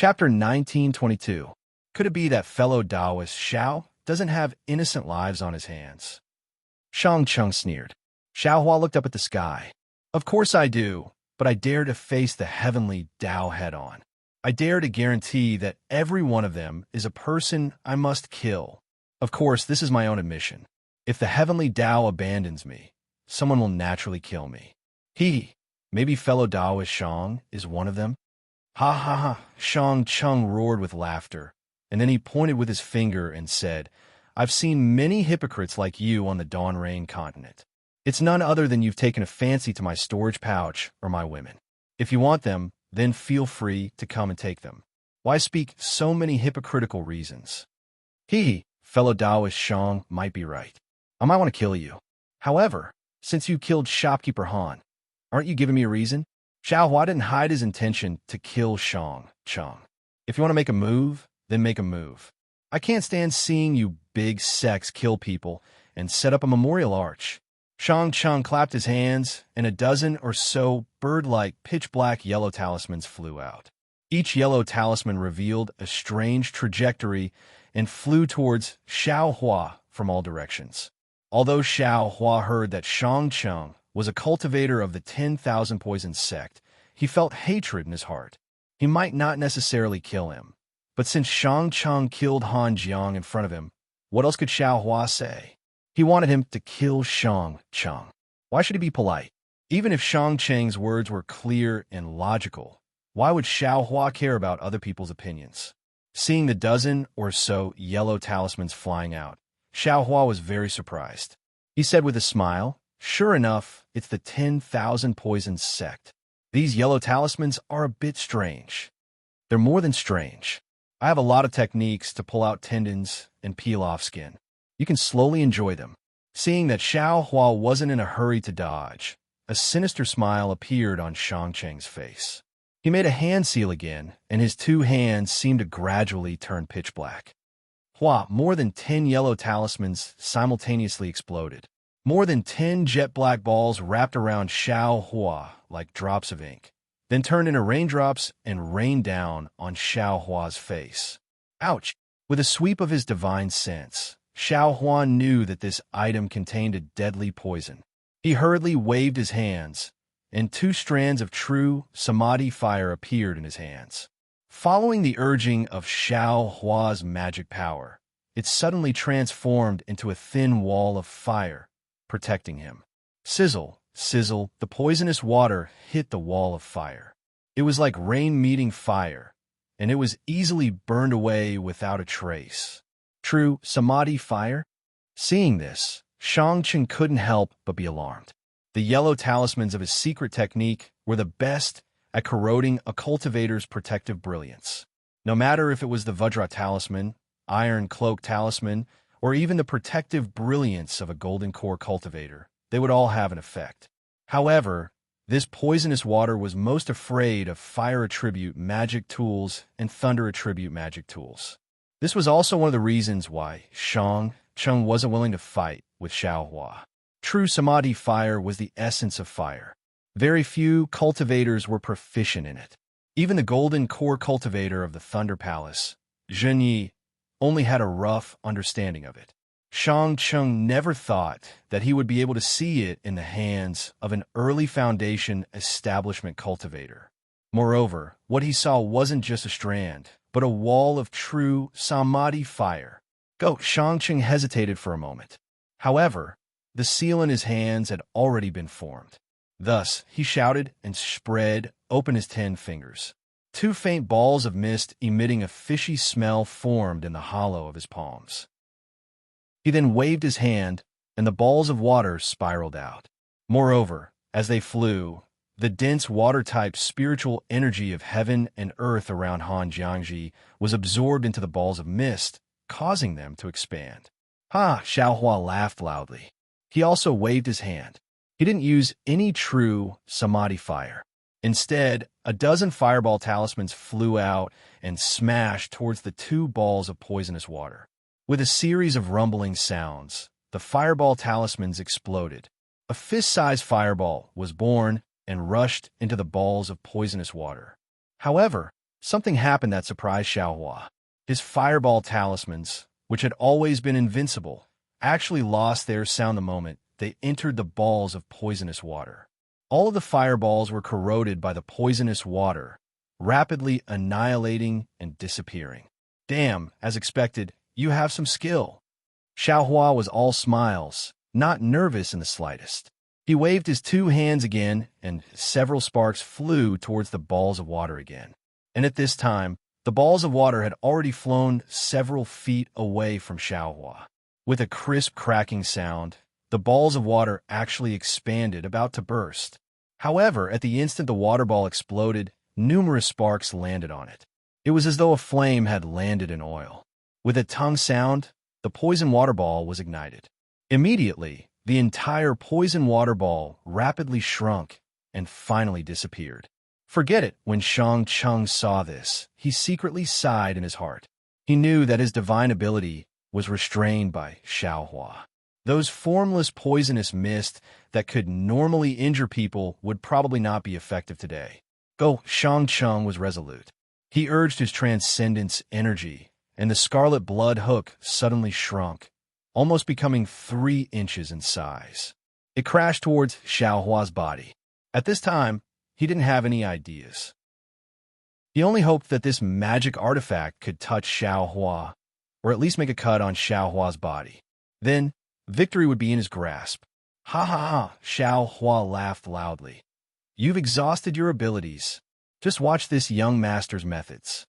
Chapter 1922. Could it be that fellow Taoist Xiao doesn't have innocent lives on his hands? Shang Chung sneered. Xiao Hua looked up at the sky. Of course I do, but I dare to face the heavenly Tao head-on. I dare to guarantee that every one of them is a person I must kill. Of course, this is my own admission. If the heavenly Tao abandons me, someone will naturally kill me. Maybe fellow Taoist Shang is one of them? Ha ha ha, Shang Chung roared with laughter, and then he pointed with his finger and said, I've seen many hypocrites like you on the Dawn Rain continent. It's none other than you've taken a fancy to my storage pouch or my women. If you want them, then feel free to come and take them. Why speak so many hypocritical reasons? Fellow Taoist Shang might be right. I might want to kill you. However, since you killed shopkeeper Han, aren't you giving me a reason? Xiao Hua didn't hide his intention to kill Shang Chung. If you want to make a move, then make a move. I can't stand seeing you big sex kill people and set up a memorial arch. Shang Chung clapped his hands, and a dozen or so bird-like pitch-black yellow talismans flew out. Each yellow talisman revealed a strange trajectory and flew towards Xiao Hua from all directions. Although Xiao Hua heard that Shang Chung was a cultivator of the 10,000 Poison sect, he felt hatred in his heart. He might not necessarily kill him, but since Shang Chung killed Han Jiang in front of him, what else could Xiao Hua say? He wanted him to kill Shang Chung. Why should he be polite? Even if Shang Cheng's words were clear and logical, why would Xiao Hua care about other people's opinions? Seeing the dozen or so yellow talismans flying out, Xiao Hua was very surprised. He said with a smile, Sure enough, it's the 10,000 Poison sect. These yellow talismans are a bit strange. They're more than strange. I have a lot of techniques to pull out tendons and peel off skin. You can slowly enjoy them. Seeing that Xiao Hua wasn't in a hurry to dodge, a sinister smile appeared on Shang Cheng's face. He made a hand seal again, and his two hands seemed to gradually turn pitch black. More than 10 yellow talismans simultaneously exploded. More than 10 jet black balls wrapped around Xiao Hua like drops of ink, then turned into raindrops and rained down on Xiao Hua's face. Ouch! With a sweep of his divine sense, Xiao Hua knew that this item contained a deadly poison. He hurriedly waved his hands, and 2 strands of true samadhi fire appeared in his hands. Following the urging of Xiao Hua's magic power, it suddenly transformed into a thin wall of fire, protecting him. Sizzle, sizzle, the poisonous water hit the wall of fire. It was like rain meeting fire, and it was easily burned away without a trace. True samadhi fire? Seeing this, Shang Chung couldn't help but be alarmed. The yellow talismans of his secret technique were the best at corroding a cultivator's protective brilliance. No matter if it was the Vajra talisman, iron cloak talisman, or even the protective brilliance of a golden core cultivator, they would all have an effect. However, this poisonous water was most afraid of fire attribute magic tools and thunder attribute magic tools. This was also one of the reasons why Shang Chung wasn't willing to fight with Xiao Hua. True samadhi fire was the essence of fire. Very few cultivators were proficient in it. Even the golden core cultivator of the Thunder Palace, Zhen Yi, only had a rough understanding of it. Shang Chung never thought that he would be able to see it in the hands of an early Foundation establishment cultivator. Moreover, what he saw wasn't just a strand, but a wall of true samadhi fire. Shang Chung hesitated for a moment. However, the seal in his hands had already been formed. Thus, he shouted and spread open his 10 fingers. 2 faint balls of mist emitting a fishy smell formed in the hollow of his palms. He then waved his hand, and the balls of water spiraled out. Moreover, as they flew, the dense water-type spiritual energy of heaven and earth around Han Jiangji was absorbed into the balls of mist, causing them to expand. Xiao Hua laughed loudly. He also waved his hand. He didn't use any true samadhi fire. Instead, a dozen fireball talismans flew out and smashed towards the 2 balls of poisonous water. With a series of rumbling sounds, the fireball talismans exploded. A fist-sized fireball was born and rushed into the balls of poisonous water. However, Something happened that surprised Xiaohua. His fireball talismans, which had always been invincible, actually lost their sound the moment they entered the balls of poisonous water. All of the fireballs were corroded by the poisonous water, rapidly annihilating and disappearing. Damn, as expected, you have some skill. Xiaohua was all smiles, not nervous in the slightest. He waved his two hands again, and several sparks flew towards the balls of water again. And at this time, the balls of water had already flown several feet away from Xiaohua. With a crisp cracking sound, the balls of water actually expanded, about to burst. However, at the instant the water ball exploded, numerous sparks landed on it. It was as though a flame had landed in oil. With a tongue sound, the poison water ball was ignited. Immediately, the entire poison water ball rapidly shrunk and finally disappeared. Forget it, when Shang Chung saw this, he secretly sighed in his heart. He knew that his divine ability was restrained by Xiaohua. Those formless poisonous mist that could normally injure people would probably not be effective today. Shang Chung was resolute. He urged his transcendence energy, and the scarlet blood hook suddenly shrunk, almost becoming 3 inches in size. It crashed towards Xiaohua's body. At this time, he didn't have any ideas. He only hoped that this magic artifact could touch Xiaohua, or at least make a cut on Xiaohua's body. Then, victory would be in his grasp. Ha ha ha, Xiaohua laughed loudly. You've exhausted your abilities. Just watch this young master's methods.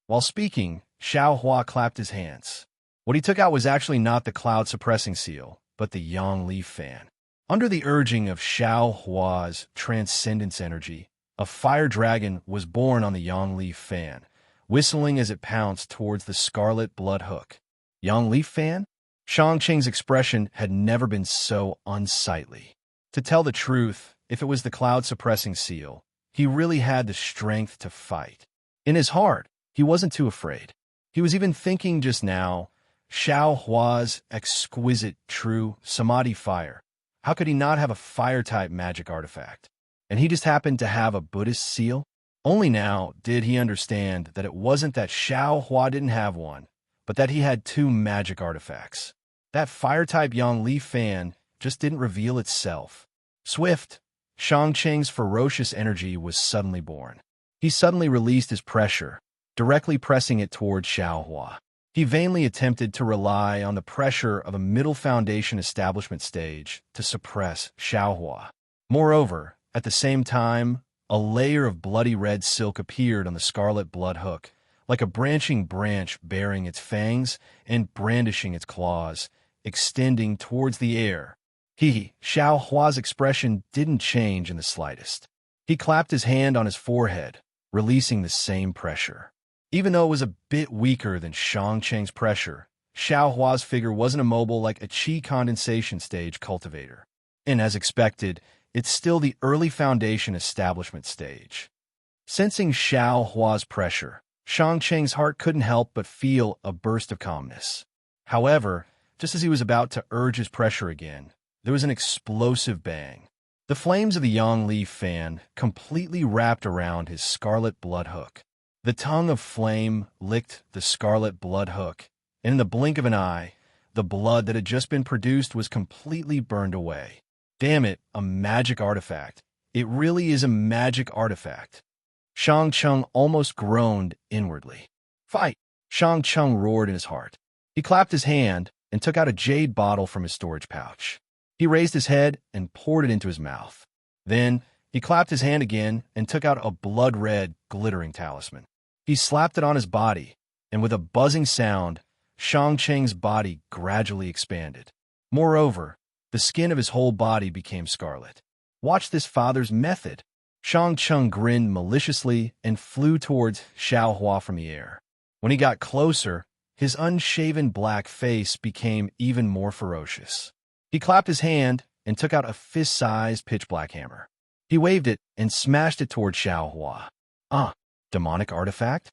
While speaking, Xiaohua clapped his hands. What he took out was actually not the cloud-suppressing seal, but the Yang Leaf fan. Under the urging of Xiaohua's transcendence energy, a fire dragon was born on the Yang Leaf fan, whistling as it pounced towards the scarlet blood hook. Yang Leaf fan? Shang Cheng's expression had never been so unsightly. To tell the truth, if it was the cloud-suppressing seal, he really had the strength to fight. In his heart, he wasn't too afraid. He was even thinking just now, Xiaohua's exquisite, true Samadhi fire. How could he not have a fire-type magic artifact? And he just happened to have a Buddhist seal? Only now did he understand that it wasn't that Xiaohua didn't have one, but that he had 2 magic artifacts. That fire-type Yang Leaf fan just didn't reveal itself. Swift, Shang Cheng's ferocious energy was suddenly born. He suddenly released his pressure, directly pressing it toward Xiaohua. He vainly attempted to rely on the pressure of a middle foundation establishment stage to suppress Xiaohua. Moreover, at the same time, a layer of bloody red silk appeared on the scarlet blood hook, like a branching branch bearing its fangs and brandishing its claws, extending towards the air. Xiaohua's expression didn't change in the slightest. He clapped his hand on his forehead, releasing the same pressure. Even though it was a bit weaker than Shang Cheng's pressure, Xiaohua's figure wasn't immobile like a qi condensation stage cultivator. And as expected, it's still the early foundation establishment stage. Sensing Xiaohua's pressure, Shang Cheng's heart couldn't help but feel a burst of calmness. However, just as he was about to urge his pressure again, there was an explosive bang. The flames of the Yang Leaf fan completely wrapped around his scarlet blood hook. The tongue of flame licked the scarlet blood hook, and in the blink of an eye, the blood that had just been produced was completely burned away. Damn it, a magic artifact. It really is a magic artifact. Shang Chung almost groaned inwardly. Fight! Shang Chung roared in his heart. He clapped his hand and took out a jade bottle from his storage pouch. He raised his head and poured it into his mouth. Then, he clapped his hand again and took out a blood-red, glittering talisman. He slapped it on his body, and with a buzzing sound, Shang Cheng's body gradually expanded. Moreover, the skin of his whole body became scarlet. Watch this father's method. Shang Chung grinned maliciously and flew towards Xiaohua from the air. When he got closer, his unshaven black face became even more ferocious. He clapped his hand and took out a fist-sized pitch-black hammer. He waved it and smashed it toward Xiaohua. Demonic artifact?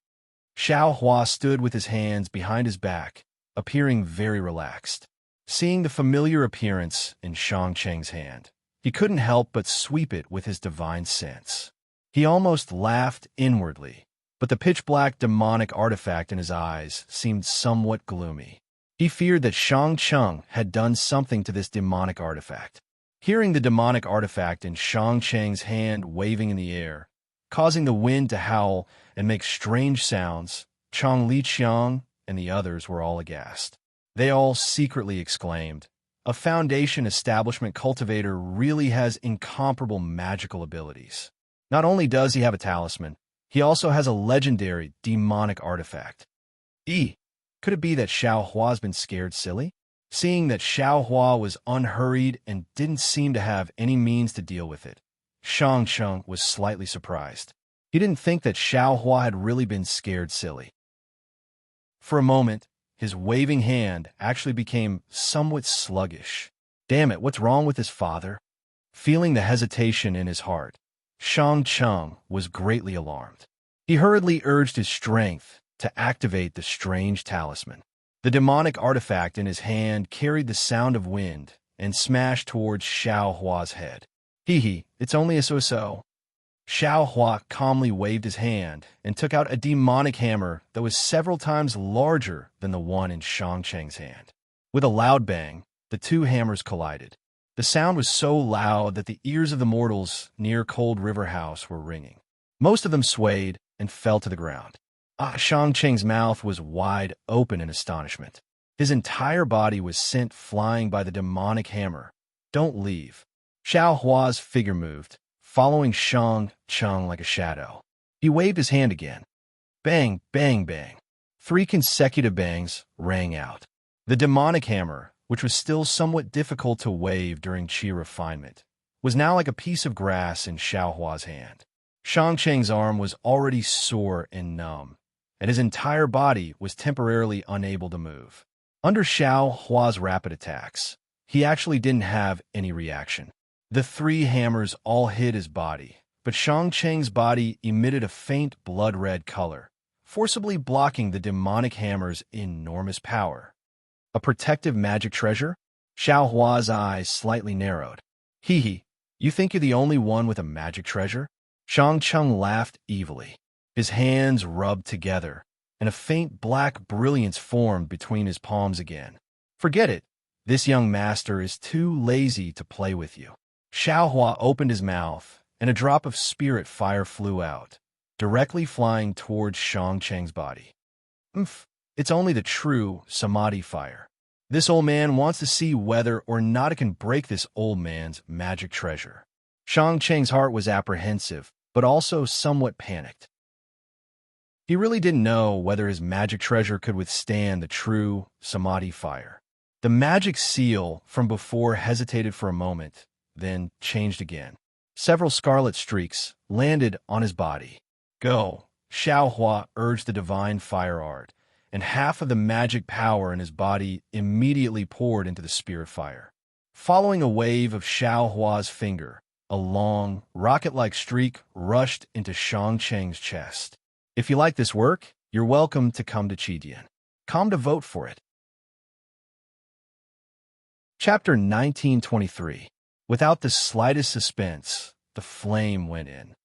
Xiaohua stood with his hands behind his back, appearing very relaxed. Seeing the familiar appearance in Shang Cheng's hand, he couldn't help but sweep it with his divine sense. He almost laughed inwardly. but the pitch-black demonic artifact in his eyes seemed somewhat gloomy. He feared that Shang Cheng had done something to this demonic artifact. Hearing the demonic artifact in Shang Cheng's hand waving in the air, causing the wind to howl and make strange sounds, Chang Liqiang and the others were all aghast. They all secretly exclaimed, "A Foundation establishment cultivator really has incomparable magical abilities. Not only does he have a talisman, he also has a legendary demonic artifact." Could it be that Xiao Hua's been scared silly? Seeing that Xiao Hua was unhurried and didn't seem to have any means to deal with it, Shang Cheng was slightly surprised. He didn't think that Xiao Hua had really been scared silly. For a moment, his waving hand actually became somewhat sluggish. Damn it, what's wrong with his father? Feeling the hesitation in his heart, Shang Cheng was greatly alarmed. He hurriedly urged his strength to activate the strange talisman. The demonic artifact in his hand carried the sound of wind and smashed towards Xiao Hua's head. It's only a so-so. Xiao Hua calmly waved his hand and took out a demonic hammer that was several times larger than the one in Shang Cheng's hand. With a loud bang, the two hammers collided. The sound was so loud that the ears of the mortals near Cold River House were ringing. Most of them swayed and fell to the ground. Shang Cheng's mouth was wide open in astonishment. His entire body was sent flying by the demonic hammer. "Don't leave." Xiao Hua's figure moved, following Shang Cheng like a shadow. He waved his hand again. Bang, bang, bang. 3 consecutive bangs rang out. The demonic hammer, which was still somewhat difficult to wave during qi refinement, was now like a piece of grass in Xiao Hua's hand. Shang Cheng's arm was already sore and numb, and his entire body was temporarily unable to move. Under Xiao Hua's rapid attacks, he actually didn't have any reaction. The 3 hammers all hit his body, but Shang Cheng's body emitted a faint blood-red color, forcibly blocking the demonic hammer's enormous power. A protective magic treasure? Xiao Hua's eyes slightly narrowed. You think you're the only one with a magic treasure? Shang Cheng laughed evilly. His hands rubbed together, and a faint black brilliance formed between his palms again. Forget it. This young master is too lazy to play with you. Xiao Hua opened his mouth, and a drop of spirit fire flew out, directly flying towards Shang Cheng's body. It's only the true samadhi fire. This old man wants to see whether or not it can break this old man's magic treasure. Shang Cheng's heart was apprehensive, but also somewhat panicked. He really didn't know whether his magic treasure could withstand the true samadhi fire. The magic seal from before hesitated for a moment, then changed again. Several scarlet streaks landed on his body. Go, Xiao Hua urged the divine fire art, and half of the magic power in his body immediately poured into the spirit fire. Following a wave of Xiao Hua's finger, a long, rocket-like streak rushed into Shang Cheng's chest. If you like this work, you're welcome to come to Qidian. Come to vote for it. Chapter 1923. Without the slightest suspense, the flame went in.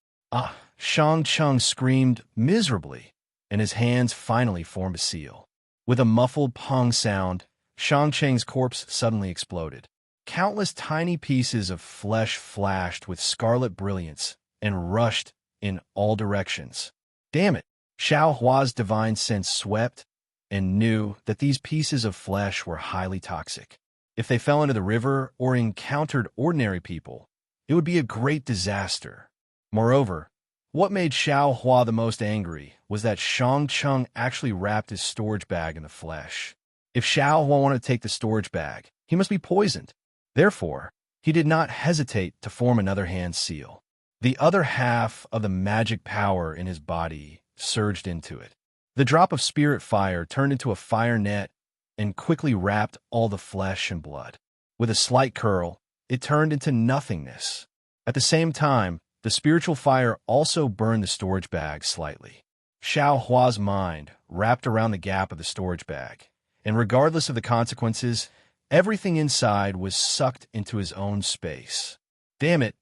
Shang Cheng screamed miserably, and his hands finally formed a seal. With a muffled pong sound, Shang Cheng's corpse suddenly exploded. Countless tiny pieces of flesh flashed with scarlet brilliance and rushed in all directions. Damn it! Xiao Hua's divine sense swept and knew that these pieces of flesh were highly toxic. If they fell into the river or encountered ordinary people, it would be a great disaster. Moreover, what made Xiao Hua the most angry was that Shang Cheng actually wrapped his storage bag in the flesh. If Xiao Hua wanted to take the storage bag, he must be poisoned. Therefore, he did not hesitate to form another hand seal. The other half of the magic power in his body surged into it. The drop of spirit fire turned into a fire net and quickly wrapped all the flesh and blood. With a slight curl, it turned into nothingness. At the same time, the spiritual fire also burned the storage bag slightly. Xiao Hua's mind wrapped around the gap of the storage bag, and regardless of the consequences, everything inside was sucked into his own space. Damn it!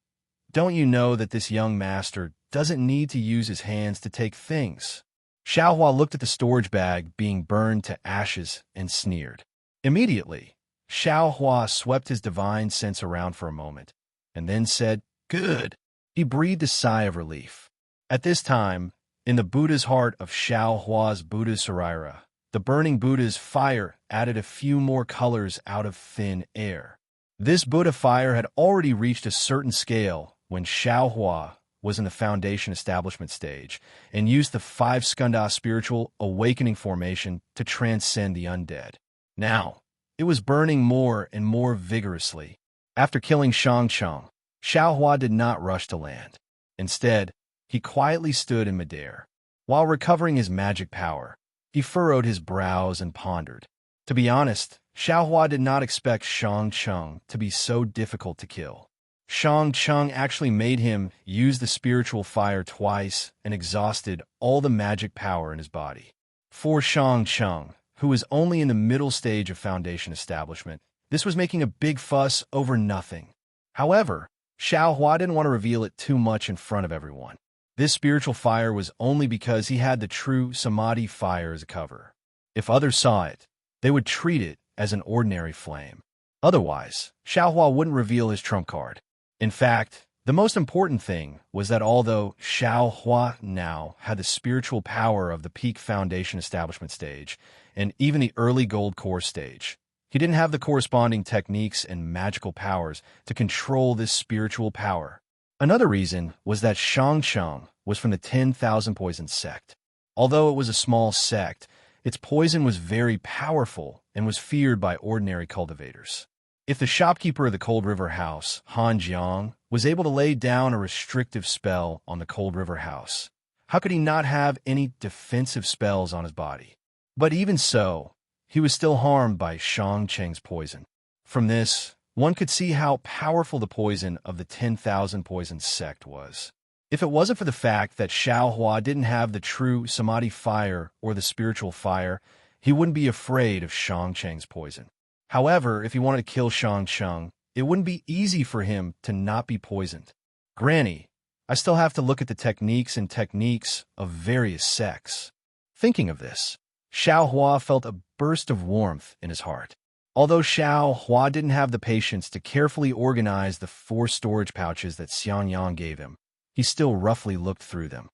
Don't you know that this young master doesn't need to use his hands to take things. Xiaohua looked at the storage bag being burned to ashes and sneered. Immediately, Xiaohua swept his divine sense around for a moment, and then said, "Good." He breathed a sigh of relief. At this time, in the Buddha's heart of Xiaohua's Buddha Saraira, the burning Buddha's fire added a few more colors out of thin air. This Buddha fire had already reached a certain scale when Xiaohua was in the foundation establishment stage and used the 5 skanda spiritual awakening formation to transcend the undead. Now, it was burning more and more vigorously. After killing Shangcheng, Xiaohua did not rush to land. Instead, he quietly stood in midair. While recovering his magic power, he furrowed his brows and pondered. To be honest, Xiaohua did not expect Shangcheng to be so difficult to kill. Shangcheng actually made him use the spiritual fire twice and exhausted all the magic power in his body. For Shangcheng, who was only in the middle stage of foundation establishment, this was making a big fuss over nothing. However, Xiaohua didn't want to reveal it too much in front of everyone. This spiritual fire was only because he had the true Samadhi fire as a cover. If others saw it, they would treat it as an ordinary flame. Otherwise, Xiaohua wouldn't reveal his trump card. In fact, the most important thing was that although Xiaohua now had the spiritual power of the peak foundation establishment stage and even the early gold core stage, he didn't have the corresponding techniques and magical powers to control this spiritual power. Another reason was that Shangcheng was from the 10,000 Poison sect. Although it was a small sect, its poison was very powerful and was feared by ordinary cultivators. If the shopkeeper of the Cold River House, Han Jiang, was able to lay down a restrictive spell on the Cold River House, how could he not have any defensive spells on his body? But even so, he was still harmed by Shangcheng's poison. From this, one could see how powerful the poison of the 10,000 Poison sect was. If it wasn't for the fact that Xiaohua didn't have the true Samadhi fire or the spiritual fire, he wouldn't be afraid of Shangcheng's poison. However, if he wanted to kill Shangcheng, it wouldn't be easy for him to not be poisoned. Granny, I still have to look at the techniques of various sects. Thinking of this, Xiaohua felt a burst of warmth in his heart. Although Xiaohua didn't have the patience to carefully organize the 4 storage pouches that Xiangyang gave him, he still roughly looked through them.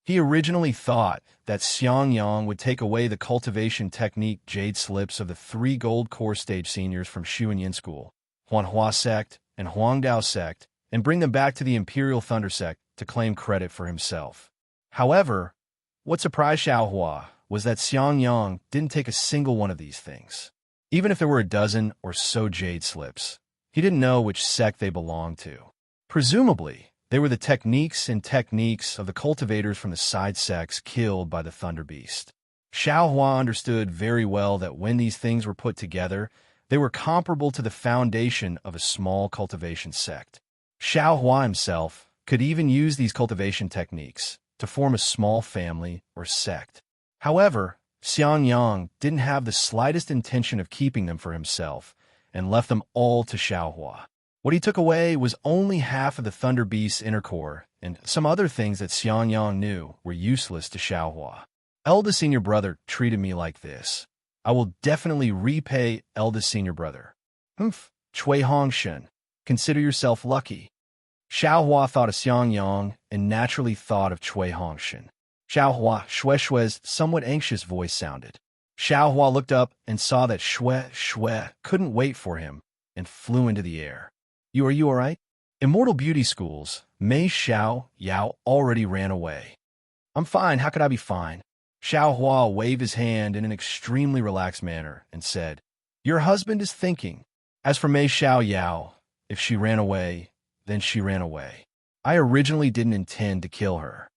He originally thought that Xiangyang would take away the cultivation technique jade slips of the 3 gold core stage seniors from Xuanyin School, Huanhua sect and Huangdao sect, and bring them back to the Imperial Thunder sect to claim credit for himself. However, what surprised Xiaohua was that Xiangyang didn't take a single one of these things. Even if there were a dozen or so jade slips, he didn't know which sect they belonged to. Presumably, they were the techniques of the cultivators from the side sects killed by the Thunder Beast. Xiaohua understood very well that when these things were put together, they were comparable to the foundation of a small cultivation sect. Xiaohua himself could even use these cultivation techniques to form a small family or sect. However, Xiangyang didn't have the slightest intention of keeping them for himself and left them all to Xiaohua. What he took away was only half of the Thunder Beast's inner core, and some other things that Xiangyang knew were useless to Xiaohua. Eldest senior brother treated me like this. I will definitely repay eldest senior brother. Cui Hongshen, consider yourself lucky. Xiaohua thought of Xiangyang and naturally thought of Cui Hongshen. Xiaohua, Shue's somewhat anxious voice sounded. Xiaohua looked up and saw that Shue couldn't wait for him and flew into the air. You all right? Immortal Beauty Schools, Mei Xiao Yao already ran away. I'm fine, how could I be fine? Xiaohua waved his hand in an extremely relaxed manner and said, Your husband is thinking. As for Mei Xiao Yao, if she ran away, then she ran away. I originally didn't intend to kill her.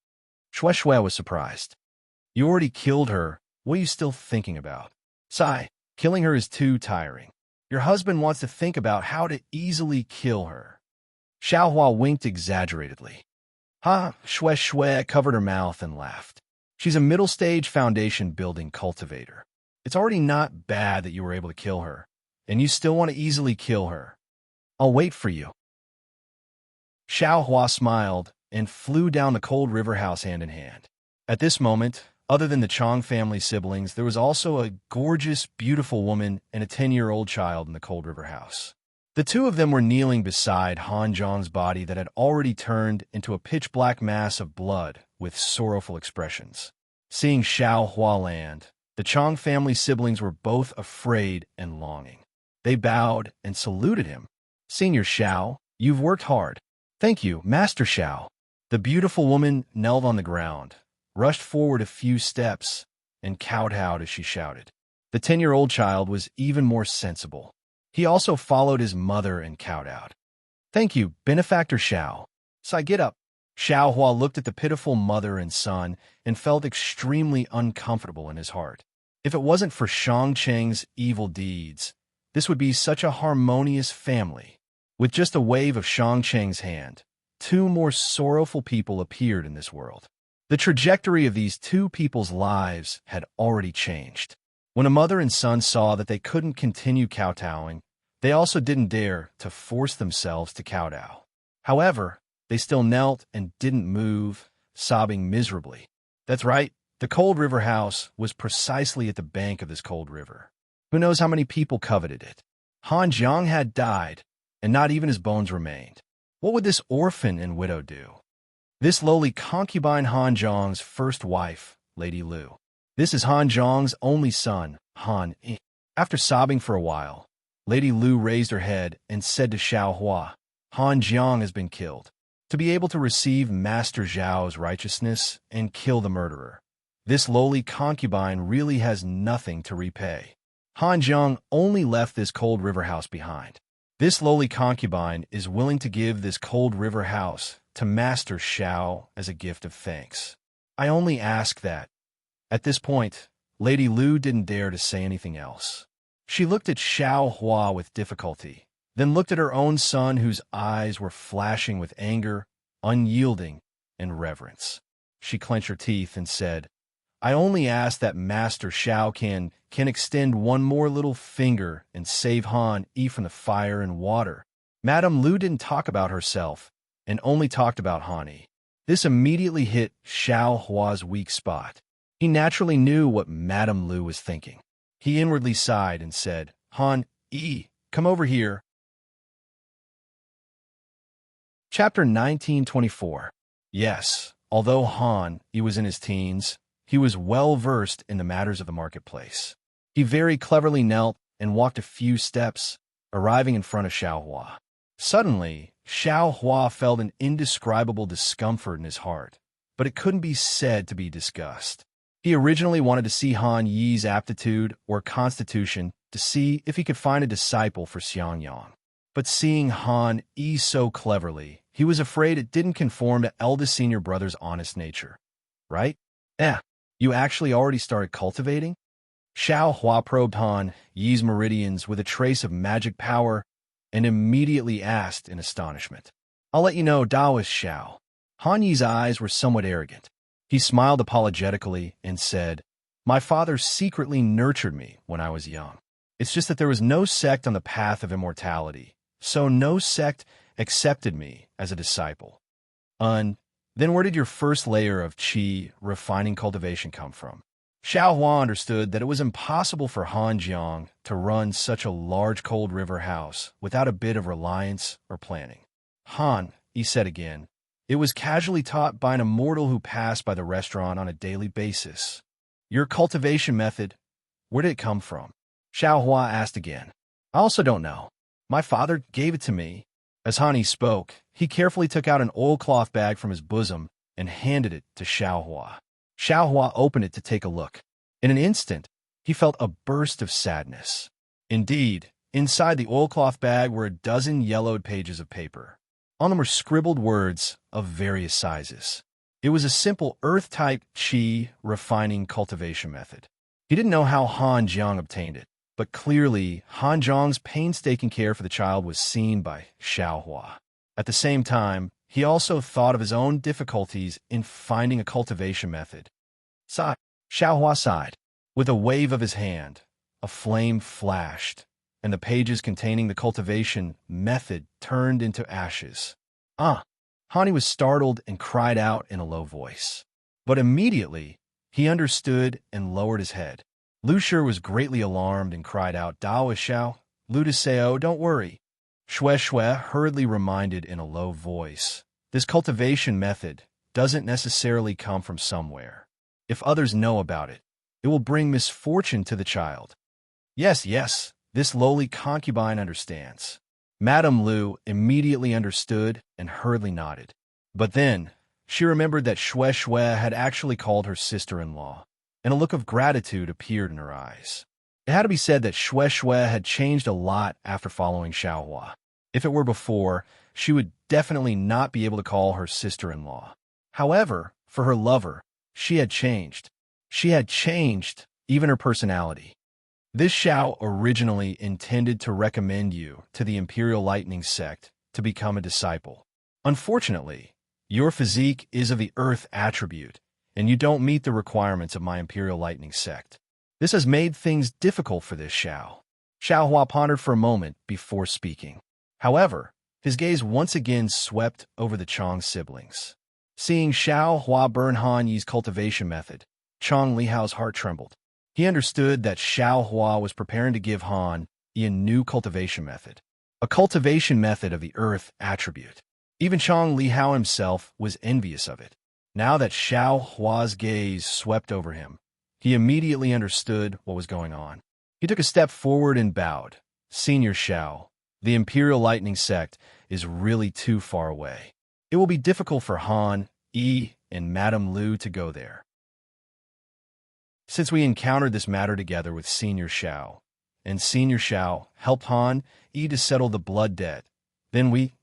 Shue was surprised. You already killed her, what are you still thinking about? Sigh, killing her is too tiring. Your husband wants to think about how to easily kill her. Xiaohua winked exaggeratedly. Shue covered her mouth and laughed. She's a middle-stage foundation building cultivator. It's already not bad that you were able to kill her, and you still want to easily kill her. I'll wait for you. Xiaohua smiled and flew down the cold river house hand in hand. At this moment, other than the Chong family siblings, there was also a gorgeous, beautiful woman and a 10-year-old child in the cold river house. The two of them were kneeling beside Han Zhang's body that had already turned into a pitch-black mass of blood with sorrowful expressions. Seeing Xiao Hua land, the Chong family siblings were both afraid and longing. They bowed and saluted him. "Senior Xiao, you've worked hard." "Thank you, Master Xiao." The beautiful woman knelt on the ground, rushed forward a few steps, and kowtowed as she shouted. The 10-year-old child was even more sensible. He also followed his mother and kowtowed. "Thank you, Benefactor Xiao." "Sai, get up." Xiao Hua looked at the pitiful mother and son and felt extremely uncomfortable in his heart. If it wasn't for Shangcheng's evil deeds, this would be such a harmonious family. With just a wave of Shangcheng's hand, two more sorrowful people appeared in this world. The trajectory of these two people's lives had already changed. When a mother and son saw that they couldn't continue kowtowing, they also didn't dare to force themselves to kowtow. However, they still knelt and didn't move, sobbing miserably. That's right, the cold river house was precisely at the bank of this cold river. Who knows how many people coveted it? Han Zhang had died, and not even his bones remained. What would this orphan and widow do? This lowly concubine Han Zhang's first wife, Lady Lu. This is Han Zhang's only son, Han Yi. After sobbing for a while, Lady Lu raised her head and said to Xiao Hua, "Han Zhang has been killed. To be able to receive Master Zhao's righteousness and kill the murderer, this lowly concubine really has nothing to repay. Han Zhang only left this cold river house behind. This lowly concubine is willing to give this cold river house to Master Xiao as a gift of thanks. I only ask that." At this point, Lady Lu didn't dare to say anything else. She looked at Xiao Hua with difficulty, then looked at her own son whose eyes were flashing with anger, unyielding, and reverence. She clenched her teeth and said, "I only ask that Master Xiao can extend one more little finger and save Han Yi from the fire and water." Madame Lu didn't talk about herself and only talked about Han Yi. This immediately hit Xiao Hua's weak spot. He naturally knew what Madame Lu was thinking. He inwardly sighed and said, "Han Yi, come over here." Chapter 1924. Yes, although Han Yi was in his teens, he was well versed in the matters of the marketplace. He very cleverly knelt and walked a few steps, arriving in front of Xiao Hua. Suddenly, Xiao Hua felt an indescribable discomfort in his heart, but it couldn't be said to be disgust. He originally wanted to see Han Yi's aptitude or constitution to see if he could find a disciple for Xiangyang. But seeing Han Yi so cleverly, he was afraid it didn't conform to eldest senior brother's honest nature. Right? You actually already started cultivating? Xiao Hua probed Han Yi's meridians with a trace of magic power and immediately asked in astonishment. "I'll let you know, Taoist Xiao." Han Yi's eyes were somewhat arrogant. He smiled apologetically and said, "My father secretly nurtured me when I was young. It's just that there was no sect on the path of immortality, so no sect accepted me as a disciple." Then where did your first layer of qi refining cultivation come from? Xiao Hua understood that it was impossible for Han Jiang to run such a large cold river house without a bit of reliance or planning. "Han," he said again, "it was casually taught by an immortal who passed by the restaurant on a daily basis. Your cultivation method, where did it come from?" Xiao Hua asked again. "I also don't know. My father gave it to me." As Han Yi spoke, he carefully took out an oilcloth bag from his bosom and handed it to Xiao Hua. Xiao Hua opened it to take a look. In an instant, he felt a burst of sadness. Indeed, inside the oilcloth bag were a dozen yellowed pages of paper. On them were scribbled words of various sizes. It was a simple earth-type qi refining cultivation method. He didn't know how Han Jiang obtained it, but clearly Han Jiang's painstaking care for the child was seen by Xiao Hua. At the same time, he also thought of his own difficulties in finding a cultivation method. Sigh. Xiao Hua sighed. With a wave of his hand, a flame flashed, and the pages containing the cultivation method turned into ashes. Han Hani was startled and cried out in a low voice. But immediately, he understood and lowered his head. Lu Shi was greatly alarmed and cried out, Dao Xiao, Lu de Sao, don't worry. Xue Xue hurriedly reminded in a low voice, this cultivation method doesn't necessarily come from somewhere. If others know about it, it will bring misfortune to the child. Yes, yes, this lowly concubine understands. Madame Lu immediately understood and hurriedly nodded. But then, she remembered that Xue Xue had actually called her sister-in-law, and a look of gratitude appeared in her eyes. It had to be said that Xue Xue had changed a lot after following Xiaohua. If it were before, she would definitely not be able to call her sister-in-law. However, for her lover, she had changed. She had changed even her personality. This Xiao originally intended to recommend you to the Imperial Lightning sect to become a disciple. Unfortunately, your physique is of the Earth attribute, and you don't meet the requirements of my Imperial Lightning sect. This has made things difficult for this Xiao. Xiaohua pondered for a moment before speaking. However, his gaze once again swept over the Chong siblings. Seeing Xiaohua burn Han Yi's cultivation method, Chong Lihao's heart trembled. He understood that Xiaohua was preparing to give Han Yi a new cultivation method, a cultivation method of the Earth attribute. Even Chong Lihao himself was envious of it. Now that Xiaohua's gaze swept over him, he immediately understood what was going on. He took a step forward and bowed. Senior Xiao, the Imperial Lightning sect is really too far away. It will be difficult for Han Yi and Madame Lu to go there. Since we encountered this matter together with Senior Xiao, and Senior Xiao helped Han Yi to settle the blood debt, then we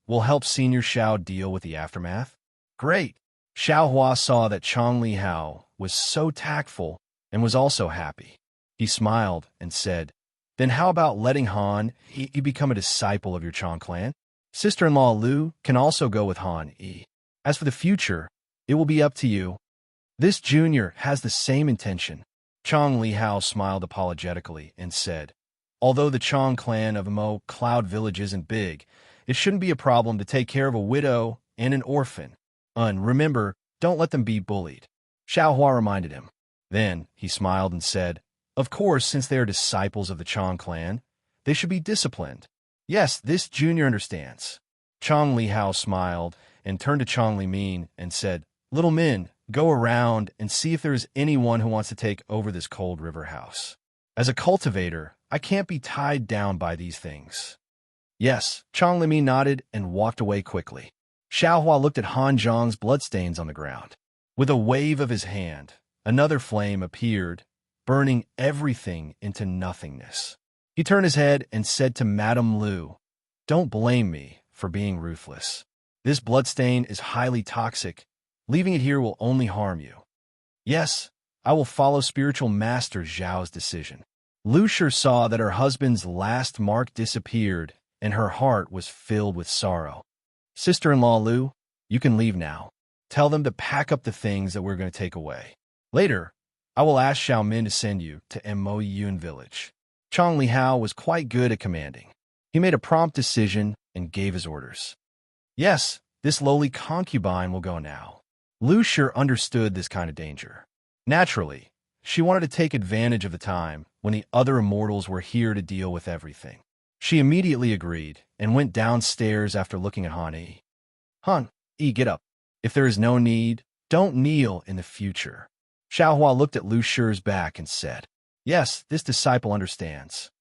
will help Senior Xiao deal with the aftermath? Great! Xiaohua saw that Chong Lihao was so tactful and was also happy. He smiled and said, then how about letting Han Yi become a disciple of your Chong clan? Sister-in-law Lu can also go with Han Yi. As for the future, it will be up to you. This junior has the same intention. Chong Lihao smiled apologetically and said, although the Chong clan of Mo Cloud Village isn't big, it shouldn't be a problem to take care of a widow and an orphan. Remember, don't let them be bullied. Xiaohua reminded him. Then he smiled and said, of course, since they are disciples of the Chong clan, they should be disciplined. Yes, this junior understands. Chong Lihao smiled and turned to Chong Limin and said, little Min, go around and see if there is anyone who wants to take over this cold river house. As a cultivator, I can't be tied down by these things. Yes, Chong Limin nodded and walked away quickly. Xiaohua looked at Han Zhang's bloodstains on the ground. With a wave of his hand, another flame appeared, burning everything into nothingness. He turned his head and said to Madame Lu, don't blame me for being ruthless. This bloodstain is highly toxic. Leaving it here will only harm you. Yes, I will follow spiritual master Zhao's decision. Lu Shi saw that her husband's last mark disappeared, and her heart was filled with sorrow. Sister-in-law Lu, you can leave now. Tell them to pack up the things that we're going to take away. Later, I will ask Xiao Min to send you to Mo Yun village. Chong Lihao was quite good at commanding. He made a prompt decision and gave his orders. Yes, this lowly concubine will go now. Lu Shi understood this kind of danger. Naturally, she wanted to take advantage of the time when the other immortals were here to deal with everything. She immediately agreed and went downstairs after looking at Han Yi. Han Yi, get up. If there is no need, don't kneel in the future. Xiaohua looked at Lu Shi's back and said, yes, this disciple understands.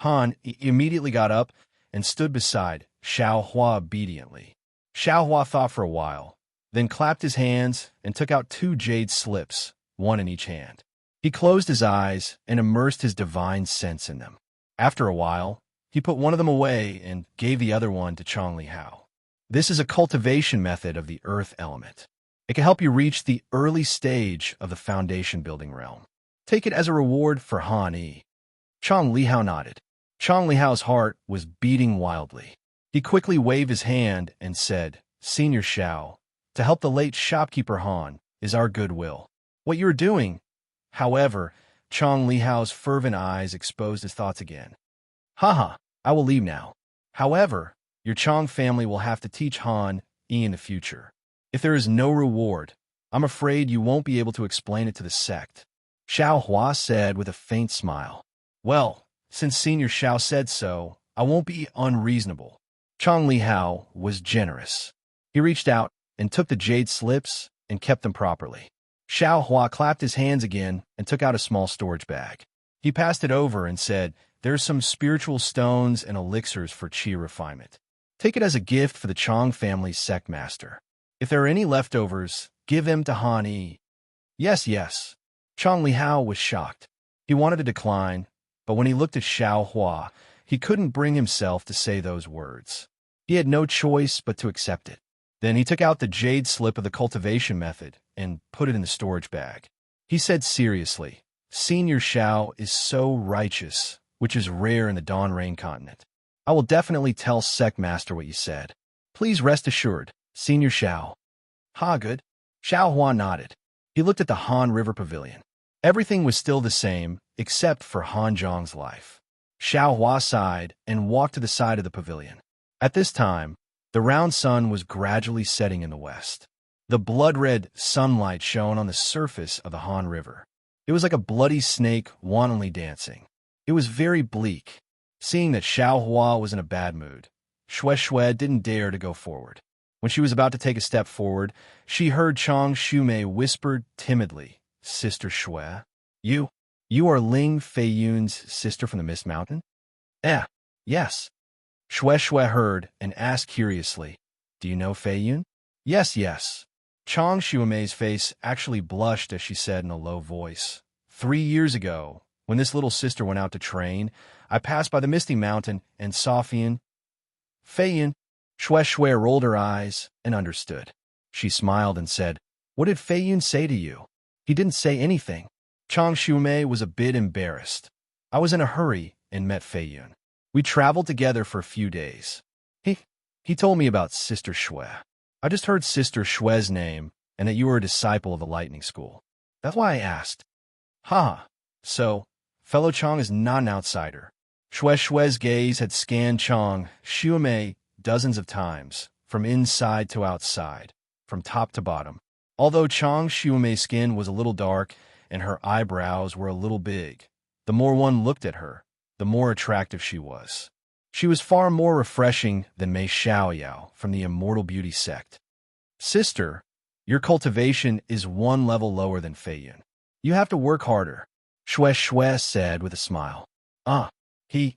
Han Yi immediately got up and stood beside Xiaohua obediently. Xiaohua thought for a while, then clapped his hands and took out 2 jade slips, one in each hand. He closed his eyes and immersed his divine sense in them. After a while, he put one of them away and gave the other one to Chong Lihao. This is a cultivation method of the earth element. It can help you reach the early stage of the foundation building realm. Take it as a reward for Han Yi. Chong Lihao nodded. Chong Lihao's heart was beating wildly. He quickly waved his hand and said, Senior Xiao, to help the late shopkeeper Han is our goodwill. What you are doing, however, Chong Lihao's fervent eyes exposed his thoughts again. Haha, I will leave now. However, Your Chong family will have to teach Han E in the future. If there is no reward, I'm afraid you won't be able to explain it to the sect. Xiao Hua said with a faint smile. Well, since Senior Xiao said so, I won't be unreasonable. Chong Li Hao was generous. He reached out and took the jade slips and kept them properly. Xiao Hua clapped his hands again and took out a small storage bag. He passed it over and said, "There's some spiritual stones and elixirs for qi refinement. Take it as a gift for the Chong family's sect master. If there are any leftovers, give them to Han Yi." Yes, yes. Chong Li Hao was shocked. He wanted to decline, but when he looked at Xiao Hua, he couldn't bring himself to say those words. He had no choice but to accept it. Then he took out the jade slip of the cultivation method and put it in the storage bag. He said seriously, "Senior Xiao is so righteous, which is rare in the Dawn Rain continent. I will definitely tell Sect Master what you said. Please rest assured, Senior Xiao." "Ha, good." Xiao Hua nodded. He looked at the Han River Pavilion. Everything was still the same, except for Han Zhang's life. Xiao Hua sighed and walked to the side of the pavilion. At this time, the round sun was gradually setting in the west. The blood-red sunlight shone on the surface of the Han River. It was like a bloody snake wantonly dancing. It was very bleak. Seeing that Xiao Hua was in a bad mood, Xue didn't dare to go forward. When she was about to take a step forward, she heard Chang Shumei whisper timidly, "Sister Xue, you are Ling Feiyun's sister from the Mist Mountain?" Yes." Xue heard and asked curiously, "Do you know Feiyun?" Yes. Chang Shumei's face actually blushed as she said in a low voice, 3 years ago, when this little sister went out to train, I passed by the Misty Mountain and saw Feiyun." Xue rolled her eyes and understood. She smiled and said, "What did Feiyun say to you?" "He didn't say anything." Chang Shumei was a bit embarrassed. "I was in a hurry and met Feiyun. We traveled together for a few days. He told me about Sister Xue. I just heard Sister Xue's name and that you were a disciple of the Lightning School. That's why I asked." "Ha, so, fellow Chang is not an outsider." Xue's gaze had scanned Chang Shumei dozens of times, from inside to outside, from top to bottom. Although Chang Shumei's skin was a little dark and her eyebrows were a little big, the more one looked at her, the more attractive she was. She was far more refreshing than Mei Xiaoyao from the Immortal Beauty sect. "Sister, your cultivation is one level lower than Feiyun. You have to work harder," Xue said with a smile. He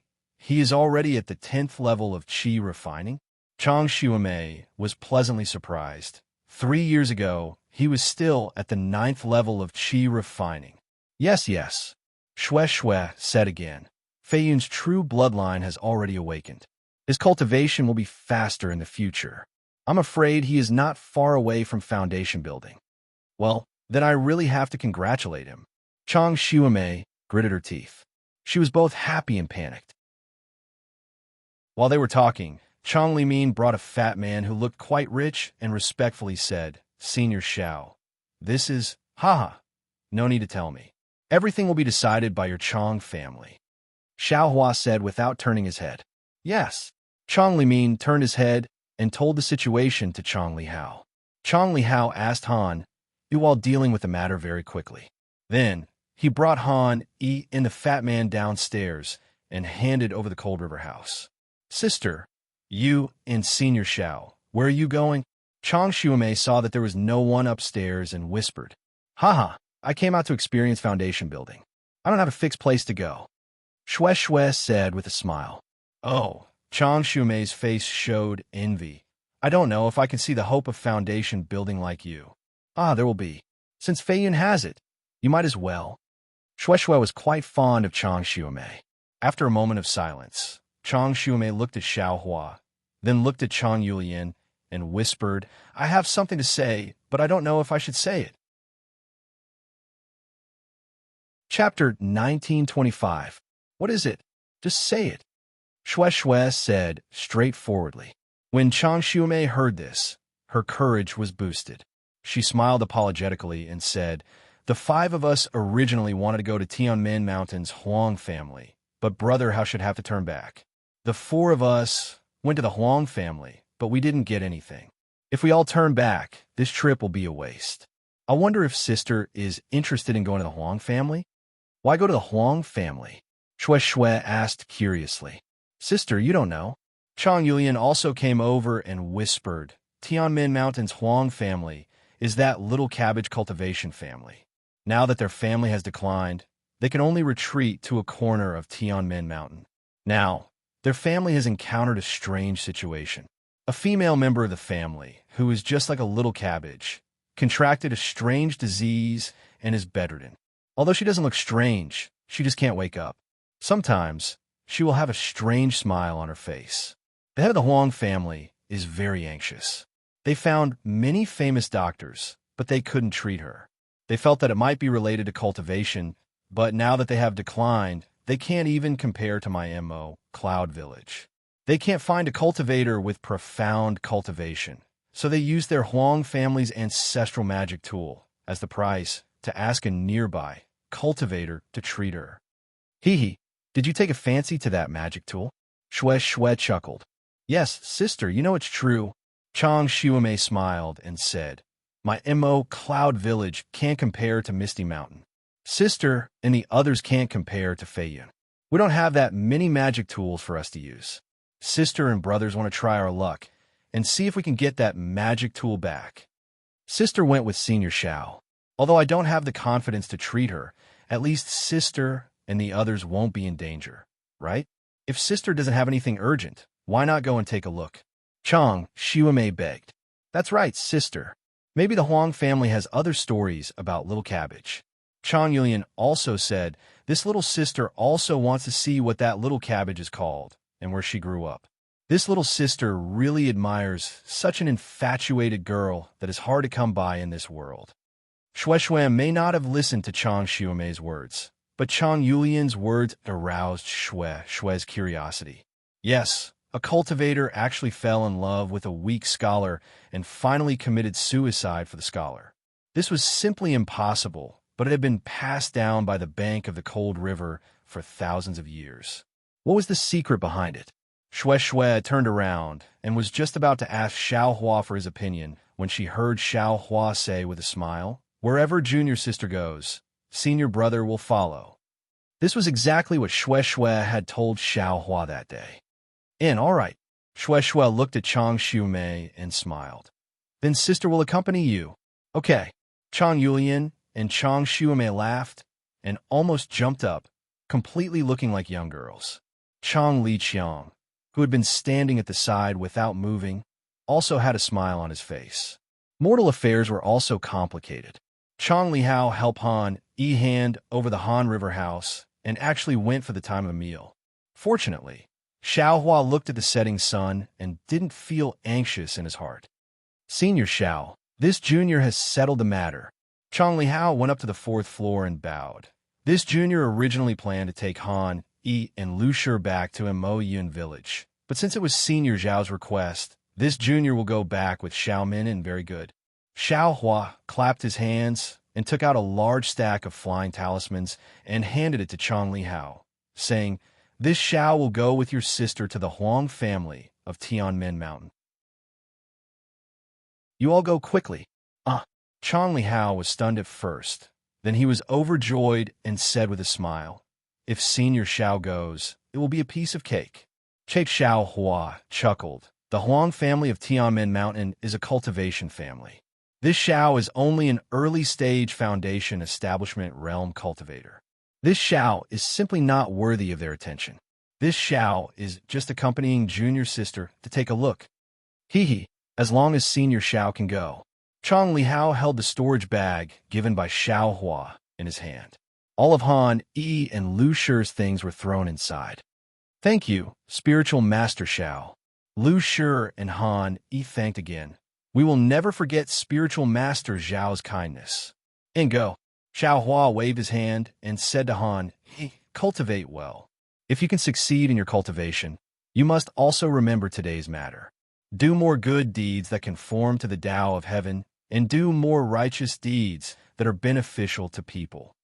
is already at the 10th level of qi refining?" Chang Shumei was pleasantly surprised. 3 years ago, he was still at the 9th level of qi refining. Yes. Xue said again. Feiyun's true bloodline has already awakened. His cultivation will be faster in the future. I'm afraid he is not far away from foundation building. Well, then I really have to congratulate him. Chang Shumei gritted her teeth. She was both happy and panicked. While they were talking, Chang Limin brought a fat man who looked quite rich and respectfully said, "Senior Xiao, this is, no need to tell me. Everything will be decided by your Chang family." Xiao Hua said without turning his head. Yes. Chang Limin turned his head and told the situation to Chang Li Hao. Chang Li Hao asked Han Yu while dealing with the matter very quickly. Then, he brought Han Yi and the fat man downstairs and handed over the Cold River house. "Sister, you and Senior Xiao, where are you going?" Chang Shumei saw that there was no one upstairs and whispered, I came out to experience foundation building. I don't have a fixed place to go." Xue said with a smile. "Oh," Chang Shumei's face showed envy. "I don't know if I can see the hope of foundation building like you." There will be. Since Feiyun has it, you might as well." Xue was quite fond of Chang Shumei. After a moment of silence, Chang Shumei looked at Xiao Hua, then looked at Chang Yulian and whispered, "I have something to say, but I don't know if I should say it." Chapter 1925. What is it? Just say it. Xue said straightforwardly. When Chang Shumei heard this, her courage was boosted. She smiled apologetically and said, "The 5 of us originally wanted to go to Tianmen Mountain's Huang family, but Brother Hao should have to turn back. The 4 of us, went to the Huang family, but we didn't get anything. If we all turn back, this trip will be a waste. I wonder if sister is interested in going to the Huang family? Why go to the Huang family? Shui Shui asked curiously. Sister, you don't know. Chang Yulian also came over and whispered, Tianmin Mountain's Huang family is that little cabbage cultivation family. Now that their family has declined, they can only retreat to a corner of Tianmin Mountain. Now, their family has encountered a strange situation. A female member of the family, who is just like a little cabbage, contracted a strange disease and is bedridden. Although she doesn't look strange, she just can't wake up. Sometimes, she will have a strange smile on her face. The head of the Huang family is very anxious. They found many famous doctors, but they couldn't treat her. They felt that it might be related to cultivation, but now that they have declined, they can't even compare to my MO, Cloud Village. They can't find a cultivator with profound cultivation, so they use their Huang family's ancestral magic tool as the price to ask a nearby cultivator to treat her. Hee, did you take a fancy to that magic tool? Shui Shui chuckled. Yes, sister, you know it's true. Chang Xiumei smiled and said, my MO Cloud Village can't compare to Misty Mountain. Sister and the others can't compare to Feiyun. We don't have that many magic tools for us to use. Sister and brothers want to try our luck and see if we can get that magic tool back. Sister went with Senior Xiao. Although I don't have the confidence to treat her, at least sister and the others won't be in danger, right? If sister doesn't have anything urgent, why not go and take a look? Chang Xiumei begged. That's right, sister. Maybe the Huang family has other stories about Little Cabbage. Chang Yulian also said, this little sister also wants to see what that little cabbage is called and where she grew up. This little sister really admires such an infatuated girl that is hard to come by in this world. Shui Shui may not have listened to Chang Xiumei's words, but Chang Yulian's words aroused Shui Shui's curiosity. Yes, a cultivator actually fell in love with a weak scholar and finally committed suicide for the scholar. This was simply impossible, but it had been passed down by the bank of the cold river for thousands of years. What was the secret behind it? Shui Shui turned around and was just about to ask Xiao Hua for his opinion when she heard Xiao Hua say with a smile, wherever junior sister goes, senior brother will follow. This was exactly what Shui Shui had told Xiao Hua that day. All right. Shui Shui looked at Chang Xiumei and smiled. Then sister will accompany you. Okay. Chang Yulian and Chang Xiumei laughed and almost jumped up, completely looking like young girls. Chang Liqiang, who had been standing at the side without moving, also had a smile on his face. Mortal affairs were also complicated. Chang Lihao helped Han hand over the Han River house and actually went for the time of meal. Fortunately, Xiao Hua looked at the setting sun and didn't feel anxious in his heart. Senior Xiao, this junior has settled the matter. Chang Lihao went up to the 4th floor and bowed. This junior originally planned to take Han, and Lu Shi back to Mo Yun village, but since it was Senior Zhao's request, this junior will go back with Xiao Min and very good. Xiao Hua clapped his hands and took out a large stack of flying talismans and handed it to Chang Lihao, saying, this Xiao will go with your sister to the Huang family of Tianmin Mountain. You all go quickly. Chang Lihao was stunned at first. Then he was overjoyed and said with a smile, if Senior Xiao goes, it will be a piece of cake. Xiao Hua chuckled. The Huang family of Tianmin Mountain is a cultivation family. This Xiao is only an early-stage foundation establishment realm cultivator. This Xiao is simply not worthy of their attention. This Xiao is just accompanying junior sister to take a look. As long as Senior Xiao can go. Chang Lihao held the storage bag given by Xiao Hua in his hand. All of Han, and Lu Shi's things were thrown inside. Thank you, Spiritual Master Xiao. Lu Shi and Han thanked again. We will never forget Spiritual Master Zhao's kindness. And go. Xiao Hua waved his hand and said to Han, cultivate well. If you can succeed in your cultivation, you must also remember today's matter. Do more good deeds that conform to the Tao of heaven, and do more righteous deeds that are beneficial to people.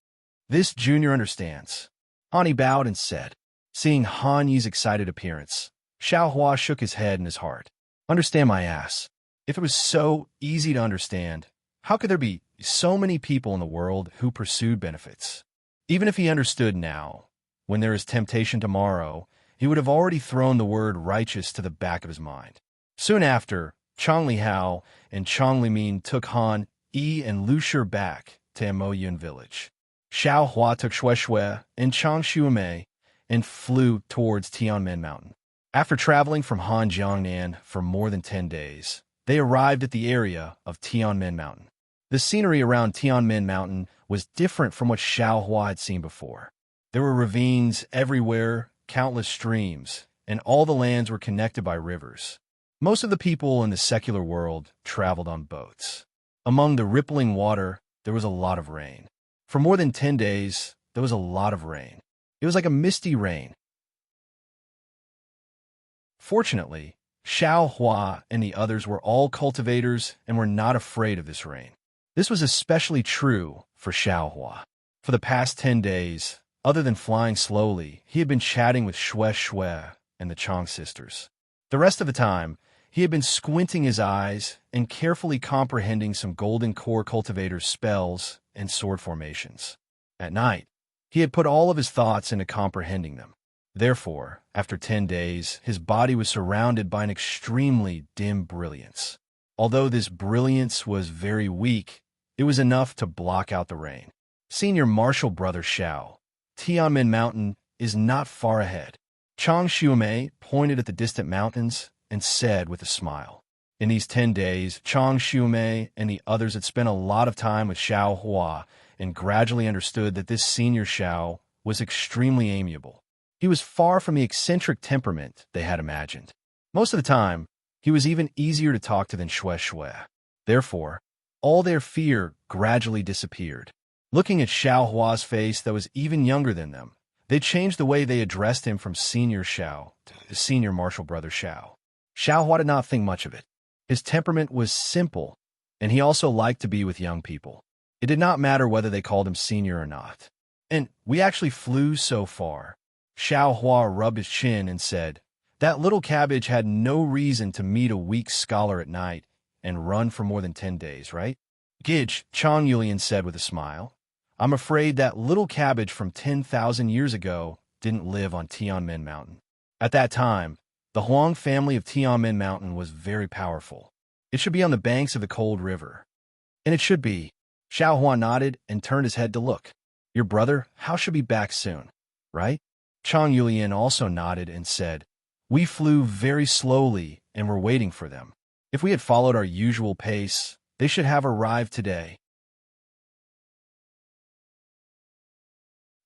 This junior understands. Han bowed and said, seeing Han Yi's excited appearance, Xiao Hua shook his head in his heart. Understand my ass. If it was so easy to understand, how could there be so many people in the world who pursued benefits? Even if he understood now, when there is temptation tomorrow, he would have already thrown the word righteous to the back of his mind. Soon after, Chang Li Hao and Chang Li Min took Han Yi and Lu Shi back to Emoyun village. Xiao Hua took Xue Xue and Chang Xuemei and flew towards Tianmen Mountain. After traveling from Hanjiangnan for more than 10 days, they arrived at the area of Tianmen Mountain. The scenery around Tianmen Mountain was different from what Xiao Hua had seen before. There were ravines everywhere, countless streams, and all the lands were connected by rivers. Most of the people in the secular world traveled on boats. Among the rippling water, there was a lot of rain. For more than 10 days, there was a lot of rain. It was like a misty rain. Fortunately, Xiao Hua and the others were all cultivators and were not afraid of this rain. This was especially true for Xiao Hua. For the past 10 days, other than flying slowly, he had been chatting with Xue Xue and the Chang sisters. The rest of the time, he had been squinting his eyes and carefully comprehending some golden core cultivators' spells and sword formations. At night, he had put all of his thoughts into comprehending them. Therefore, after 10 days, his body was surrounded by an extremely dim brilliance. Although this brilliance was very weak, it was enough to block out the rain. Senior Martial Brother Xiao, Tianmen Mountain is not far ahead. Chang Xuemei pointed at the distant mountains and said with a smile. In these 10 days, Chang Xuemei and the others had spent a lot of time with Xiao Hua and gradually understood that this senior Xiao was extremely amiable. He was far from the eccentric temperament they had imagined. Most of the time, he was even easier to talk to than Xue Xue. Therefore, all their fear gradually disappeared. Looking at Xiao Hua's face that was even younger than them, they changed the way they addressed him from Senior Xiao to Senior Martial Brother Xiao. Xiao Hua did not think much of it. His temperament was simple, and he also liked to be with young people. It did not matter whether they called him senior or not. And we actually flew so far. Xiao Hua rubbed his chin and said, that little cabbage had no reason to meet a weak scholar at night and run for more than 10 days, right? Gidge, Chang Yulian said with a smile. I'm afraid that little cabbage from 10,000 years ago didn't live on Tianmen Mountain. At that time, the Huang family of Tianmen Mountain was very powerful. It should be on the banks of the cold river. And it should be. Xiao Hua nodded and turned his head to look. Your brother, Hao should be back soon, right? Chang Yulian also nodded and said, we flew very slowly and were waiting for them. If we had followed our usual pace, they should have arrived today.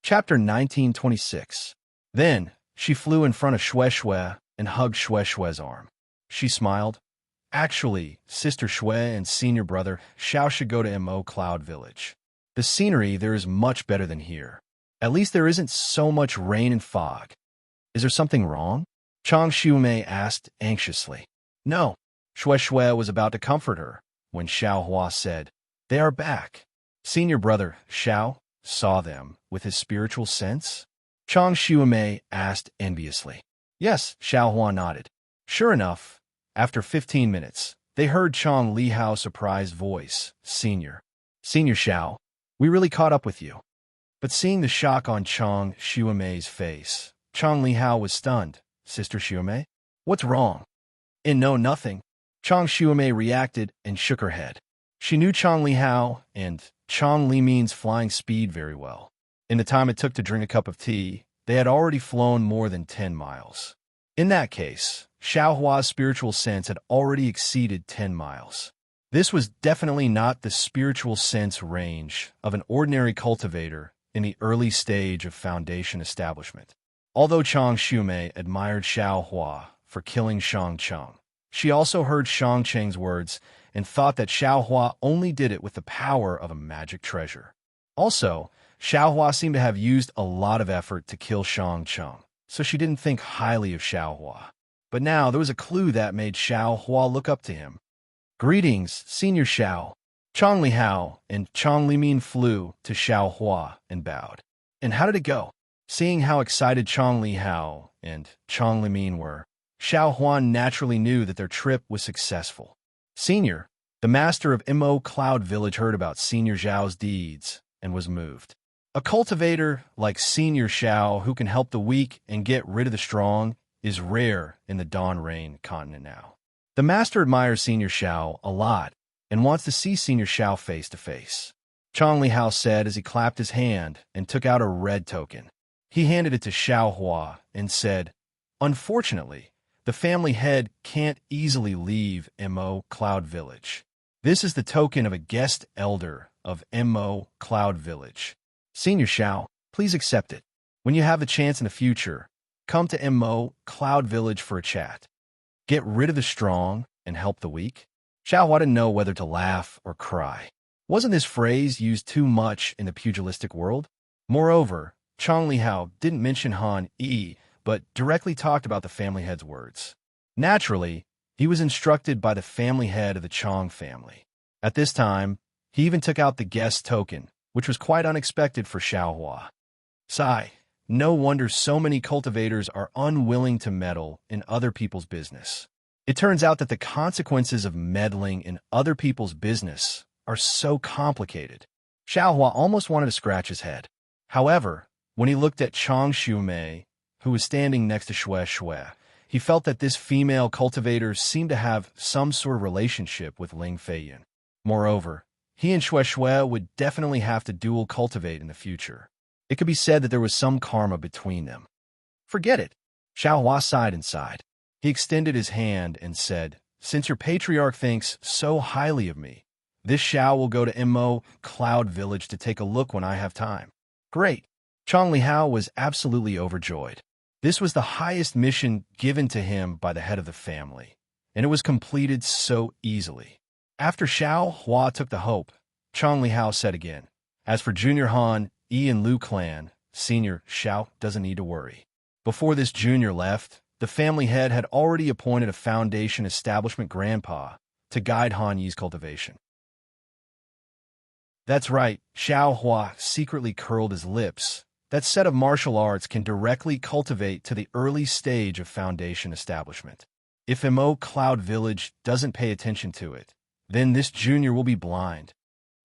Chapter 1926. Then, she flew in front of Xue Xue and hugged Xue Xue's arm. She smiled. Actually, Sister Xue and Senior Brother Xiao should go to Mo Cloud Village. The scenery there is much better than here. At least there isn't so much rain and fog. Is there something wrong? Chang Xuemei asked anxiously. No. Xue Xue was about to comfort her when Xiao Hua said, they are back. Senior Brother Xiao saw them with his spiritual sense? Chang Xuemei asked enviously. Yes, Xiao Hua nodded. Sure enough, after 15 minutes, they heard Chang Li Hao's surprised voice, Senior Xiao, we really caught up with you. But seeing the shock on Chang Xuemei's face, Chang Li Hao was stunned. Sister Xuemei? What's wrong? No, nothing. Chang Xuemei reacted and shook her head. She knew Chang Li Hao and Chang Li Min's flying speed very well. In the time it took to drink a cup of tea, they had already flown more than 10 miles. In that case, Xiao Hua's spiritual sense had already exceeded 10 miles. This was definitely not the spiritual sense range of an ordinary cultivator in the early stage of foundation establishment. Although Chang Xuemei admired Xiao Hua for killing Shang Cheng, she also heard Shang Cheng's words and thought that Xiao Hua only did it with the power of a magic treasure. Also, Xiao Hua seemed to have used a lot of effort to kill Shang Cheng, so she didn't think highly of Xiao Hua. But now there was a clue that made Xiao Hua look up to him. Greetings, Senior Xiao. Chang Li Hao and Chang Li Min flew to Xiao Hua and bowed. And how did it go? Seeing how excited Chang Li Hao and Chang Li Min were, Xiao Huan naturally knew that their trip was successful. Senior, the master of Mo Cloud Village, heard about Senior Zhao's deeds and was moved. A cultivator like Senior Xiao who can help the weak and get rid of the strong is rare in the Dawn Rain continent now. The master admires Senior Xiao a lot and wants to see Senior Xiao face to face. Chong Li Hao said as he clapped his hand and took out a red token. He handed it to Xiao Hua and said, "Unfortunately, the family head can't easily leave Mo Cloud Village. This is the token of a guest elder of Mo Cloud Village. Senior Xiao, please accept it. When you have the chance in the future, come to Mo Cloud Village for a chat. Get rid of the strong and help the weak." Xiao Hua didn't know whether to laugh or cry. Wasn't this phrase used too much in the pugilistic world? Moreover, Chong Li Hao didn't mention Han Yi, but directly talked about the family head's words. Naturally, he was instructed by the family head of the Chong family. At this time, he even took out the guest token, which was quite unexpected for Xiao Hua. Sigh, no wonder so many cultivators are unwilling to meddle in other people's business. It turns out that the consequences of meddling in other people's business are so complicated. Xiao Hua almost wanted to scratch his head. However, when he looked at Chang Xiumei, who was standing next to Shui Shui, he felt that this female cultivator seemed to have some sort of relationship with Ling Feiyan. Moreover, he and Shui Shui would definitely have to dual cultivate in the future. It could be said that there was some karma between them. Forget it. Xiao Hua sighed inside. He extended his hand and said, "Since your patriarch thinks so highly of me, this Xiao will go to Mo Cloud Village to take a look when I have time." Great. Chong Li Hao was absolutely overjoyed. This was the highest mission given to him by the head of the family, and it was completed so easily. After Xiao Hua took the hope, Chong Li Hao said again, "As for Junior Han, Yi and Lu clan, Senior Xiao doesn't need to worry." Before this junior left, the family head had already appointed a foundation establishment grandpa to guide Han Yi's cultivation. That's right, Xiao Hua secretly curled his lips. That set of martial arts can directly cultivate to the early stage of foundation establishment. If Mo Cloud Village doesn't pay attention to it, then this junior will be blind.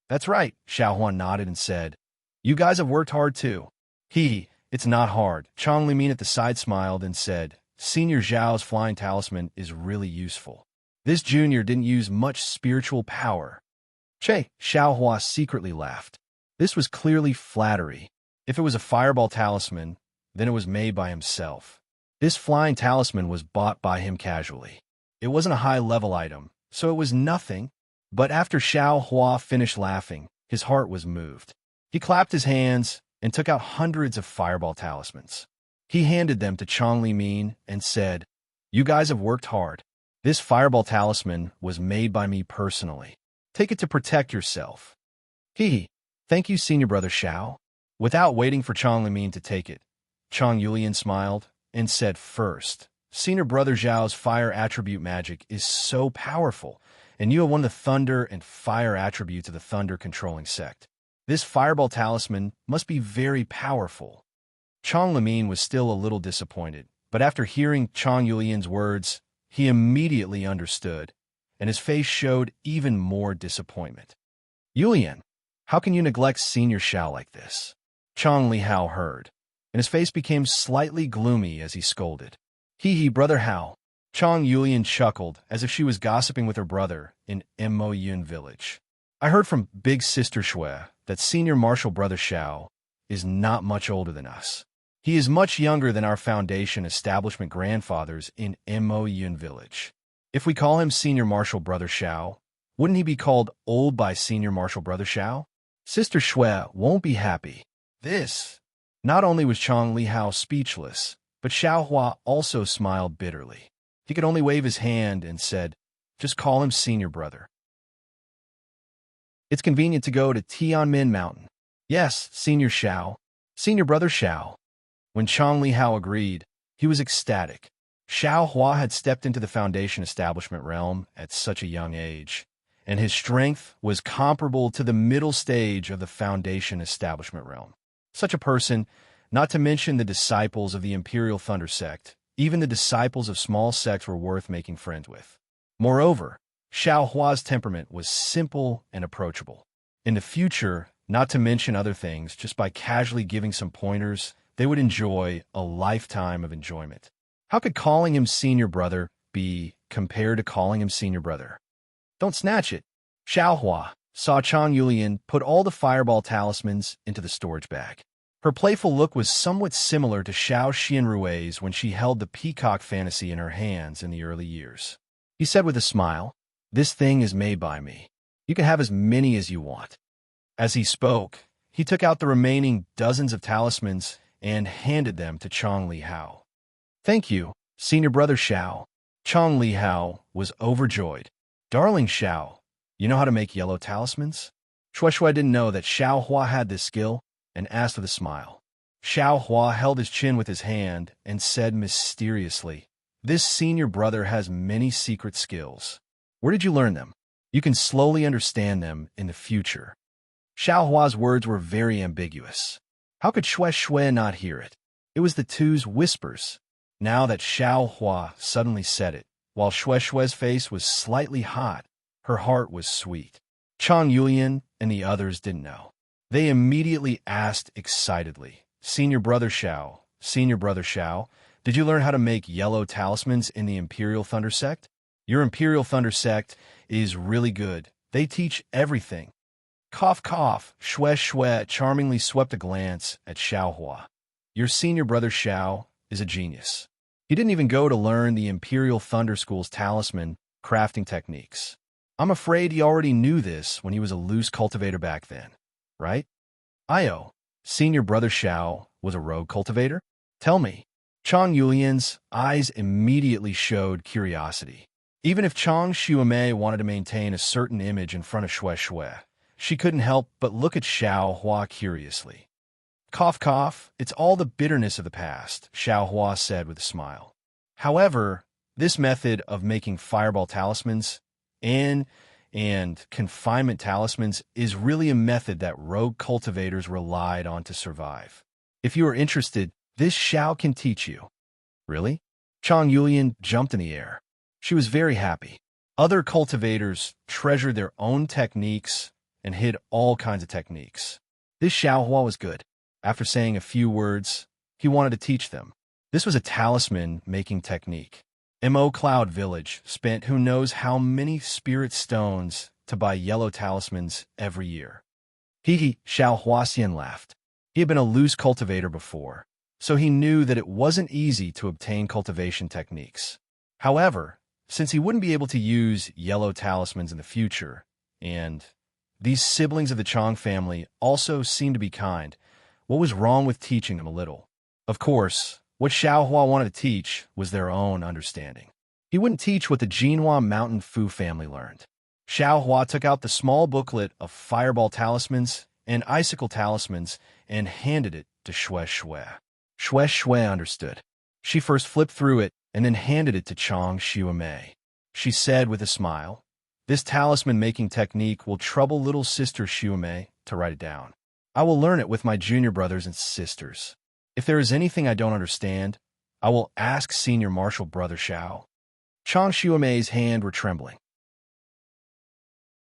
That's right, Xiao Hua nodded and said, "You guys have worked hard too." It's not hard. Chong Li Min at the side smiled and said, "Senior Zhao's flying talisman is really useful. This junior didn't use much spiritual power." Xiao Hua secretly laughed. This was clearly flattery. If it was a fireball talisman, then it was made by himself. This flying talisman was bought by him casually. It wasn't a high-level item, so it was nothing. But after Xiao Hua finished laughing, his heart was moved. He clapped his hands and took out hundreds of fireball talismans. He handed them to Chong Li Min and said, "You guys have worked hard. This fireball talisman was made by me personally. Take it to protect yourself." Thank you, Senior Brother Xiao." Without waiting for Chong Li Min to take it, Chong Yulian smiled and said, "First, Senior Brother Zhao's fire attribute magic is so powerful, and you have won the thunder and fire attributes of the thunder-controlling sect. This fireball talisman must be very powerful." Chong Li Min was still a little disappointed, but after hearing Chong Yulian's words, he immediately understood, and his face showed even more disappointment. "Yulian, how can you neglect Senior Xiao like this?" Chong Li Hao heard, and his face became slightly gloomy as he scolded. Brother Hao." Chong Yulian chuckled as if she was gossiping with her brother in Mo Yun Village. "I heard from Big Sister Shui that Senior Martial Brother Xiao is not much older than us. He is much younger than our foundation establishment grandfathers in Mo Yun Village. If we call him Senior Martial Brother Xiao, wouldn't he be called old by Senior Martial Brother Xiao? Sister Shui won't be happy." This. Not only was Chong Li Hao speechless, but Xiao Hua also smiled bitterly. He could only wave his hand and said, "Just call him Senior Brother." "It's convenient to go to Tianmin Mountain." "Yes, Senior Xiao. Senior Brother Xiao." When Chong Li Hao agreed, he was ecstatic. Xiao Hua had stepped into the foundation establishment realm at such a young age, and his strength was comparable to the middle stage of the foundation establishment realm. Such a person, not to mention the disciples of the Imperial Thunder Sect, Even the disciples of small sects were worth making friends with. Moreover, Xiao Hua's temperament was simple and approachable. In the future, not to mention other things, just by casually giving some pointers, they would enjoy a lifetime of enjoyment. How could calling him senior brother be compared to calling him senior brother? Don't snatch it. Xiao Hua saw Chang Yulian put all the fireball talismans into the storage bag. Her playful look was somewhat similar to Xiao Xianrui's when she held the peacock fantasy in her hands in the early years. He said with a smile, "This thing is made by me. You can have as many as you want." As he spoke, he took out the remaining dozens of talismans and handed them to Chang Li Hao. "Thank you, senior brother Xiao." Chang Li Hao was overjoyed. "Darling Xiao, you know how to make yellow talismans?" Shui didn't know that Xiao Hua had this skill and asked with a smile. Xiao Hua held his chin with his hand and said mysteriously, "This senior brother has many secret skills. Where did you learn them? You can slowly understand them in the future." Xiao Hua's words were very ambiguous. How could Shui not hear it? It was the two's whispers. Now that Xiao Hua suddenly said it, while Shui's face was slightly hot, her heart was sweet. Chang Yulian and the others didn't know. They immediately asked excitedly, Senior brother Xiao, did you learn how to make yellow talismans in the Imperial Thunder Sect? Your Imperial Thunder Sect is really good. They teach everything." Cough, cough, Shui charmingly swept a glance at Xiao Hua. "Your senior brother Xiao is a genius. He didn't even go to learn the Imperial Thunder School's talisman crafting techniques. I'm afraid he already knew this when he was a loose cultivator back then, right?" "Io, senior brother Xiao was a rogue cultivator? Tell me." Chang Yulian's eyes immediately showed curiosity. Even if Chang Xiumei wanted to maintain a certain image in front of Shui, she couldn't help but look at Xiao Hua curiously. Cough, cough, it's all the bitterness of the past, Xiao Hua said with a smile. However, this method of making fireball talismans and confinement talismans is really a method that rogue cultivators relied on to survive. If you are interested, this Xiao can teach you. Really? Chang Yulian jumped in the air. She was very happy. Other cultivators treasured their own techniques and hid all kinds of techniques. This Xiao Hua was good. After saying a few words, he wanted to teach them. This was a talisman-making technique. Mo Cloud Village spent who knows how many spirit stones to buy yellow talismans every year. Xiao Huaxian laughed. He had been a loose cultivator before, so he knew that it wasn't easy to obtain cultivation techniques. However, since he wouldn't be able to use yellow talismans in the future, and these siblings of the Chang family also seemed to be kind, what was wrong with teaching them a little? Of course, what Xiao Hua wanted to teach was their own understanding. He wouldn't teach what the Jinhua Mountain Fu family learned. Xiao Hua took out the small booklet of fireball talismans and icicle talismans and handed it to Shui. Shui understood. She first flipped through it and then handed it to Chang Xiumei. She said with a smile, "This talisman-making technique will trouble little sister Xiumei to write it down. I will learn it with my junior brothers and sisters. If there is anything I don't understand, I will ask senior martial brother Xiao." Chang Xiumei's hands were trembling.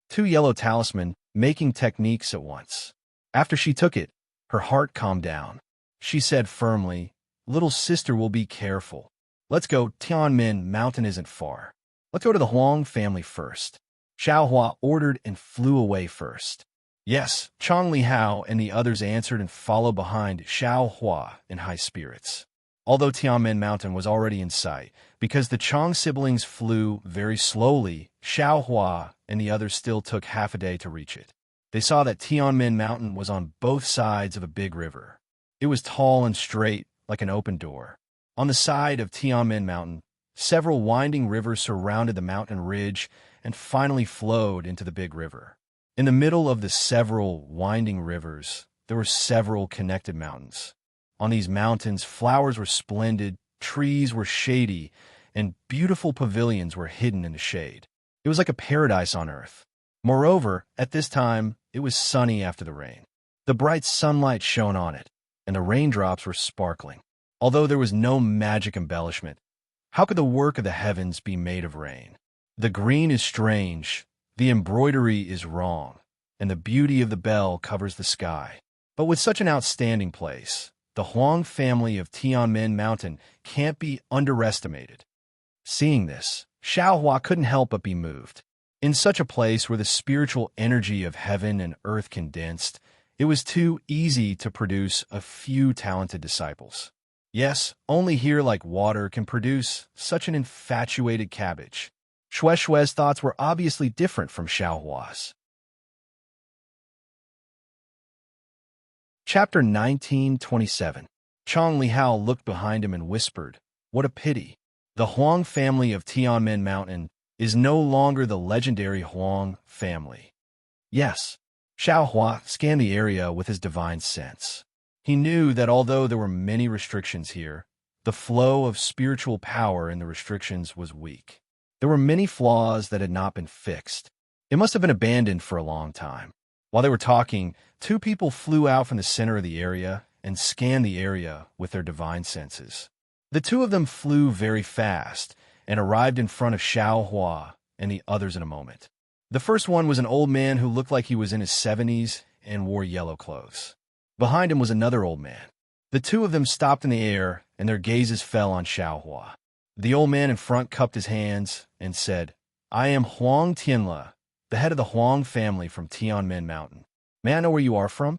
Two yellow talisman-making techniques at once. After she took it, her heart calmed down. She said firmly, "Little sister will be careful. Let's go. Tianmin Mountain isn't far. Let's go to the Huang family first." Xiao Hua ordered and flew away first. Yes, Chang Li Hao and the others answered and followed behind Xiao Hua in high spirits. Although Tianmin Mountain was already in sight, because the Chang siblings flew very slowly, Xiao Hua and the others still took half a day to reach it. They saw that Tianmin Mountain was on both sides of a big river. It was tall and straight, like an open door. On the side of Tianmin Mountain, several winding rivers surrounded the mountain ridge and finally flowed into the big river. In the middle of the several winding rivers, there were several connected mountains. On these mountains, flowers were splendid, trees were shady, and beautiful pavilions were hidden in the shade. It was like a paradise on earth. Moreover, at this time, it was sunny after the rain. The bright sunlight shone on it, and the raindrops were sparkling. Although there was no magic embellishment, how could the work of the heavens be made of rain? The green is strange, the embroidery is wrong, and the beauty of the bell covers the sky. But with such an outstanding place, the Huang family of Tianmen Mountain can't be underestimated. Seeing this, Xiaohua couldn't help but be moved. In such a place where the spiritual energy of heaven and earth condensed, it was too easy to produce a few talented disciples. Yes, only here like water can produce such an infatuated cabbage. Xue Xue's thoughts were obviously different from Xiaohua's. Chapter 1927. Chang Lihao looked behind him and whispered, "What a pity. The Huang family of Tianmen Mountain is no longer the legendary Huang family." Yes, Xiaohua scanned the area with his divine sense. He knew that although there were many restrictions here, the flow of spiritual power in the restrictions was weak. There were many flaws that had not been fixed. It must have been abandoned for a long time. While they were talking, two people flew out from the center of the area and scanned the area with their divine senses. The two of them flew very fast and arrived in front of Xiaohua and the others in a moment. The first one was an old man who looked like he was in his 70s and wore yellow clothes. Behind him was another old man. The two of them stopped in the air, and their gazes fell on Xiaohua. The old man in front cupped his hands and said, "I am Huang Tianle, the head of the Huang family from Tianmen Mountain. May I know where you are from?"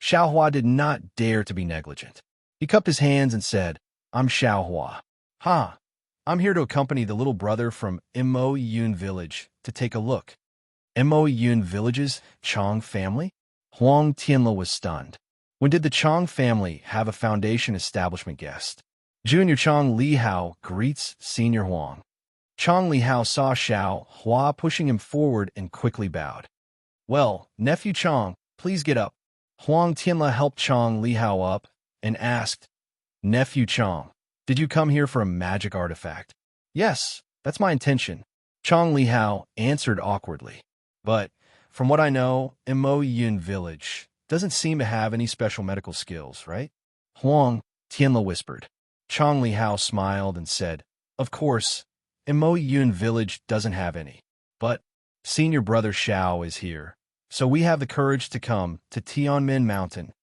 Xiaohua did not dare to be negligent. He cupped his hands and said, "I'm Xiaohua. Ha! I'm here to accompany the little brother from Immo Yun village to take a look." Immo Yun village's Chang family? Huang Tianle was stunned. When did the Chang family have a foundation establishment guest? Junior Chang Lihao greets Senior Huang. Chang Lihao saw Xiaohua pushing him forward and quickly bowed. "Well, nephew Chang, please get up." Huang Tianle helped Chang Lihao up and asked, "Nephew Chang, did you come here for a magic artifact?" "Yes, that's my intention," Chang Lihao answered awkwardly. "But from what I know, Immo Yun village doesn't seem to have any special medical skills, right?" Huang Tianle whispered. Chang Lihao smiled and said, "Of course, Immo Yun village doesn't have any. But senior brother Xiao is here, so we have the courage to come to Tianmen Mountain."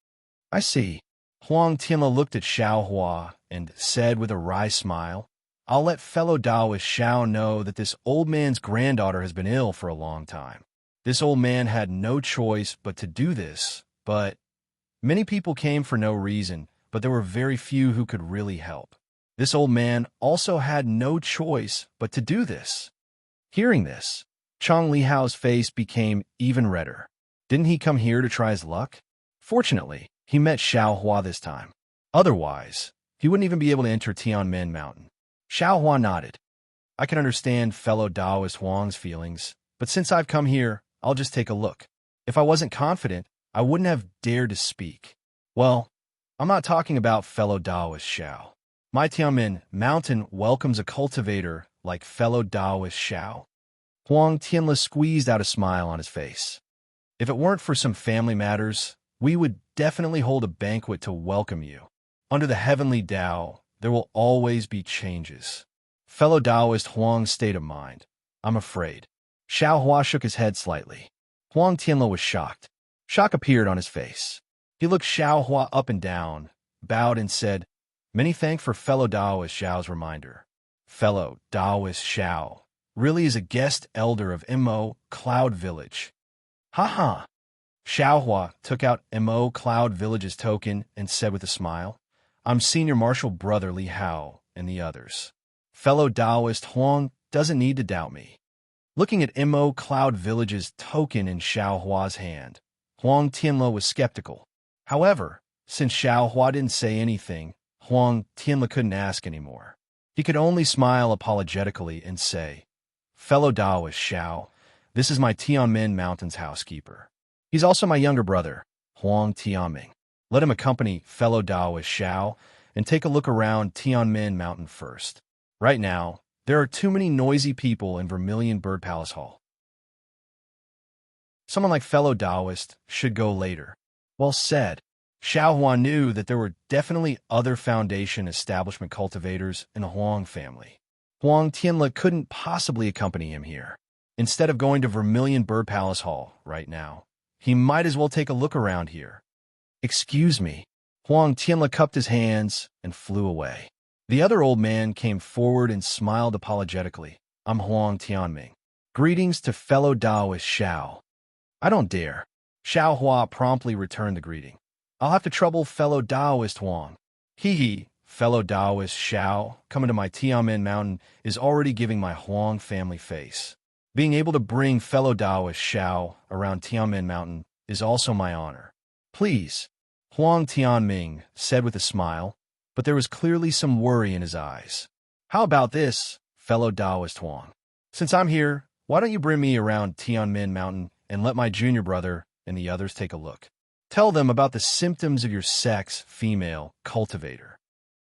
"I see." Huang Tianle looked at Xiaohua and said with a wry smile, "I'll let fellow Taoist Xiao know that this old man's granddaughter has been ill for a long time. This old man had no choice but to do this, but many people came for no reason, but there were very few who could really help. This old man also had no choice but to do this." Hearing this, Chang Lihao's face became even redder. Didn't he come here to try his luck? Fortunately, he met Xiaohua this time. Otherwise, he wouldn't even be able to enter Tianmen Mountain. Xiaohua nodded. "I can understand fellow Taoist Huang's feelings, but since I've come here, I'll just take a look. If I wasn't confident, I wouldn't have dared to speak." "Well, I'm not talking about fellow Taoist Xiao. My Tianmen Mountain welcomes a cultivator like fellow Taoist Xiao." Huang Tianle squeezed out a smile on his face. "If it weren't for some family matters, we would definitely hold a banquet to welcome you. Under the heavenly Tao, there will always be changes. Fellow Taoist Huang's state of mind, I'm afraid." Xiaohua shook his head slightly. Huang Tianle was shocked. Shock appeared on his face. He looked Xiaohua up and down, bowed and said, "Many thanks for fellow Taoist Xiao's reminder. Fellow Taoist Xiao really is a guest elder of Immo Cloud Village." "Ha ha." Xiaohua took out Immo Cloud Village's token and said with a smile, "I'm Senior Marshal Brother Li Hao and the others. Fellow Taoist Huang doesn't need to doubt me." Looking at Immo Cloud Village's token in Xiaohua's hand, Huang Tianle was skeptical. However, since Xiaohua didn't say anything, Huang Tianle couldn't ask anymore. He could only smile apologetically and say, "Fellow Taoist Xiao, this is my Tianmen Mountain's housekeeper. He's also my younger brother, Huang Tianming. Let him accompany fellow Taoist Xiao and take a look around Tianmen Mountain first. Right now, there are too many noisy people in Vermilion Bird Palace Hall. Someone like fellow Taoist should go later." "Well said." Xiao Hua knew that there were definitely other foundation establishment cultivators in the Huang family. Huang Tianle couldn't possibly accompany him here. Instead of going to Vermilion Bird Palace Hall right now, he might as well take a look around here. Excuse me. Huang Tianle cupped his hands and flew away. The other old man came forward and smiled apologetically. I'm Huang Tianming. Greetings to fellow Taoist Xiao. I don't dare. Xiao Hua promptly returned the greeting. I'll have to trouble fellow Taoist Huang. Hee, fellow Taoist Xiao, coming to my Tianmen Mountain is already giving my Huang family face. Being able to bring fellow Taoist Xiao around Tianmen Mountain is also my honor. Please, Huang Tianming said with a smile, but there was clearly some worry in his eyes. How about this, fellow Taoist Huang? Since I'm here, why don't you bring me around Tianmen Mountain and let my junior brother and the others take a look? Tell them about the symptoms of your sex, female, cultivator.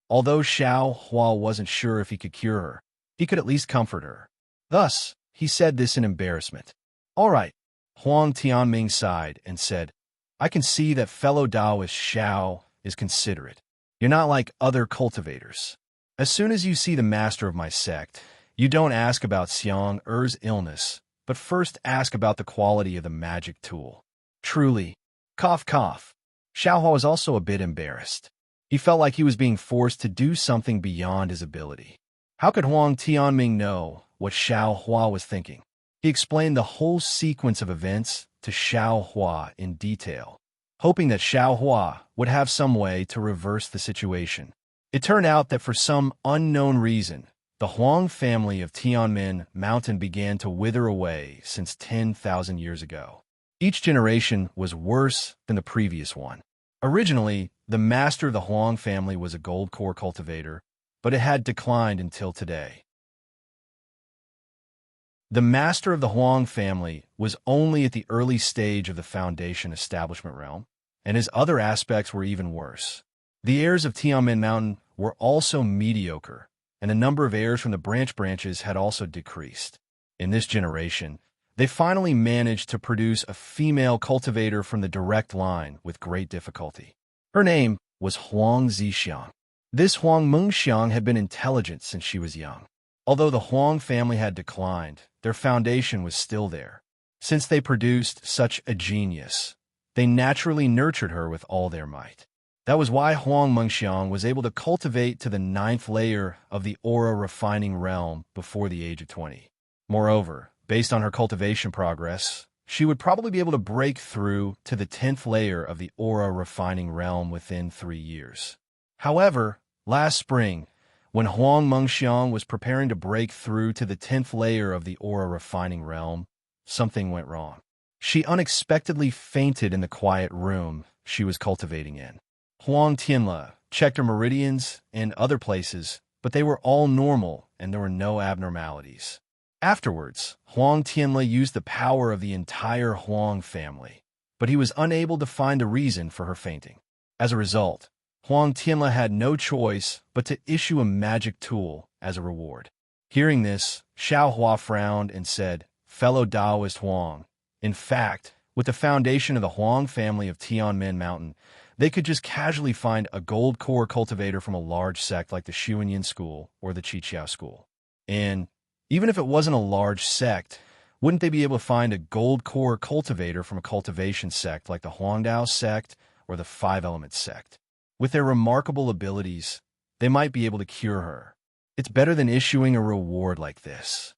Although Xiao Hua wasn't sure if he could cure her, he could at least comfort her. Thus, he said this in embarrassment. All right, Huang Tianming sighed and said, I can see that fellow Taoist Xiao is considerate. You're not like other cultivators. As soon as you see the master of my sect, you don't ask about Xiang Er's illness, but first ask about the quality of the magic tool. Truly, cough cough. Xiao Hua was also a bit embarrassed. He felt like he was being forced to do something beyond his ability. How could Huang Tianming know what Xiao Hua was thinking? He explained the whole sequence of events to Xiao Hua in detail, hoping that Xiao Hua would have some way to reverse the situation. It turned out that for some unknown reason, the Huang family of Tianmen Mountain began to wither away since 10,000 years ago. Each generation was worse than the previous one. Originally, the master of the Huang family was a gold core cultivator, but it had declined until today. The master of the Huang family was only at the early stage of the foundation establishment realm, and his other aspects were even worse. The heirs of Tianmen Mountain were also mediocre, and the number of heirs from the branches had also decreased. In this generation, they finally managed to produce a female cultivator from the direct line with great difficulty. Her name was Huang Zixiang. This Huang Mengxiang had been intelligent since she was young. Although the Huang family had declined, their foundation was still there. Since they produced such a genius, they naturally nurtured her with all their might. That was why Huang Mengxiang was able to cultivate to the 9th layer of the aura refining realm before the age of 20. Moreover, based on her cultivation progress, she would probably be able to break through to the 10th layer of the aura refining realm within 3 years. However, last spring, when Huang Mengxiang was preparing to break through to the 10th layer of the aura refining realm, something went wrong. She unexpectedly fainted in the quiet room she was cultivating in. Huang Tianle checked her meridians and other places, but they were all normal and there were no abnormalities. Afterwards, Huang Tianle used the power of the entire Huang family, but he was unable to find a reason for her fainting. As a result, Huang Tianle had no choice but to issue a magic tool as a reward. Hearing this, Xiao Hua frowned and said, Fellow Taoist Huang, in fact, with the foundation of the Huang family of Tianmen Mountain, they could just casually find a gold core cultivator from a large sect like the Xuanyin school or the Qiqiao school. And even if it wasn't a large sect, wouldn't they be able to find a gold core cultivator from a cultivation sect like the Huangdao sect or the Five Elements sect? With their remarkable abilities, they might be able to cure her. It's better than issuing a reward like this.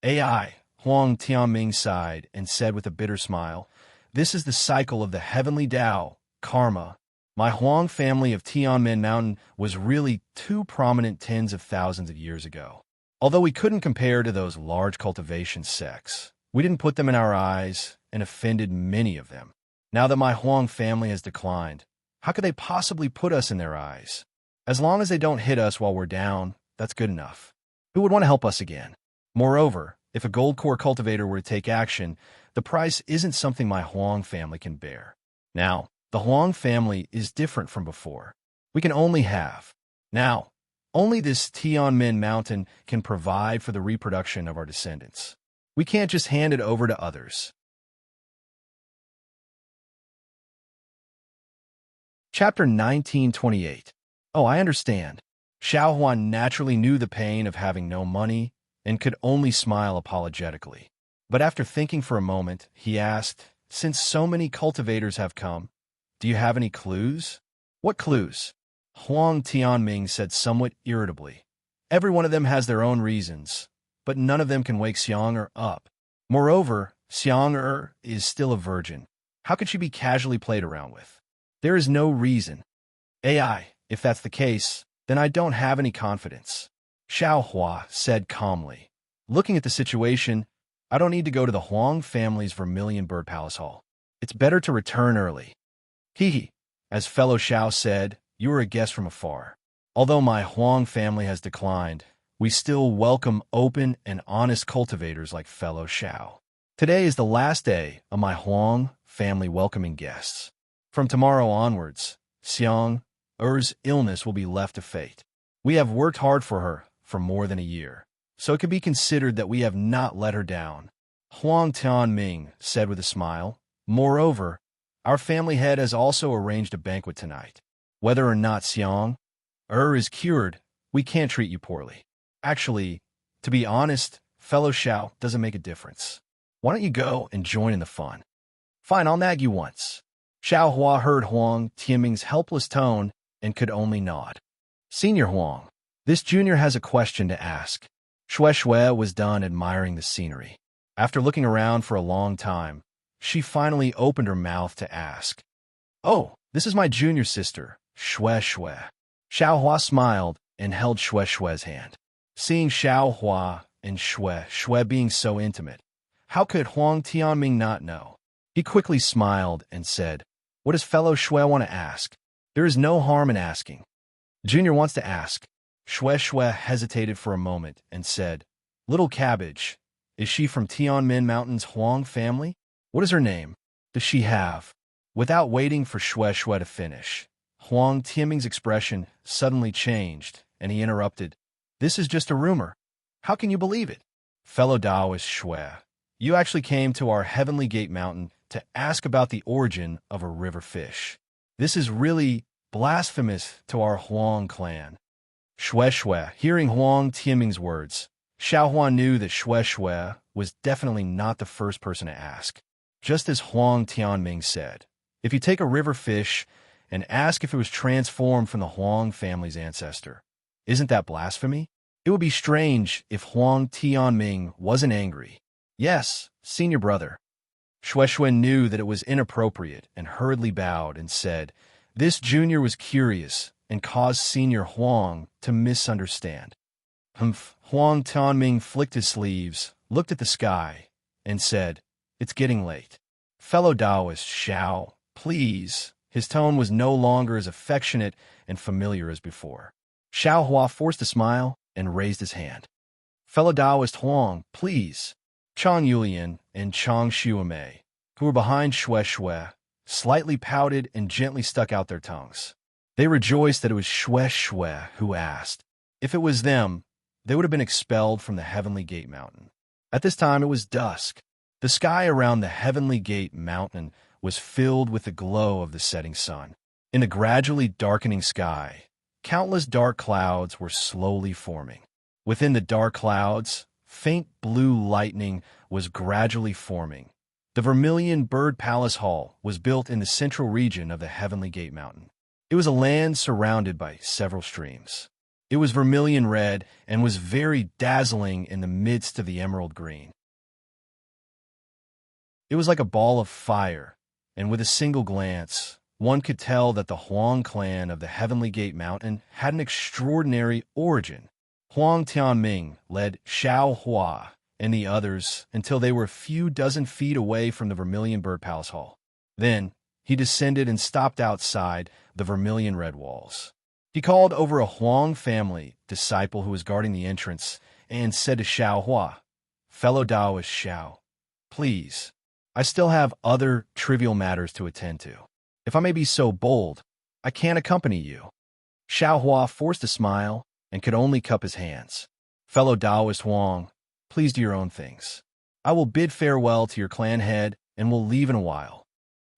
AI, Huang Tianming sighed and said with a bitter smile, This is the cycle of the heavenly Tao, karma. My Huang family of Tianmen Mountain was really too prominent tens of thousands of years ago. Although we couldn't compare to those large cultivation sects, we didn't put them in our eyes and offended many of them. Now that my Huang family has declined, how could they possibly put us in their eyes? As long as they don't hit us while we're down, that's good enough. Who would want to help us again? Moreover, if a gold core cultivator were to take action, the price isn't something my Huang family can bear. Now, the Huang family is different from before. We can only have. Now, only this Tianmen Mountain can provide for the reproduction of our descendants. We can't just hand it over to others. Chapter 1928. Oh, I understand. Xiao Huan naturally knew the pain of having no money and could only smile apologetically. But after thinking for a moment, he asked, since so many cultivators have come, do you have any clues? What clues? Huang Tianming said somewhat irritably. Every one of them has their own reasons, but none of them can wake Xiang up. Moreover, Xiang is still a virgin. How could she be casually played around with? There is no reason. AI, if that's the case, then I don't have any confidence. Xiao Hua said calmly. Looking at the situation, I don't need to go to the Huang family's Vermilion Bird Palace Hall. It's better to return early. Hee. As fellow Xiao said, you are a guest from afar. Although my Huang family has declined, we still welcome open and honest cultivators like fellow Xiao. Today is the last day of my Huang family welcoming guests. From tomorrow onwards, Xiang's illness will be left to fate. We have worked hard for her for more than a year, so it can be considered that we have not let her down. Huang Tianming said with a smile. Moreover, our family head has also arranged a banquet tonight. Whether or not Xiang is cured, we can't treat you poorly. Actually, to be honest, fellow Xiao doesn't make a difference. Why don't you go and join in the fun? Fine, I'll nag you once. Xiao Hua heard Huang Tianming's helpless tone and could only nod. Senior Huang, this junior has a question to ask. Shui was done admiring the scenery. After looking around for a long time, she finally opened her mouth to ask. Oh, this is my junior sister, Shui. Xiao Hua smiled and held Shui's hand. Seeing Xiao Hua and Shui being so intimate, how could Huang Tianming not know? He quickly smiled and said, what does fellow Shui want to ask? There is no harm in asking. Junior wants to ask. Shui hesitated for a moment and said, Little Cabbage, is she from Tianmin Mountain's Huang family? What is her name? Does she have? Without waiting for Shui to finish, Huang Tianming's expression suddenly changed, and he interrupted. This is just a rumor. How can you believe it? Fellow Taoist Shui, you actually came to our Heavenly Gate Mountain to ask about the origin of a river fish. This is really blasphemous to our Huang clan. Shui, hearing Huang Tianming's words, Xiao Huan knew that Shui was definitely not the first person to ask. Just as Huang Tianming said, if you take a river fish and ask if it was transformed from the Huang family's ancestor, isn't that blasphemy? It would be strange if Huang Tianming wasn't angry. Yes, senior brother. Shui knew that it was inappropriate and hurriedly bowed and said, this junior was curious and caused senior Huang to misunderstand. Huang Tianming flicked his sleeves, looked at the sky, and said, it's getting late. Fellow Taoist Xiao, please. His tone was no longer as affectionate and familiar as before. Xiao Hua forced a smile and raised his hand. Fellow Taoist Huang, please. Chang Yulian and Chang Xuemei, who were behind Shui, slightly pouted and gently stuck out their tongues. They rejoiced that it was Shui who asked. If it was them, they would have been expelled from the Heavenly Gate Mountain. At this time, it was dusk. The sky around the Heavenly Gate Mountain was filled with the glow of the setting sun. In the gradually darkening sky, countless dark clouds were slowly forming. Within the dark clouds, faint blue lightning was gradually forming. The Vermilion Bird Palace Hall was built in the central region of the Heavenly Gate Mountain. It was a land surrounded by several streams. It was vermilion red and was very dazzling in the midst of the emerald green. It was like a ball of fire, and with a single glance, one could tell that the Huang clan of the Heavenly Gate Mountain had an extraordinary origin. Huang Tianming led Xiao Hua and the others until they were a few dozen feet away from the Vermilion Bird Palace Hall. Then, he descended and stopped outside the vermilion red walls. He called over a Huang family disciple who was guarding the entrance and said to Xiao Hua, Fellow Taoist Xiao, please, I still have other trivial matters to attend to. If I may be so bold, I can't accompany you. Xiao Hua forced a smile and could only cup his hands. Fellow Taoist Huang, please do your own things. I will bid farewell to your clan head and will leave in a while.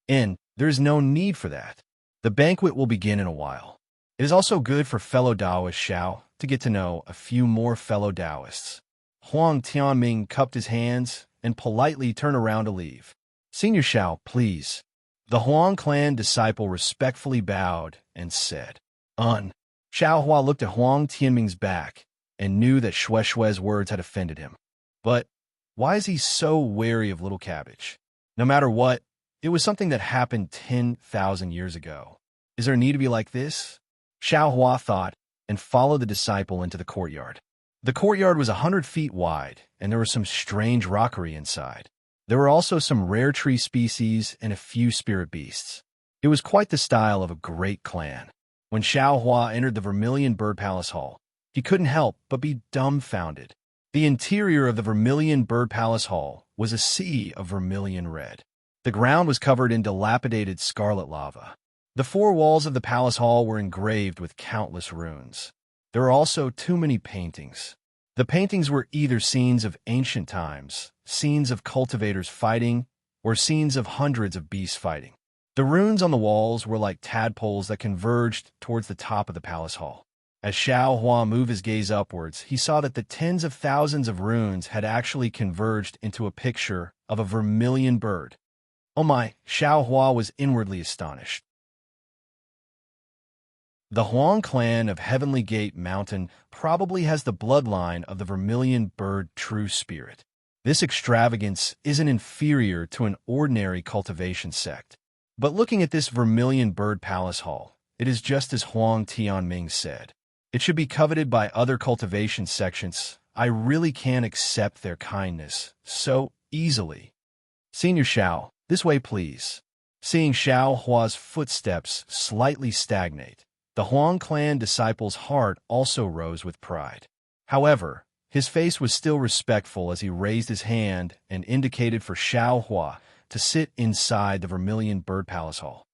And there is no need for that. The banquet will begin in a while. It is also good for fellow Taoist Xiao to get to know a few more fellow Taoists. Huang Tianming cupped his hands and politely turned around to leave. Senior Xiao, please. The Huang clan disciple respectfully bowed and said, Xiao Hua looked at Huang Tianming's back and knew that Shue's words had offended him. But why is he so wary of Little Cabbage? No matter what, it was something that happened 10,000 years ago. Is there a need to be like this? Xiao Hua thought and followed the disciple into the courtyard. The courtyard was 100 feet wide, and there was some strange rockery inside. There were also some rare tree species and a few spirit beasts. It was quite the style of a great clan. When Xiao Hua entered the Vermilion Bird Palace Hall, he couldn't help but be dumbfounded. The interior of the Vermilion Bird Palace Hall was a sea of vermilion red. The ground was covered in dilapidated scarlet lava. The four walls of the palace hall were engraved with countless runes. There were also too many paintings. The paintings were either scenes of ancient times, scenes of cultivators fighting, or scenes of hundreds of beasts fighting. The runes on the walls were like tadpoles that converged towards the top of the palace hall. As Xiao Hua moved his gaze upwards, he saw that the tens of thousands of runes had actually converged into a picture of a vermilion bird. Oh my, Xiao Hua was inwardly astonished. The Huang clan of Heavenly Gate Mountain probably has the bloodline of the vermilion bird true spirit. This extravagance isn't inferior to an ordinary cultivation sect. But looking at this vermilion bird palace hall, it is just as Huang Tianming said. It should be coveted by other cultivation sections. I really can't accept their kindness so easily. Senior Xiao, this way please. Seeing Xiao Hua's footsteps slightly stagnate, the Huang clan disciple's heart also rose with pride. However, his face was still respectful as he raised his hand and indicated for Xiao Hua to sit inside the Vermilion Bird Palace Hall.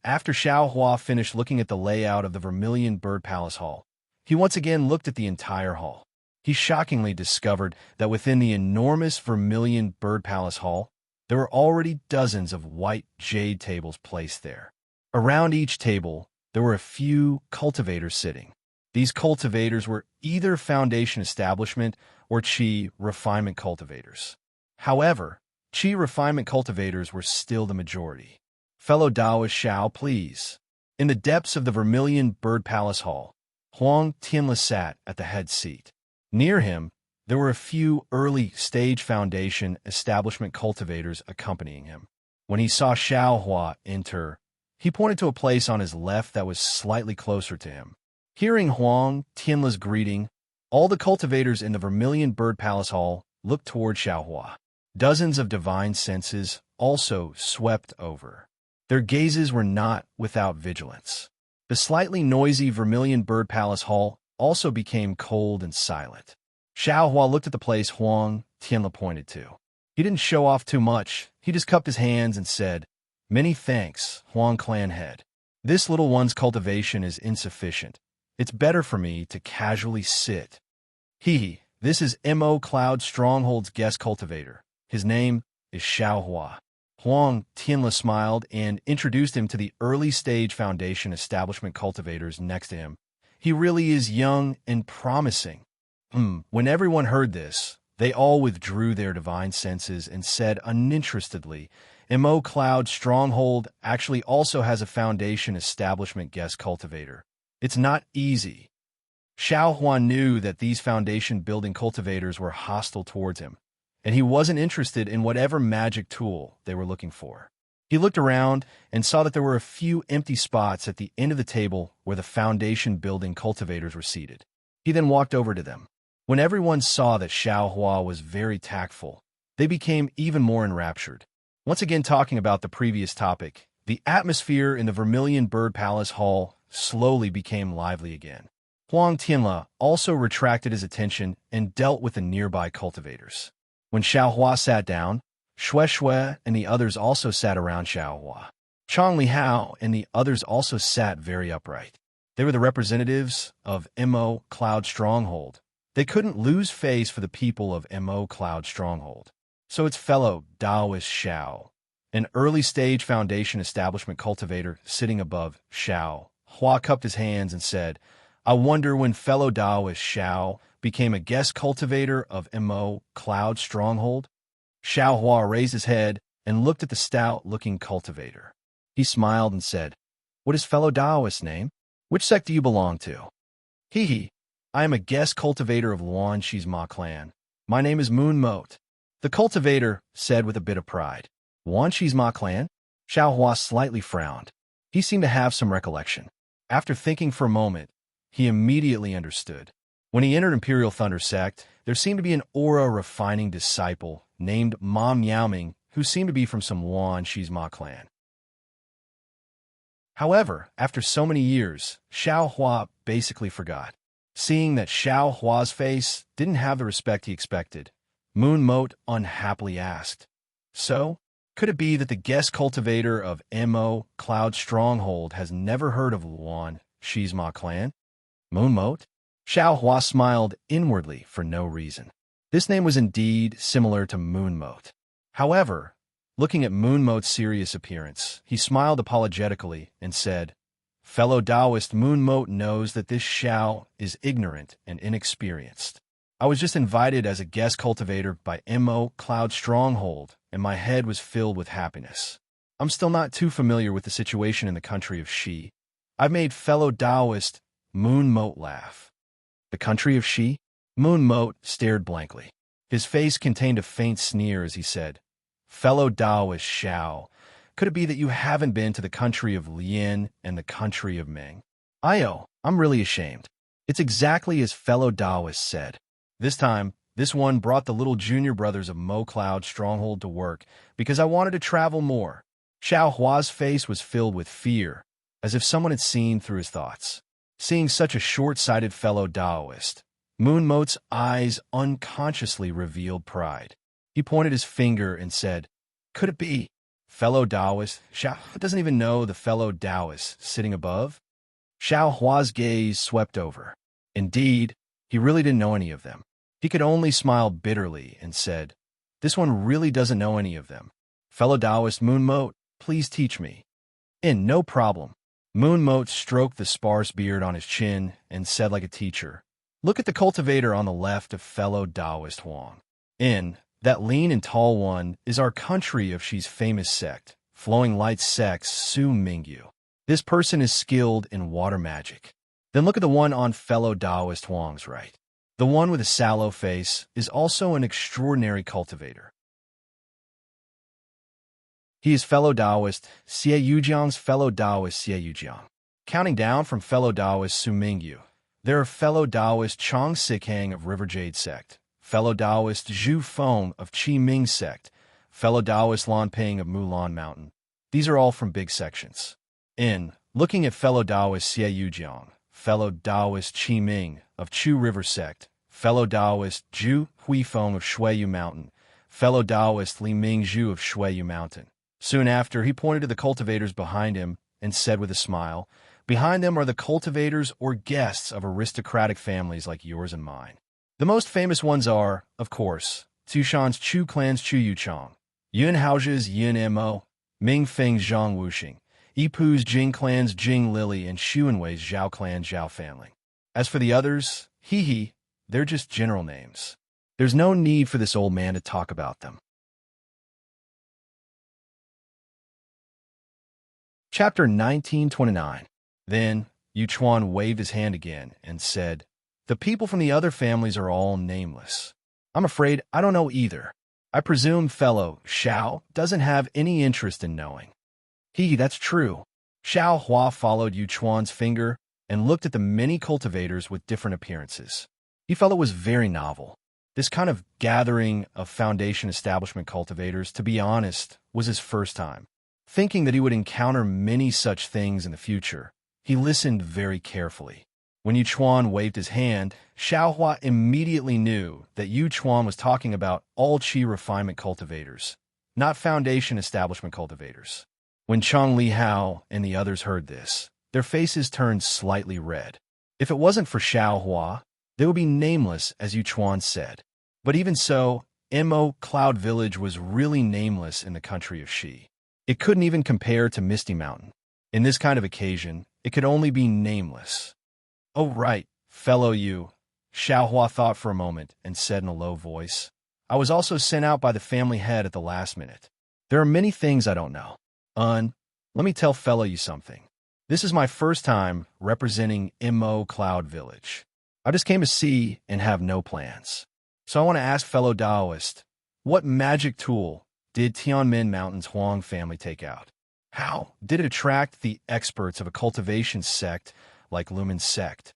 After Xiao Hua finished looking at the layout of the Vermilion Bird Palace Hall, he once again looked at the entire hall. He shockingly discovered that within the enormous Vermilion Bird Palace Hall, there were already dozens of white jade tables placed there. Around each table, there were a few cultivators sitting. These cultivators were either foundation establishment or Qi refinement cultivators. However, Qi refinement cultivators were still the majority. Fellow Taoist Xiao, please. In the depths of the Vermilion Bird Palace Hall, Huang Tianla sat at the head seat. Near him, there were a few early-stage foundation establishment cultivators accompanying him. When he saw Xiao Hua enter, he pointed to a place on his left that was slightly closer to him. Hearing Huang Tianla's greeting, all the cultivators in the Vermilion Bird Palace Hall looked toward Xiao Hua. Dozens of divine senses also swept over. Their gazes were not without vigilance. The slightly noisy Vermilion Bird Palace Hall also became cold and silent. Xiao Hua looked at the place Huang Tianla pointed to. He didn't show off too much. He just cupped his hands and said, "Many thanks, Huang clan head. This little one's cultivation is insufficient. It's better for me to casually sit." This is Mo Cloud Stronghold's guest cultivator. His name is Xiao Hua. Huang Tianla smiled and introduced him to the early-stage foundation establishment cultivators next to him. He really is young and promising. When everyone heard this, they all withdrew their divine senses and said uninterestedly, Mo Cloud Stronghold actually also has a foundation establishment guest cultivator. It's not easy. Xiao Hua knew that these foundation building cultivators were hostile towards him, and he wasn't interested in whatever magic tool they were looking for. He looked around and saw that there were a few empty spots at the end of the table where the foundation building cultivators were seated. He then walked over to them. When everyone saw that Xiao Hua was very tactful, they became even more enraptured. Once again talking about the previous topic, the atmosphere in the Vermilion Bird Palace Hall slowly became lively again. Huang Tianla also retracted his attention and dealt with the nearby cultivators. When Xiao Hua sat down, Shui and the others also sat around Xiao Hua. Chang Li Hao and the others also sat very upright. They were the representatives of Mo Cloud Stronghold. They couldn't lose face for the people of Mo Cloud Stronghold. So its fellow Taoist Xiao an early-stage foundation establishment cultivator sitting above Xiao. Hua cupped his hands and said, I wonder when fellow Taoist Xiao became a guest cultivator of Mo Cloud Stronghold? Xiao Hua raised his head and looked at the stout-looking cultivator. He smiled and said, What is fellow Taoist's name? Which sect do you belong to? Hee. I am a guest cultivator of Luan Shi's Ma clan. My name is Moon Moat. The cultivator said with a bit of pride. Luan Shi's Ma clan? Xiao Hua slightly frowned. He seemed to have some recollection. After thinking for a moment, he immediately understood. When he entered Imperial Thunder Sect, there seemed to be an aura-refining disciple named Ma Miaoming who seemed to be from some Luan Shi's Ma clan. However, after so many years, Xiao Hua basically forgot. Seeing that Xiao Hua's face didn't have the respect he expected, Moon Moat unhappily asked, So, could it be that the guest cultivator of Mo Cloud Stronghold has never heard of Luan Shi's Ma clan? Moon Moat? Xiao Hua smiled inwardly for no reason. This name was indeed similar to Moon Moat. However, looking at Moon Moat's serious appearance, he smiled apologetically and said, Fellow Taoist Moon Moat knows that this Xiao is ignorant and inexperienced. I was just invited as a guest cultivator by Mo Cloud Stronghold, and my head was filled with happiness. I'm still not too familiar with the situation in the country of Shi. I've made fellow Taoist Moon Moat laugh. The country of Shi? Moon Moat stared blankly. His face contained a faint sneer as he said, Fellow Taoist Xiao, could it be that you haven't been to the country of Lian and the country of Ming? I'm really ashamed. It's exactly as fellow Taoist said. This time, this one brought the little junior brothers of Mo Cloud Stronghold to work because I wanted to travel more. Xiao Hua's face was filled with fear, as if someone had seen through his thoughts. Seeing such a short-sighted fellow Taoist, Moon Moat's eyes unconsciously revealed pride. He pointed his finger and said, Could it be? Fellow Taoist? Xiao doesn't even know the fellow Taoist sitting above? Xiao Hua's gaze swept over. Indeed, he really didn't know any of them. He could only smile bitterly and said, This one really doesn't know any of them. Fellow Taoist Moon Moat, please teach me. No problem. Moon Moat stroked the sparse beard on his chin and said like a teacher, Look at the cultivator on the left of fellow Taoist Huang. That lean and tall one is our country of Shi's famous sect, Flowing Light Sect Su Mingyu. This person is skilled in water magic. Then look at the one on fellow Taoist Huang's right. The one with a sallow face is also an extraordinary cultivator. He is fellow Taoist Xie Yujiang's fellow Taoist Xie Yujiang. Counting down from fellow Taoist Su Mingyu, there are fellow Taoist Chong Sikang of River Jade Sect, fellow Taoist Zhu Feng of Qi Ming Sect, fellow Taoist Lan Ping of Mulan Mountain. These are all from big sections. Looking at fellow Taoist Xie Yujiang, fellow Taoist Qi Ming of Chu River Sect, fellow Taoist Zhu Huifeng of Shuiyu Mountain, fellow Taoist Li Mingzhu of Shuiyu Mountain. Soon after, he pointed to the cultivators behind him and said with a smile, Behind them are the cultivators or guests of aristocratic families like yours and mine. The most famous ones are, of course, Tushan's Chu clan's Chu Yuchang, Yun Haojia's Yin Mo, Ming Feng's Zhang Wuxing, Ipu's Jing clan's Jing Lily, and Xuanwei's Zhao clan's Zhao Fanling. As for the others, they're just general names. There's no need for this old man to talk about them. Chapter 1929. Then, Yuchuan waved his hand again and said, The people from the other families are all nameless. I'm afraid I don't know either. I presume fellow Xiao doesn't have any interest in knowing. That's true. Xiao Hua followed Yuchuan's finger and looked at the many cultivators with different appearances. He felt it was very novel. This kind of gathering of foundation establishment cultivators, to be honest, was his first time. Thinking that he would encounter many such things in the future, he listened very carefully. When Yuchuan waved his hand, Xiao Hua immediately knew that Yuchuan was talking about all Qi refinement cultivators, not foundation establishment cultivators. When Chang Li Hao and the others heard this, their faces turned slightly red. If it wasn't for Xiao Hua, they would be nameless, as Yuchuan said. But even so, Mo Cloud Village was really nameless in the country of Shi. It couldn't even compare to Misty Mountain. In this kind of occasion, it could only be nameless. "Oh, right, fellow you," Xiaohua thought for a moment and said in a low voice. "I was also sent out by the family head at the last minute. There are many things I don't know. Let me tell fellow you something. This is my first time representing Mo Cloud Village. I just came to see and have no plans. So I want to ask fellow Taoist, what magic tool did Tianmin Mountain's Huang family take out? How did it attract the experts of a cultivation sect like Lumen's sect?"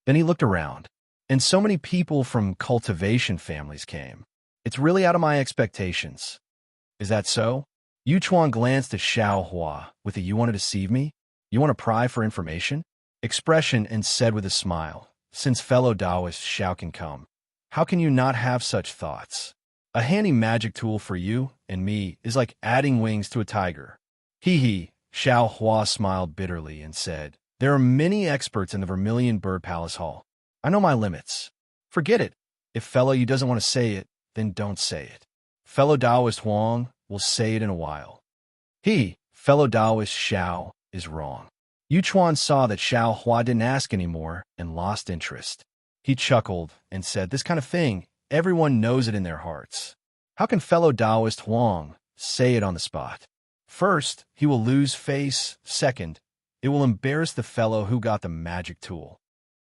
Then he looked around, and so many people from cultivation families came. "It's really out of my expectations." "Is that so?" Yu Chuan glanced at Xiaohua with a "you want to deceive me? You want to pry for information?" expression and said with a smile, "Since fellow Taoist Xiao can come, how can you not have such thoughts? A handy magic tool for you and me is like adding wings to a tiger." He, Xiaohua smiled bitterly and said, "There are many experts in the Vermilion Bird Palace Hall. I know my limits. Forget it. If fellow you doesn't want to say it, then don't say it. Fellow Taoist Huang will say it in a while." Fellow Taoist Xiao, is wrong. Yu Chuan saw that Xiaohua didn't ask anymore and lost interest. He chuckled and said, "This kind of thing, everyone knows it in their hearts. How can fellow Taoist Huang say it on the spot? First, he will lose face. Second, it will embarrass the fellow who got the magic tool.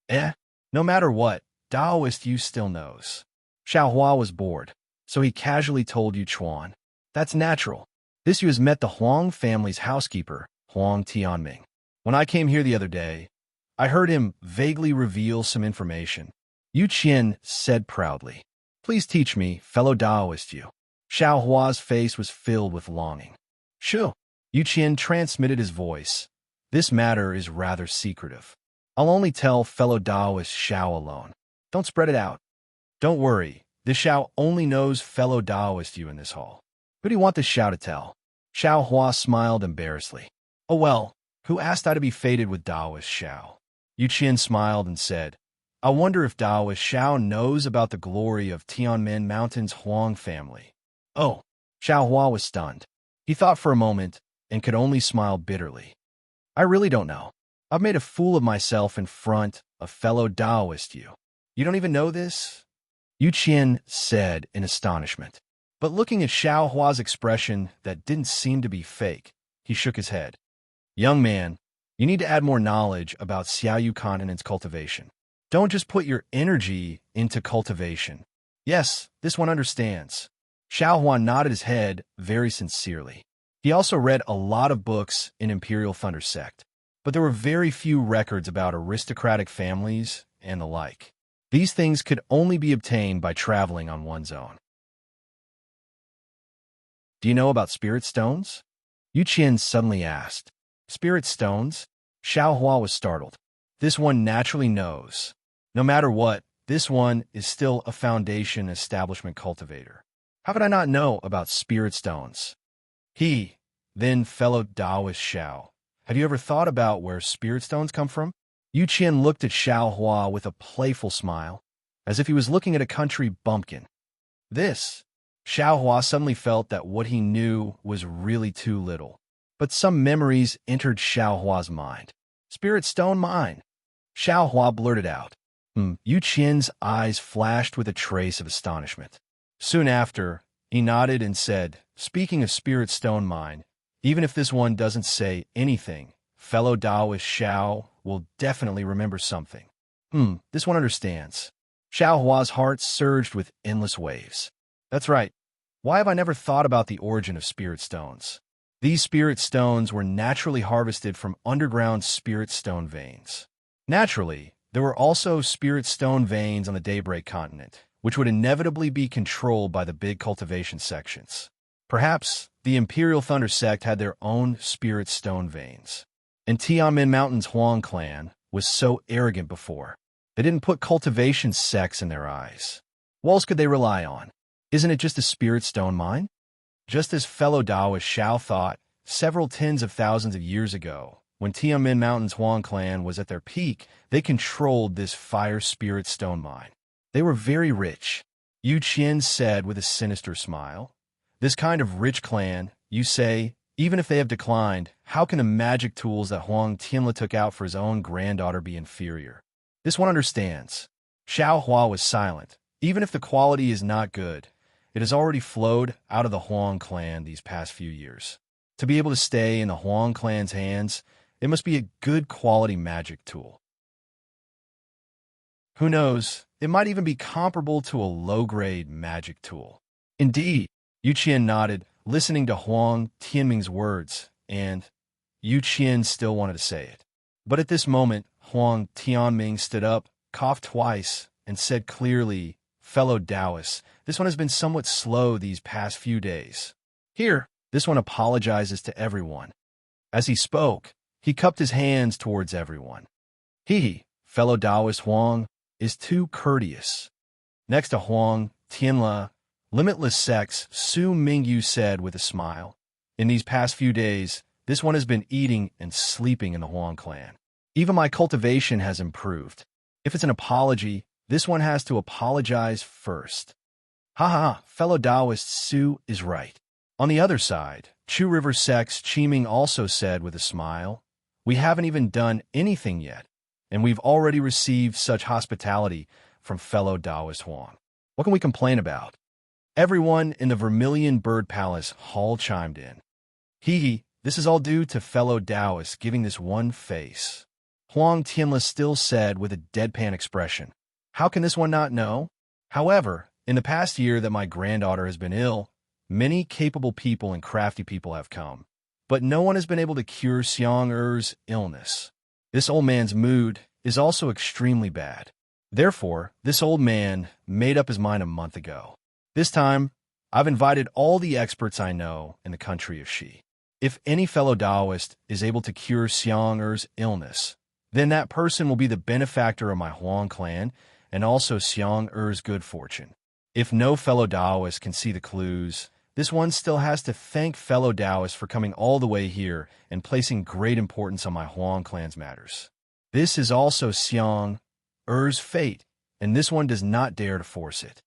No matter what, Taoist Yu still knows." Xiaohua was bored, so he casually told Yu Chuan, "That's natural. This Yu has met the Huang family's housekeeper, Huang Tianming. When I came here the other day, I heard him vaguely reveal some information." Yu Qian said proudly, "Please teach me, fellow Taoist Yu." Xiaohua's face was filled with longing. "Sure." Yu Qian transmitted his voice. "This matter is rather secretive. I'll only tell fellow Taoist Xiao alone. Don't spread it out. Don't worry, this Xiao only knows fellow Taoist Yu in this hall. Who do you want this Xiao to tell?" Xiaohua smiled embarrassedly. "Oh well, who asked I to be fated with Taoist Xiao?" Yu Qian smiled and said, "I wonder if Taoist Xiao knows about the glory of Tianmin Mountain's Huang family." "Oh." Xiaohua was stunned. He thought for a moment and could only smile bitterly. "I really don't know. I've made a fool of myself in front of fellow Taoist Yu. You don't even know this?" Yu Qian said in astonishment. But looking at Xiaohua's expression that didn't seem to be fake, he shook his head. "Young man, you need to add more knowledge about Xiaoyu continent's cultivation. Don't just put your energy into cultivation." "Yes, this one understands." Xiaohua nodded his head very sincerely. He also read a lot of books in Imperial Thunder Sect, but there were very few records about aristocratic families and the like. These things could only be obtained by traveling on one's own. "Do you know about spirit stones?" Yu Qian suddenly asked. "Spirit stones?" Xiaohua was startled. "This one naturally knows. No matter what, this one is still a foundation establishment cultivator. How could I not know about spirit stones?" Then fellow Taoist Xiao, have you ever thought about where spirit stones come from?" Yu Qian looked at Xiaohua with a playful smile, as if he was looking at a country bumpkin. Xiaohua suddenly felt that what he knew was really too little. But some memories entered Xiaohua's mind. "Spirit stone mine," Xiaohua blurted out. Yu Qian's eyes flashed with a trace of astonishment. Soon after, he nodded and said, "Speaking of spirit stone mine, even if this one doesn't say anything, fellow Taoist Xiao will definitely remember something." This one understands. Xiaohua's heart surged with endless waves. "That's right. Why have I never thought about the origin of spirit stones?" These spirit stones were naturally harvested from underground spirit stone veins. Naturally, there were also spirit stone veins on the Daybreak continent, which would inevitably be controlled by the big cultivation sections. Perhaps the Imperial Thunder Sect had their own spirit stone veins. And Tianmin Mountain's Huang clan was so arrogant before. They didn't put cultivation sects in their eyes. What else could they rely on? Isn't it just a spirit stone mine? Just as fellow Taoist Xiao thought several tens of thousands of years ago, when Tianmin Mountain's Huang clan was at their peak, they controlled this fire spirit stone mine. They were very rich. Yu Qian said with a sinister smile. "This kind of rich clan, you say, Even if they have declined, how can the magic tools that Huang Tianle took out for his own granddaughter be inferior? This one understands. Xiao Hua was silent. Even if the quality is not good, it has already flowed out of the Huang clan these past few years. To be able to stay in the Huang clan's hands, it must be a good quality magic tool. Who knows, it might even be comparable to a low-grade magic tool. Indeed, Yu Qian nodded, listening to Huang Tianming's words, and Yu Qian still wanted to say it. But at this moment, Huang Tianming stood up, coughed twice, and said clearly, "Fellow Taoists, this one has been somewhat slow these past few days. Here, this one apologizes to everyone." As he spoke, he cupped his hands towards everyone. He, fellow Taoist Huang, is too courteous. Next to Huang Tianle, Limitless Sex, Su Mingyu said with a smile, "In these past few days, this one has been eating and sleeping in the Huang clan. Even my cultivation has improved. If it's an apology, this one has to apologize first." Haha, fellow Taoist Su is right. On the other side, Chu River Sex Qiming also said with a smile, "We haven't even done anything yet, and we've already received such hospitality from fellow Taoist Huang. What can we complain about?" Everyone in the Vermilion Bird Palace hall chimed in. Hee, this is all due to fellow Taoists giving this one face. Huang Tianle still said with a deadpan expression, "How can this one not know? However, in the past year that my granddaughter has been ill, many capable people and crafty people have come, but no one has been able to cure Xiang Er's illness. This old man's mood is also extremely bad. Therefore, this old man made up his mind a month ago. This time, I've invited all the experts I know in the country of Xi. If any fellow Taoist is able to cure Xiang Er's illness, then that person will be the benefactor of my Huang clan and also Xiang Er's good fortune. If no fellow Taoist can see the clues, this one still has to thank fellow Taoists for coming all the way here and placing great importance on my Huang clan's matters. This is also Xiang Er's fate, and this one does not dare to force it."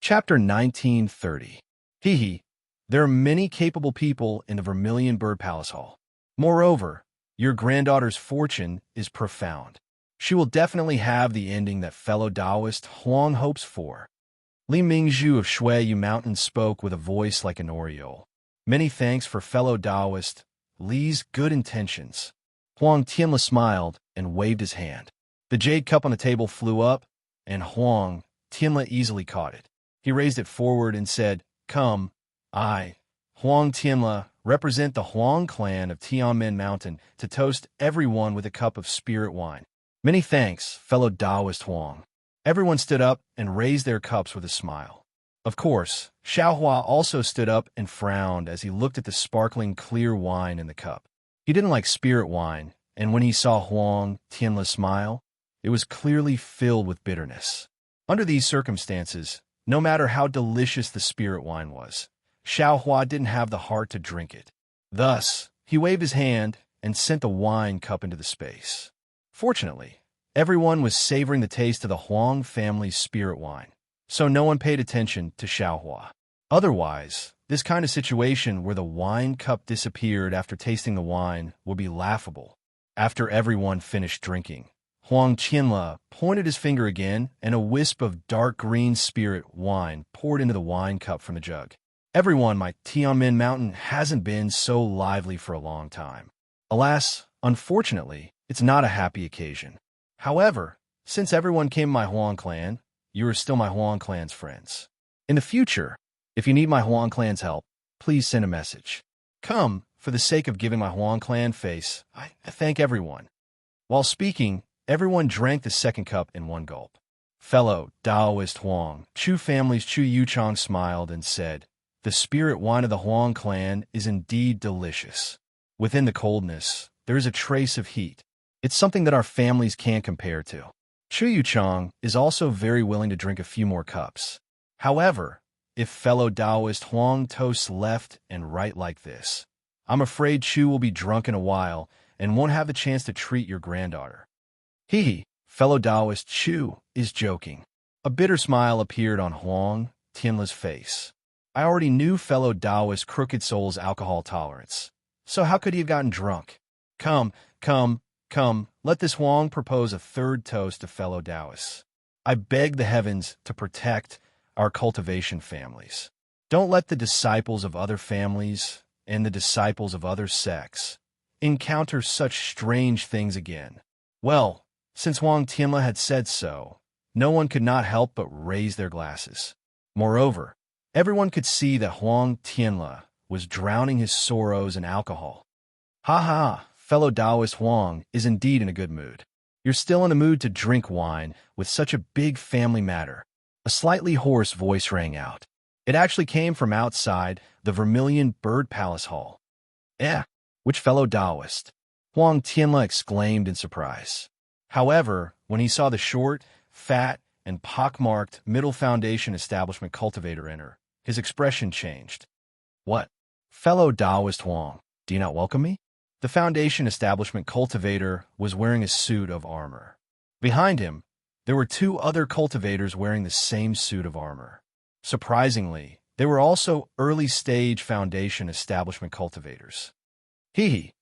Chapter 1930. There are many capable people in the Vermilion Bird Palace Hall. Moreover, your granddaughter's fortune is profound. She will definitely have the ending that fellow Taoist Huang hopes for. Li Mingzhu of Shuiyu Mountain spoke with a voice like an oriole. Many thanks for fellow Taoist Li's good intentions. Huang Tianle smiled and waved his hand. The jade cup on the table flew up, and Huang Tianle easily caught it. He raised it forward and said, "Come, I, Huang Tianle, represent the Huang clan of Tianmen Mountain to toast everyone with a cup of spirit wine. Many thanks, fellow Taoist Huang." Everyone stood up and raised their cups with a smile. Of course, Xiaohua also stood up and frowned as he looked at the sparkling clear wine in the cup. He didn't like spirit wine, and when he saw Huang Tianle smile, it was clearly filled with bitterness. Under these circumstances, no matter how delicious the spirit wine was, Xiaohua didn't have the heart to drink it. Thus, he waved his hand and sent the wine cup into the space. Fortunately, everyone was savoring the taste of the Huang family's spirit wine, so no one paid attention to Xiaohua. Otherwise, this kind of situation where the wine cup disappeared after tasting the wine would be laughable. After everyone finished drinking, Huang Tianle pointed his finger again, and a wisp of dark green spirit wine poured into the wine cup from the jug. Everyone, my Tianmen Mountain hasn't been so lively for a long time. Alas, unfortunately, it's not a happy occasion. However, since everyone came to my Huang clan, you are still my Huang clan's friends. In the future, if you need my Huang clan's help, please send a message. Come, for the sake of giving my Huang clan face, I thank everyone." While speaking, everyone drank the second cup in one gulp. Fellow Taoist Huang, Chu family's Chu Yuchang smiled and said, "The spirit wine of the Huang clan is indeed delicious. Within the coldness, there is a trace of heat. It's something that our families can't compare to." Chu Yuchang is also very willing to drink a few more cups. However, if fellow Taoist Huang toasts left and right like this, I'm afraid Chu will be drunk in a while and won't have the chance to treat your granddaughter. Fellow Taoist Chu is joking. A bitter smile appeared on Huang Tianla's face. I already knew fellow Taoist Crooked Soul's alcohol tolerance. So how could he have gotten drunk? Come, come, let this Huang propose a third toast to fellow Taoists. I beg the heavens to protect our cultivation families. Don't let the disciples of other families and the disciples of other sects encounter such strange things again. Well, since Huang Tianla had said so, no one could not help but raise their glasses. Moreover, everyone could see that Huang Tianla was drowning his sorrows in alcohol. Ha ha, fellow Taoist Huang is indeed in a good mood. You're still in the mood to drink wine with such a big family matter. A slightly hoarse voice rang out. It actually came from outside the Vermilion Bird Palace Hall. Which fellow Taoist? Huang Tianla exclaimed in surprise. However, when he saw the short, fat, and pockmarked Middle Foundation Establishment cultivator enter, his expression changed. What? Fellow Taoist Huang, do you not welcome me? The Foundation Establishment cultivator was wearing a suit of armor. Behind him, there were two other cultivators wearing the same suit of armor. Surprisingly, they were also early-stage Foundation Establishment cultivators.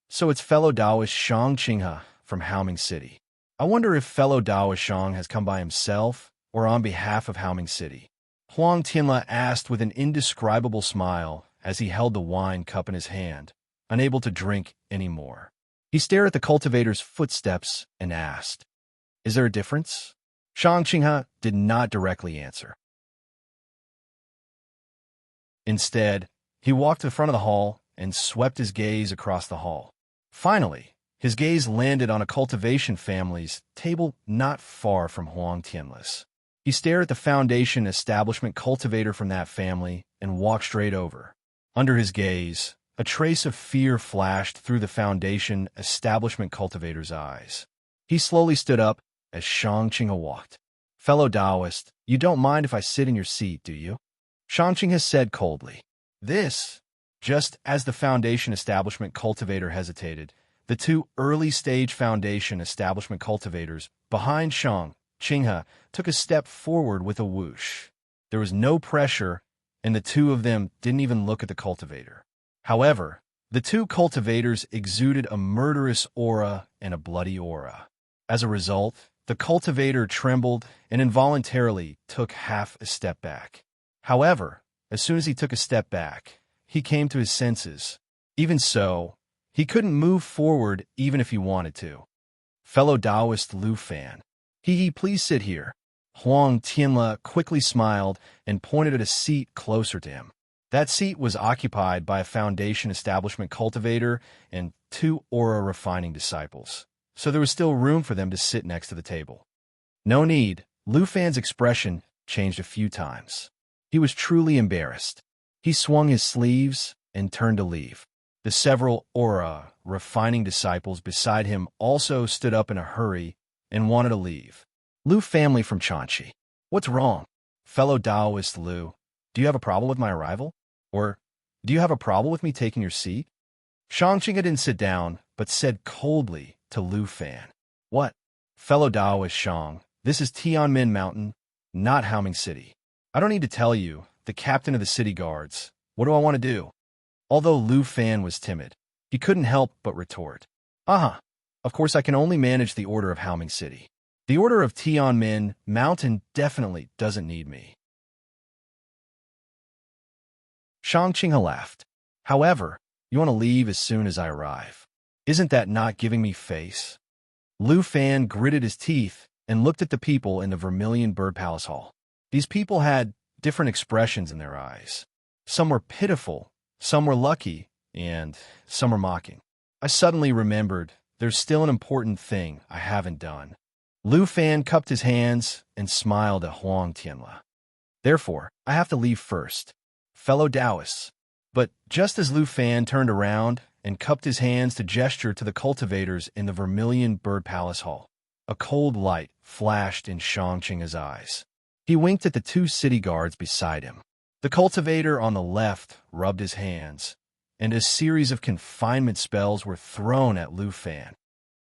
So it's fellow Taoist Shang Qinghe from Haoming City. I wonder if fellow Taoist Shang has come by himself or on behalf of Haoming City. Huang Tianla asked with an indescribable smile as he held the wine cup in his hand, unable to drink any more. He stared at the cultivator's footsteps and asked, "Is there a difference?" Shang Qinghe did not directly answer. Instead, he walked to the front of the hall and swept his gaze across the hall. Finally, his gaze landed on a cultivation family's table not far from Huang Tianla's. He stared at the Foundation Establishment cultivator from that family and walked straight over. Under his gaze, a trace of fear flashed through the Foundation Establishment cultivator's eyes. He slowly stood up as Shang Qinghe walked. "Fellow Taoist, you don't mind if I sit in your seat, do you?" Shang Qinghe said coldly. Just as the Foundation Establishment cultivator hesitated, the two early-stage Foundation Establishment cultivators behind Shang Qinghe took a step forward with a whoosh. There was no pressure, and the two of them didn't even look at the cultivator. However, the two cultivators exuded a murderous aura and a bloody aura. As a result, the cultivator trembled and involuntarily took half a step back. However, as soon as he took a step back, he came to his senses. Even so, he couldn't move forward even if he wanted to. "Fellow Taoist Lu Fan, please sit here." Huang Tianla quickly smiled and pointed at a seat closer to him. That seat was occupied by a Foundation Establishment cultivator and two aura refining disciples, so there was still room for them to sit next to the table. No need. Lu Fan's expression changed a few times. He was truly embarrassed. He swung his sleeves and turned to leave. The several aura refining disciples beside him also stood up in a hurry and wanted to leave. "Lu family from Chanchi. What's wrong? Fellow Taoist Lu, do you have a problem with my arrival? Or do you have a problem with me taking your seat?" Shang Qinghe didn't sit down, but said coldly to Lu Fan, "What? Fellow Taoist Shang, this is Tianmin Mountain, not Haoming City. I don't need to tell you, the captain of the city guards. What do I want to do?" Although Lu Fan was timid, he couldn't help but retort, Of course I can only manage the order of Haoming City. The order of Tianmin Mountain definitely doesn't need me." Shang Qinghe laughed. "However, you want to leave as soon as I arrive. Isn't that not giving me face?" Lu Fan gritted his teeth and looked at the people in the Vermilion Bird Palace Hall. These people had different expressions in their eyes. Some were pitiful, some were lucky, and some were mocking. I suddenly remembered there's still an important thing I haven't done. Lu Fan cupped his hands and smiled at Huang Tianla. "Therefore, I have to leave first. Fellow Taoists." But just as Lu Fan turned around and cupped his hands to gesture to the cultivators in the Vermilion Bird Palace Hall, a cold light flashed in Shang Qinghe's eyes. He winked at the two city guards beside him. The cultivator on the left rubbed his hands, and a series of confinement spells were thrown at Lu Fan.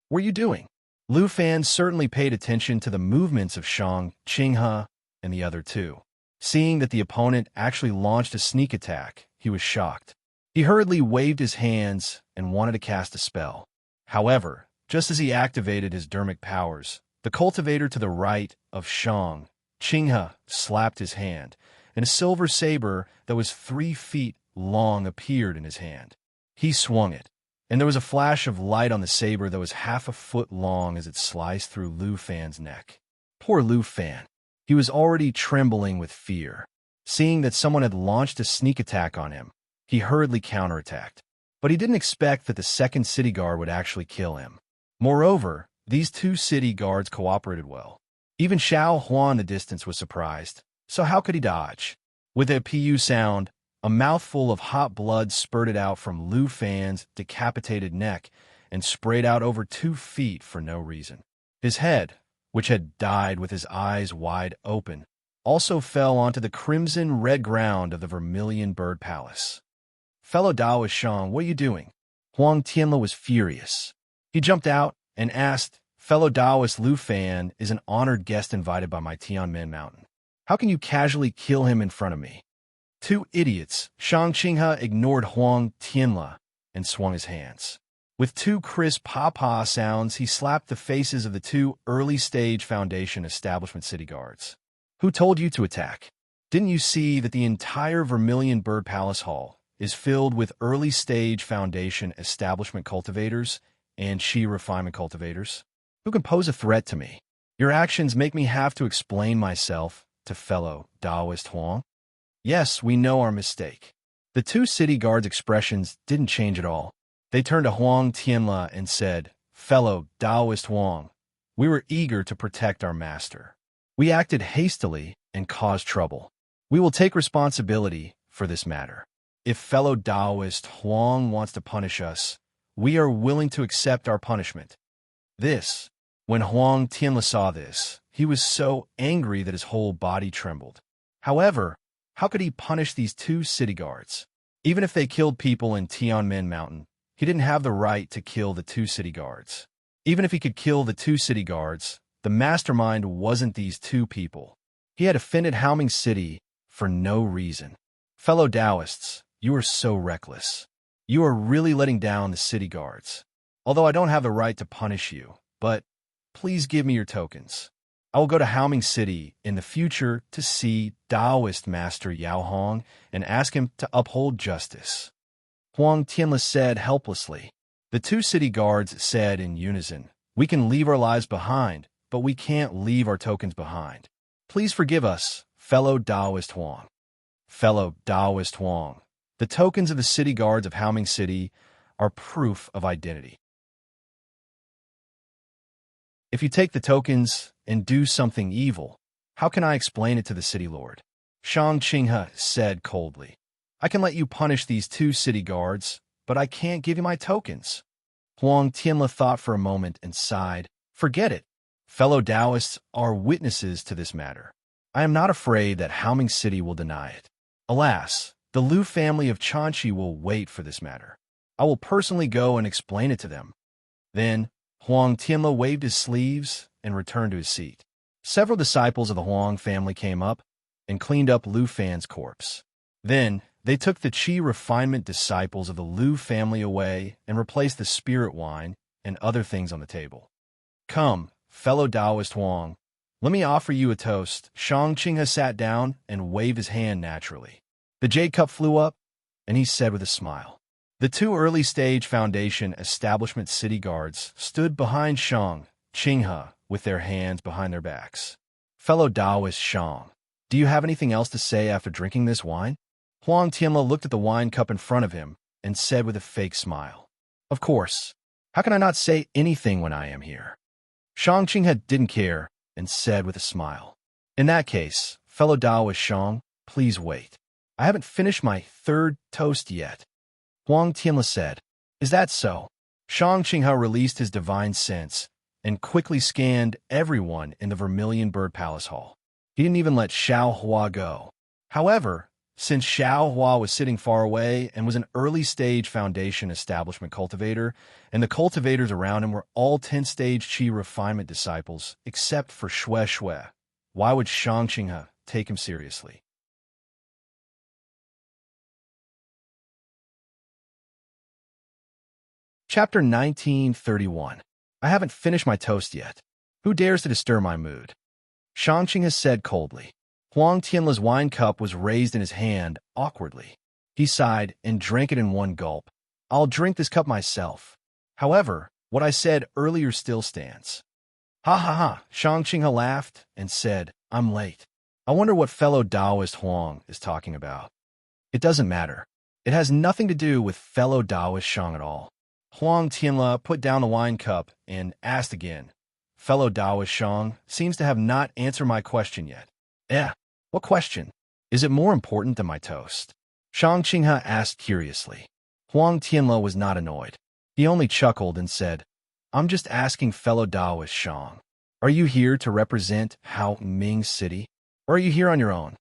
"What are you doing?" Lu Fan certainly paid attention to the movements of Shang Qinghe and the other two. Seeing that the opponent actually launched a sneak attack, he was shocked. He hurriedly waved his hands and wanted to cast a spell. However, just as he activated his dermic powers, the cultivator to the right of Shang, Qinghe, slapped his hand, and a silver saber that was 3 feet long appeared in his hand. He swung it, and there was a flash of light on the saber that was half a foot long as it sliced through Lu Fan's neck. Poor Lu Fan. He was already trembling with fear. Seeing that someone had launched a sneak attack on him, he hurriedly counterattacked. But he didn't expect that the second city guard would actually kill him. Moreover, these 2 city guards cooperated well. Even Xiao Hua in the distance was surprised. So how could he dodge? With a pu sound, a mouthful of hot blood spurted out from Lu Fan's decapitated neck and sprayed out over 2 feet for no reason. His head, which had died with his eyes wide open, also fell onto the crimson-red ground of the Vermilion Bird Palace. Fellow Daoist Shang, what are you doing? Huang Tianle was furious. He jumped out and asked, Fellow Daoist Lu Fan is an honored guest invited by my Tianmen Mountain. How can you casually kill him in front of me? 2 idiots, Shang Qinghe ignored Huang Tianle and swung his hands. With 2 crisp pa-pa sounds, he slapped the faces of the 2 early-stage Foundation establishment city guards. Who told you to attack? Didn't you see that the entire Vermilion Bird Palace Hall is filled with early-stage Foundation establishment cultivators and Qi refinement cultivators? Who can pose a threat to me? Your actions make me have to explain myself to fellow Daoist Huang. Yes, we know our mistake. The 2 city guards' expressions didn't change at all. They turned to Huang Tianle and said, Fellow Daoist Huang, we were eager to protect our master. We acted hastily and caused trouble. We will take responsibility for this matter. If fellow Daoist Huang wants to punish us, we are willing to accept our punishment. When Huang Tianle saw this, he was so angry that his whole body trembled. However, how could he punish these 2 city guards? Even if they killed people in Tianmen Mountain, he didn't have the right to kill the 2 city guards. Even if he could kill the 2 city guards, the mastermind wasn't these 2 people. He had offended Haoming City for no reason. Fellow Daoists, you are so reckless. You are really letting down the city guards. Although I don't have the right to punish you, but please give me your tokens. I will go to Haoming City in the future to see Daoist Master Yao Hong and ask him to uphold justice. Huang Tianle said helplessly. The 2 city guards said in unison, We can leave our lives behind, but we can't leave our tokens behind. Please forgive us, fellow Daoist Huang. Fellow Daoist Huang, the tokens of the city guards of Haoming City are proof of identity. If you take the tokens and do something evil, how can I explain it to the city lord? Shang Qinghe said coldly. I can let you punish these 2 city guards, but I can't give you my tokens. Huang Tianle thought for a moment and sighed. Forget it. Fellow Daoists are witnesses to this matter. I am not afraid that Haoming City will deny it. Alas, the Lu family of Chanchi will wait for this matter. I will personally go and explain it to them. Then, Huang Tianle waved his sleeves and returned to his seat. Several disciples of the Huang family came up and cleaned up Lu Fan's corpse. Then, they took the Qi refinement disciples of the Lu family away and replaced the spirit wine and other things on the table. Come, fellow Daoist Huang, let me offer you a toast. Shang Qinghe sat down and waved his hand naturally. The jade cup flew up, and he said with a smile. The 2 early-stage Foundation establishment city guards stood behind Shang Qinghe with their hands behind their backs. Fellow Daoist Shang, do you have anything else to say after drinking this wine? Huang Tianle looked at the wine cup in front of him and said with a fake smile. Of course. How can I not say anything when I am here? Shang Qinghe didn't care and said with a smile. In that case, fellow Daoist Shang, please wait. I haven't finished my 3rd toast yet. Huang Tianle said. Is that so? Shang Qinghe released his divine sense and quickly scanned everyone in the Vermilion Bird Palace Hall. He didn't even let Xiao Hua go. However, since Xiao Hua was sitting far away and was an early-stage Foundation establishment cultivator, and the cultivators around him were all 10th-stage Qi refinement disciples, except for Xue Xue, why would Shang Qinghe take him seriously? Chapter 1931. I haven't finished my toast yet. Who dares to disturb my mood? Shangqing has said coldly. Huang Tianle's wine cup was raised in his hand awkwardly. He sighed and drank it in one gulp. I'll drink this cup myself. However, what I said earlier still stands. Ha ha ha, Shangqing laughed and said, I'm late. I wonder what fellow Taoist Huang is talking about. It doesn't matter. It has nothing to do with fellow Taoist Shang at all. Huang Tianle put down the wine cup and asked again. Fellow Taoist Shang seems to have not answered my question yet. What question? Is it more important than my toast? Shangqing asked curiously. Huang Tianle was not annoyed. He only chuckled and said, I'm just asking fellow Taoist Shang. Are you here to represent Hao Ming City? Or are you here on your own?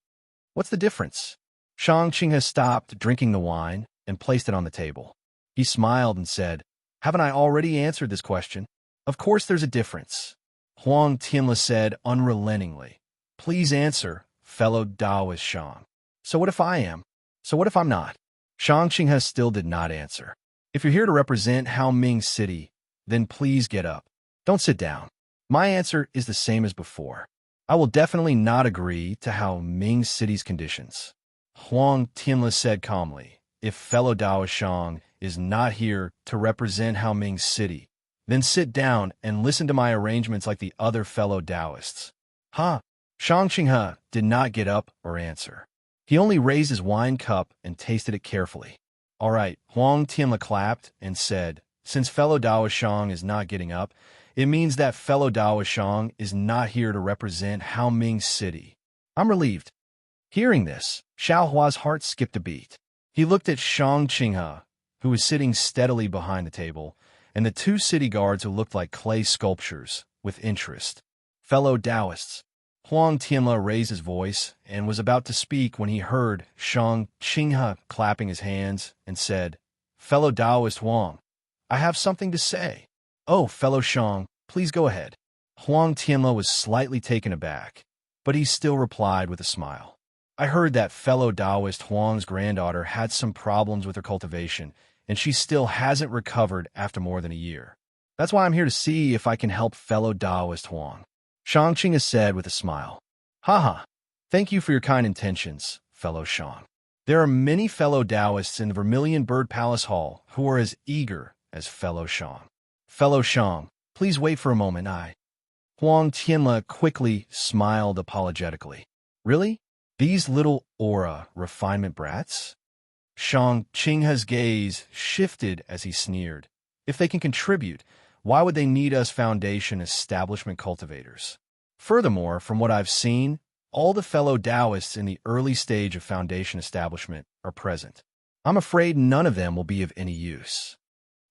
What's the difference? Shangqing stopped drinking the wine and placed it on the table. He smiled and said, Haven't I already answered this question? Of course there's a difference. Huang Tianle said unrelentingly, Please answer, fellow Taoist Shang. So what if I am? So what if I'm not? Shangqing still did not answer. If you're here to represent Hao Ming City, then please get up. Don't sit down. My answer is the same as before. I will definitely not agree to Hao Ming City's conditions. Huang Tianle said calmly, If fellow Taoist Shang is not here to represent Hao Ming City, then sit down and listen to my arrangements like the other fellow Taoists. Shangqing did not get up or answer. He only raised his wine cup and tasted it carefully. All right, Huang Tianle clapped and said, Since fellow Taoist Shang is not getting up, it means that fellow Taoist Shang is not here to represent Hao Ming City. I'm relieved. Hearing this, Xiao Hua's heart skipped a beat. He looked at Shangqing, who was sitting steadily behind the table, and the two city guards who looked like clay sculptures, with interest. Fellow Taoists. Huang Tianle raised his voice and was about to speak when he heard Shangqing clapping his hands and said, Fellow Taoist Huang, I have something to say. Oh, fellow Shang, please go ahead. Huang Tianle was slightly taken aback, but he still replied with a smile. I heard that fellow Taoist Huang's granddaughter had some problems with her cultivation, and she still hasn't recovered after more than a year. That's why I'm here to see if I can help fellow Taoist Huang. Shangqing said with a smile. Thank you for your kind intentions, fellow Shang. There are many fellow Taoists in the Vermilion Bird Palace Hall who are as eager as fellow Shang. Fellow Shang, please wait for a moment. Huang Tianle quickly smiled apologetically. Really? These little aura refinement brats? Shangqing's gaze shifted as he sneered. If they can contribute, why would they need us foundation establishment cultivators? Furthermore, from what I've seen, all the fellow Taoists in the early stage of foundation establishment are present. I'm afraid none of them will be of any use.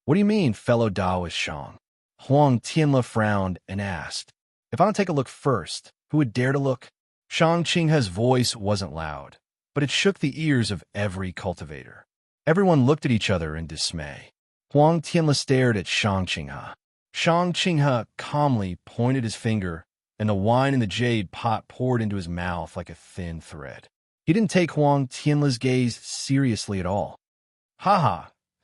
What do you mean, fellow Taoist Shang? Huang Tianle frowned and asked, If I don't take a look first, who would dare to look? Shangqing's voice wasn't loud, but it shook the ears of every cultivator. Everyone looked at each other in dismay. Huang Tianle stared at Shangqing. Shangqing calmly pointed his finger, and the wine in the jade pot poured into his mouth like a thin thread. He didn't take Huang Tianle's gaze seriously at all.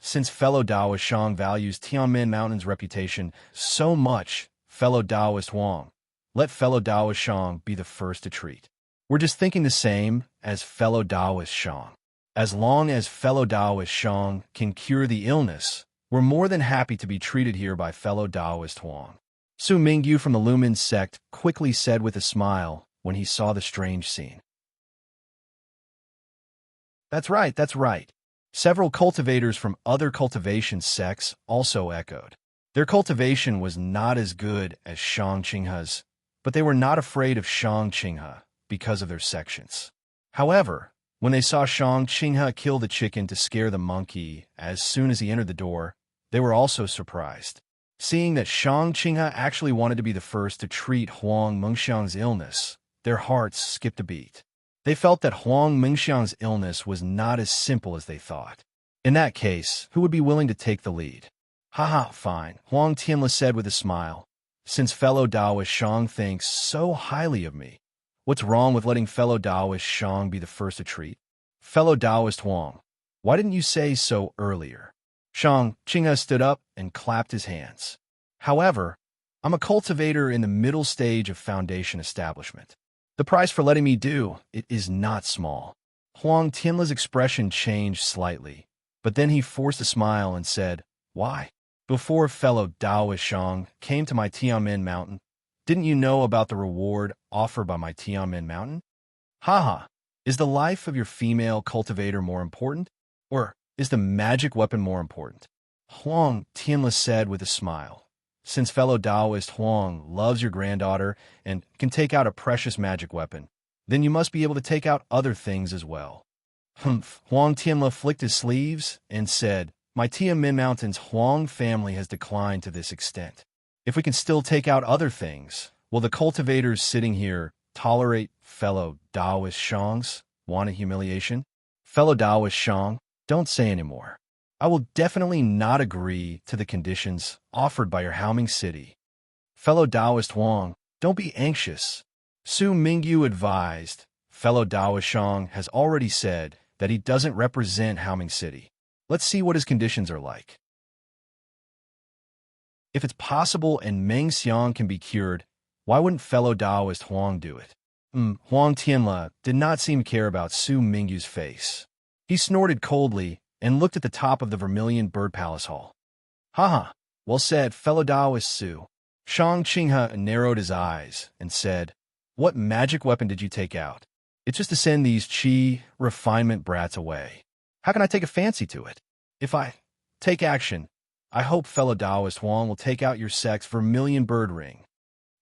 Since fellow Taoist Shang values Tianmen Mountain's reputation so much, fellow Taoist Huang, let fellow Taoist Shang be the first to treat. We're just thinking the same as fellow Taoist Shang. As long as fellow Taoist Shang can cure the illness, we're more than happy to be treated here by fellow Taoist Huang. Su Mingyu from the Lumen sect quickly said with a smile when he saw the strange scene. That's right. Several cultivators from other cultivation sects also echoed. Their cultivation was not as good as Shangqing's, but they were not afraid of Shangqing because of their sections. However, when they saw Shangqing kill the chicken to scare the monkey as soon as he entered the door, they were also surprised. Seeing that Shangqing actually wanted to be the first to treat Huang Mengxiang's illness, their hearts skipped a beat. They felt that Huang Mengxiang's illness was not as simple as they thought. In that case, who would be willing to take the lead? Fine, Huang Tianle said with a smile. Since fellow Taoist Shang thinks so highly of me, what's wrong with letting fellow Taoist Shang be the first to treat? Fellow Taoist Huang, why didn't you say so earlier? Shang Qinghe stood up and clapped his hands. However, I'm a cultivator in the middle stage of foundation establishment. The price for letting me do it is not small. Huang Tianle's expression changed slightly, but then he forced a smile and said, "Why? Before fellow Taoist Shang came to my Tianmen mountain, didn't you know about the reward offered by my Tianmen mountain? Haha, is the life of your female cultivator more important? Or is the magic weapon more important?" Huang Tianle said with a smile. "Since fellow Taoist Huang loves your granddaughter and can take out a precious magic weapon, then you must be able to take out other things as well." Humph. Huang Tianle flicked his sleeves and said, "My Tianmen Mountain's Huang family has declined to this extent. If we can still take out other things, will the cultivators sitting here tolerate fellow Taoist Shangs? Want a humiliation? Fellow Taoist Shang, don't say anymore. I will definitely not agree to the conditions offered by your Haoming city. Fellow Taoist Huang, don't be anxious." Su Mingyu advised. Fellow Taoist Shang has already said that he doesn't represent Haoming city. Let's see what his conditions are like. If it's possible and Meng Xiang can be cured, why wouldn't fellow Taoist Huang do it? Huang Tianle did not seem to care about Su Mingyu's face. He snorted coldly and looked at the top of the Vermilion Bird Palace Hall. "Haha, well said, fellow Taoist Su." Shang Qinghe narrowed his eyes and said, "What magic weapon did you take out? It's just to send these chi refinement brats away. How can I take a fancy to it? If I take action, I hope fellow Taoist Huang will take out your sex Vermilion Bird Ring."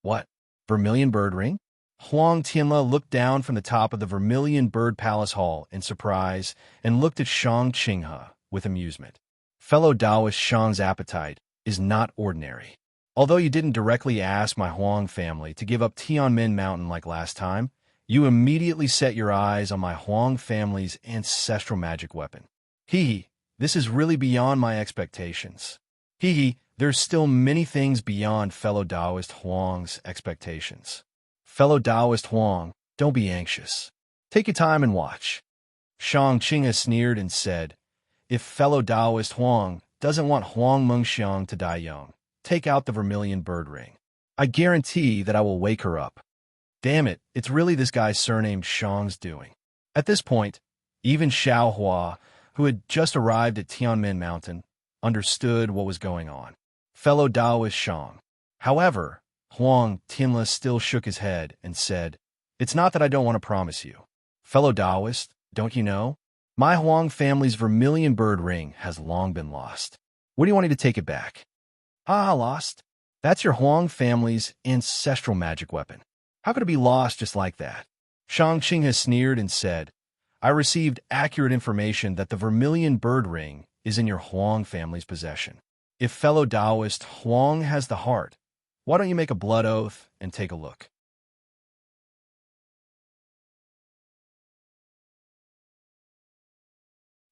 "What? Vermilion Bird Ring?" Huang Tianle looked down from the top of the Vermilion Bird Palace Hall in surprise and looked at Shang Qinghe with amusement. "Fellow Taoist Shang's appetite is not ordinary. Although you didn't directly ask my Huang family to give up Tianmen Mountain like last time, you immediately set your eyes on my Huang family's ancestral magic weapon. Hee, this is really beyond my expectations. Hee, there's still many things beyond fellow Taoist Huang's expectations. Fellow Taoist Huang, don't be anxious. Take your time and watch." Shang Qinghe sneered and said, "If fellow Taoist Huang doesn't want Huang Mengxiang to die young, take out the Vermilion Bird Ring. I guarantee that I will wake her up." Damn it, it's really this guy's surnamed Shang's doing. At this point, even Xiao Hua, who had just arrived at Tianmen Mountain, understood what was going on. Fellow Taoist Shang. However, Huang Tianle still shook his head and said, "It's not that I don't want to promise you. Fellow Taoist, don't you know? My Huang family's Vermilion Bird Ring has long been lost. What do you want me to take it back?" "Ah, lost? That's your Huang family's ancestral magic weapon. How could it be lost just like that?" Shang Qinghe sneered and said, "I received accurate information that the Vermilion Bird Ring is in your Huang family's possession. If fellow Taoist Huang has the heart, why don't you make a blood oath and take a look?"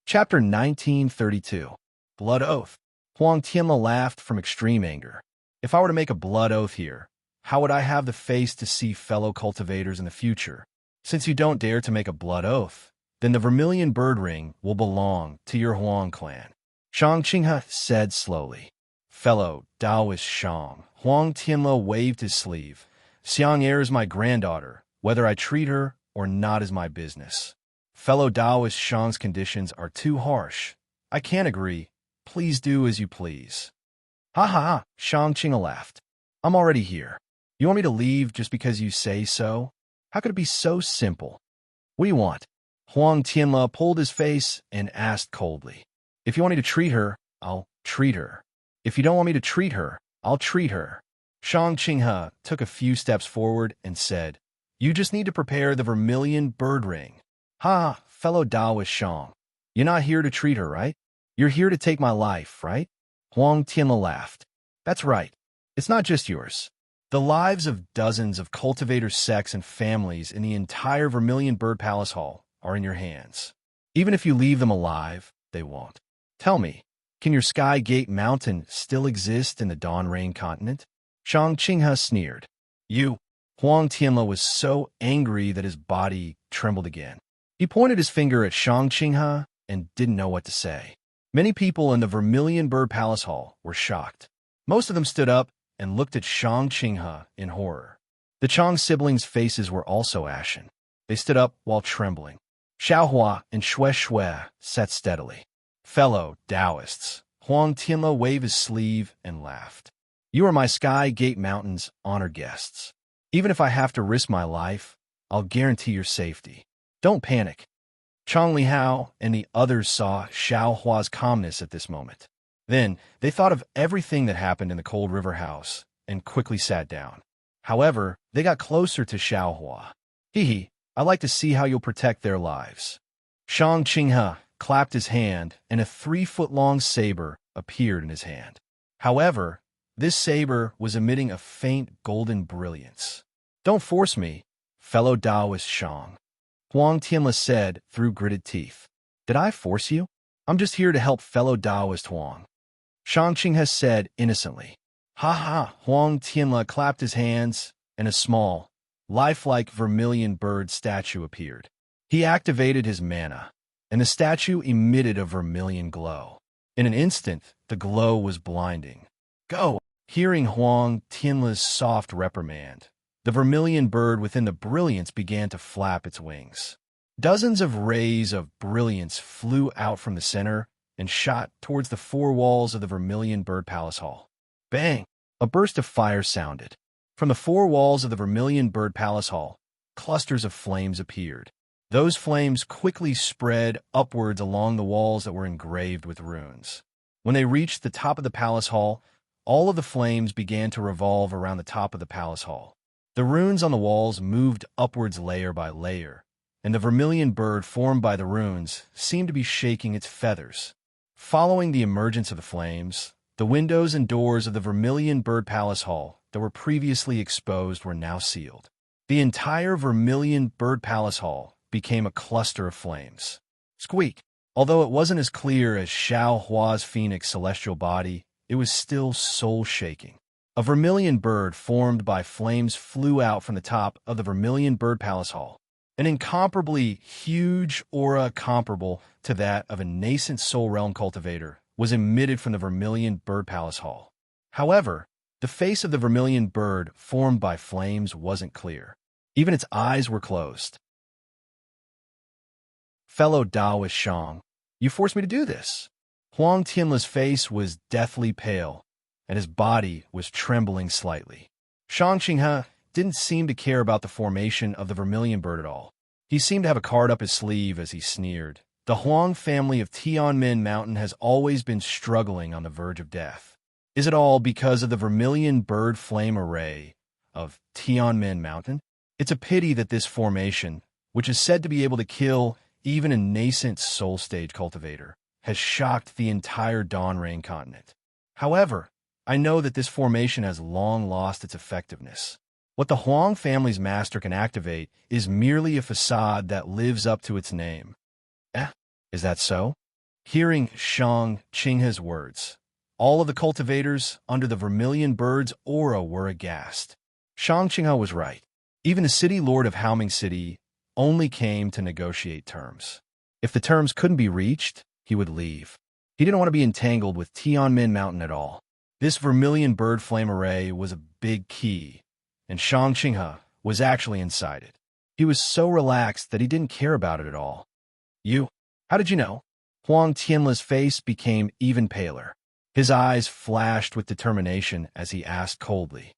Chapter 1932. Blood Oath. Huang Tianle laughed from extreme anger. "If I were to make a blood oath here, how would I have the face to see fellow cultivators in the future? Since you don't dare to make a blood oath, then the Vermilion Bird Ring will belong to your Huang clan." Shang Qinghe said slowly. "Fellow Taoist Shang." Huang Tianle waved his sleeve. "Xiang Er is my granddaughter. Whether I treat her or not is my business. Fellow Taoist Shang's conditions are too harsh. I can't agree. Please do as you please." "Ha ha ha," Shang Qinghe laughed. "I'm already here. You want me to leave just because you say so? How could it be so simple? What do you want?" Huang Tianle pulled his face and asked coldly. "If you want me to treat her, I'll treat her. If you don't want me to treat her, I'll treat her." Shang Qinghe took a few steps forward and said, "You just need to prepare the Vermilion Bird Ring." "Ha, fellow Taoist Shang. You're not here to treat her, right? You're here to take my life, right?" Huang Tianle laughed. "That's right. It's not just yours. The lives of dozens of cultivator sects and families in the entire Vermilion Bird Palace Hall are in your hands. Even if you leave them alive, they won't. Tell me, can your Sky Gate Mountain still exist in the Dawn Rain continent?" Shang Qinghe sneered. "You." Huang Tianle was so angry that his body trembled again. He pointed his finger at Shang Qinghe and didn't know what to say. Many people in the Vermilion Bird Palace Hall were shocked. Most of them stood up and looked at Shang Qinghe in horror. The Chang siblings' faces were also ashen. They stood up while trembling. Xiaohua and Xue Xue sat steadily. Fellow Taoists, Huang Tianle waved his sleeve and laughed. You are my Sky Gate Mountain's honored guests. Even if I have to risk my life, I'll guarantee your safety. Don't panic. Chang Lihao and the others saw Xiaohua's calmness at this moment. Then they thought of everything that happened in the Cold River House and quickly sat down. However, they got closer to Xiaohua. Hee, I like to see how you'll protect their lives. Shang Qinghe clapped his hand, and a 3-foot-long saber appeared in his hand. However, this saber was emitting a faint golden brilliance. Don't force me, fellow Taoist Shang, Huang Tianle said through gritted teeth. Did I force you? I'm just here to help fellow Taoist Huang. Shang Qinghe said innocently. Ha ha, Huang Tianle clapped his hands, and a small, lifelike vermilion bird statue appeared. He activated his mana, and the statue emitted a vermilion glow. In an instant, the glow was blinding. Go! Hearing Huang Tianle's soft reprimand, the vermilion bird within the brilliance began to flap its wings. Dozens of rays of brilliance flew out from the center and shot towards the 4 walls of the Vermilion Bird Palace Hall. Bang! A burst of fire sounded. From the 4 walls of the Vermilion Bird Palace Hall, clusters of flames appeared. Those flames quickly spread upwards along the walls that were engraved with runes. When they reached the top of the palace hall, all of the flames began to revolve around the top of the palace hall. The runes on the walls moved upwards layer by layer, and the vermilion bird formed by the runes seemed to be shaking its feathers. Following the emergence of the flames, the windows and doors of the Vermilion Bird Palace Hall that were previously exposed were now sealed. The entire Vermilion Bird Palace Hall became a cluster of flames. Squeak! Although it wasn't as clear as Xiao Hua's phoenix celestial body, it was still soul-shaking. A vermilion bird formed by flames flew out from the top of the Vermilion Bird Palace Hall. An incomparably huge aura comparable to that of a nascent soul realm cultivator was emitted from the Vermilion Bird Palace Hall. However, the face of the vermilion bird formed by flames wasn't clear. Even its eyes were closed. Fellow Taoist Shang, you forced me to do this. Huang Tianle's face was deathly pale, and his body was trembling slightly. Shang Qinghe didn't seem to care about the formation of the vermilion bird at all. He seemed to have a card up his sleeve as he sneered. The Huang family of Tianmen Mountain has always been struggling on the verge of death. Is it all because of the vermilion bird flame array of Tianmen Mountain? It's a pity that this formation, which is said to be able to kill even a nascent soul stage cultivator, has shocked the entire Dawn Rain continent. However, I know that this formation has long lost its effectiveness. What the Huang family's master can activate is merely a facade that lives up to its name. Is that so? Hearing Shang Qinghe's words, all of the cultivators under the vermilion bird's aura were aghast. Shang Qinghe was right. Even the city lord of Haoming City only came to negotiate terms. If the terms couldn't be reached, he would leave. He didn't want to be entangled with Tianmen Mountain at all. This vermilion bird flame array was a big key, and Shang Qinghe was actually inside it. He was so relaxed that he didn't care about it at all. You? How did you know? Huang Tianle's face became even paler. His eyes flashed with determination as he asked coldly.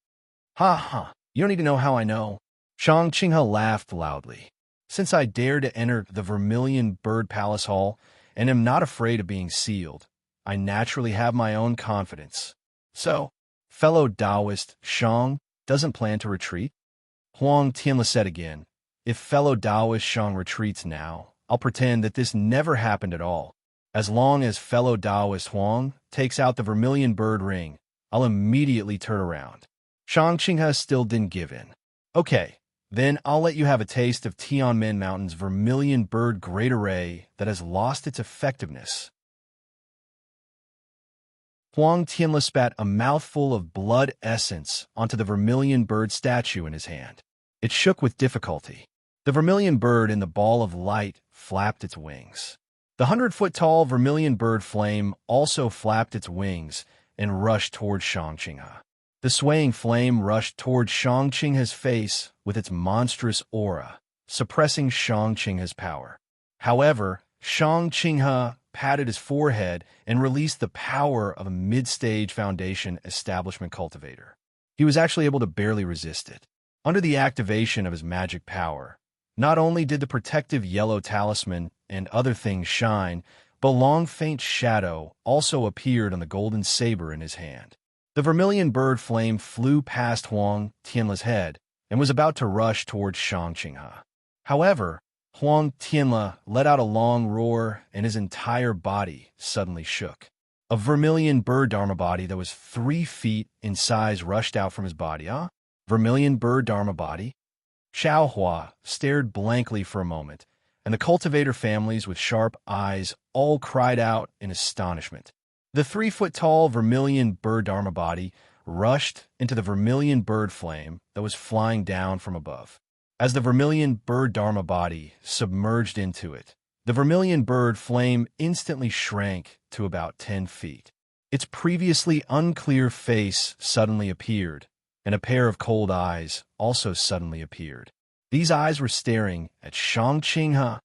Ha ha, you don't need to know how I know. Shang Qinghe laughed loudly. Since I dare to enter the Vermilion Bird Palace Hall and am not afraid of being sealed, I naturally have my own confidence. So, fellow Taoist Shang doesn't plan to retreat? Huang Tianle said again, if fellow Taoist Shang retreats now, I'll pretend that this never happened at all. As long as fellow Taoist Huang takes out the Vermilion Bird Ring, I'll immediately turn around. Shang Qinghe still didn't give in. Okay, then I'll let you have a taste of Tianmen Mountain's Vermilion Bird Great Array that has lost its effectiveness. Huang Tianle spat a mouthful of blood essence onto the vermilion bird statue in his hand. It shook with difficulty. The vermilion bird in the ball of light flapped its wings. The 100-foot-tall vermilion bird flame also flapped its wings and rushed toward Shangqinghe. The swaying flame rushed toward Shangqinghe's face with its monstrous aura, suppressing Shangqinghe's power. However, Shangqinghe patted his forehead and released the power of a mid-stage Foundation establishment cultivator. He was actually able to barely resist it. Under the activation of his magic power, not only did the protective yellow talisman and other things shine, but a long faint shadow also appeared on the golden saber in his hand. The vermilion bird flame flew past Huang Tianle's head and was about to rush towards Shangqinghe. However, Huang Tianle let out a long roar and his entire body suddenly shook. A vermilion bird dharma body that was 3 feet in size rushed out from his body. Vermilion bird dharma body? Xiao Hua stared blankly for a moment, and the cultivator families with sharp eyes all cried out in astonishment. The 3-foot-tall vermilion bird dharma body rushed into the vermilion bird flame that was flying down from above. As the vermilion bird dharma body submerged into it, the vermilion bird flame instantly shrank to about 10 feet. Its previously unclear face suddenly appeared, and a pair of cold eyes also suddenly appeared. These eyes were staring at Shangqinghe.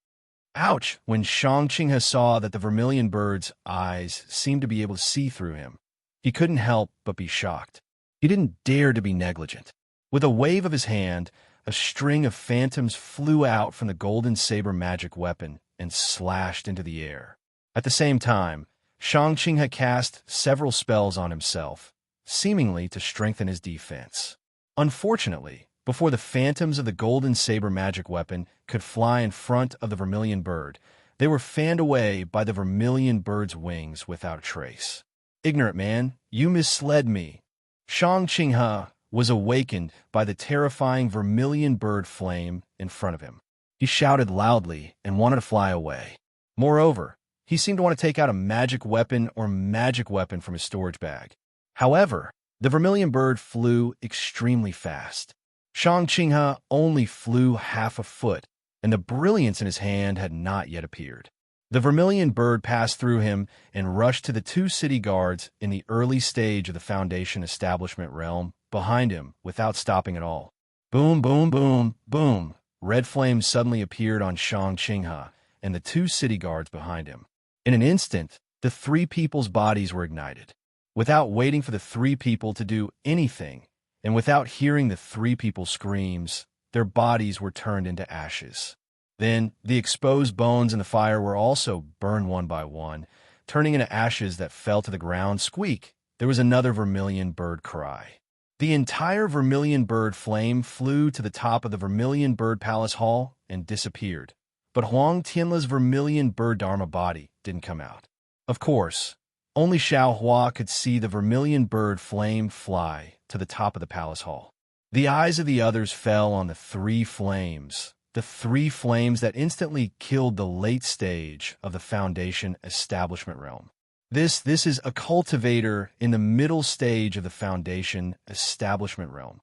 Ouch! When Shangqinghe saw that the vermilion bird's eyes seemed to be able to see through him, he couldn't help but be shocked. He didn't dare to be negligent. With a wave of his hand, a string of phantoms flew out from the golden saber magic weapon and slashed into the air. At the same time, Shangqinghe cast several spells on himself, seemingly to strengthen his defense. Unfortunately, before the phantoms of the golden saber magic weapon could fly in front of the vermilion bird, they were fanned away by the vermilion bird's wings without a trace. Ignorant man, you misled me. Shangqinghe was awakened by the terrifying vermilion bird flame in front of him. He shouted loudly and wanted to fly away. Moreover, he seemed to want to take out a magic weapon from his storage bag. However, the vermilion bird flew extremely fast. Shangqinghe only flew half a foot, and the brilliance in his hand had not yet appeared. The vermilion bird passed through him and rushed to the 2 city guards in the early stage of the Foundation establishment realm behind him without stopping at all. Boom, boom, boom, boom. Red flames suddenly appeared on Shangqinghe and the 2 city guards behind him. In an instant, the 3 people's bodies were ignited. Without waiting for the 3 people to do anything, and without hearing the 3 people's screams, their bodies were turned into ashes. Then, the exposed bones in the fire were also burned one by one, turning into ashes that fell to the ground. Squeak! There was another vermilion bird cry. The entire vermilion bird flame flew to the top of the vermilion bird palace hall and disappeared. But Huang Tianle's vermilion bird dharma body didn't come out. Of course, only Xiao Hua could see the vermilion bird flame fly to the top of the palace hall. The eyes of the others fell on the 3 flames, the 3 flames that instantly killed the late stage of the Foundation establishment realm. This is a cultivator in the middle stage of the Foundation establishment realm.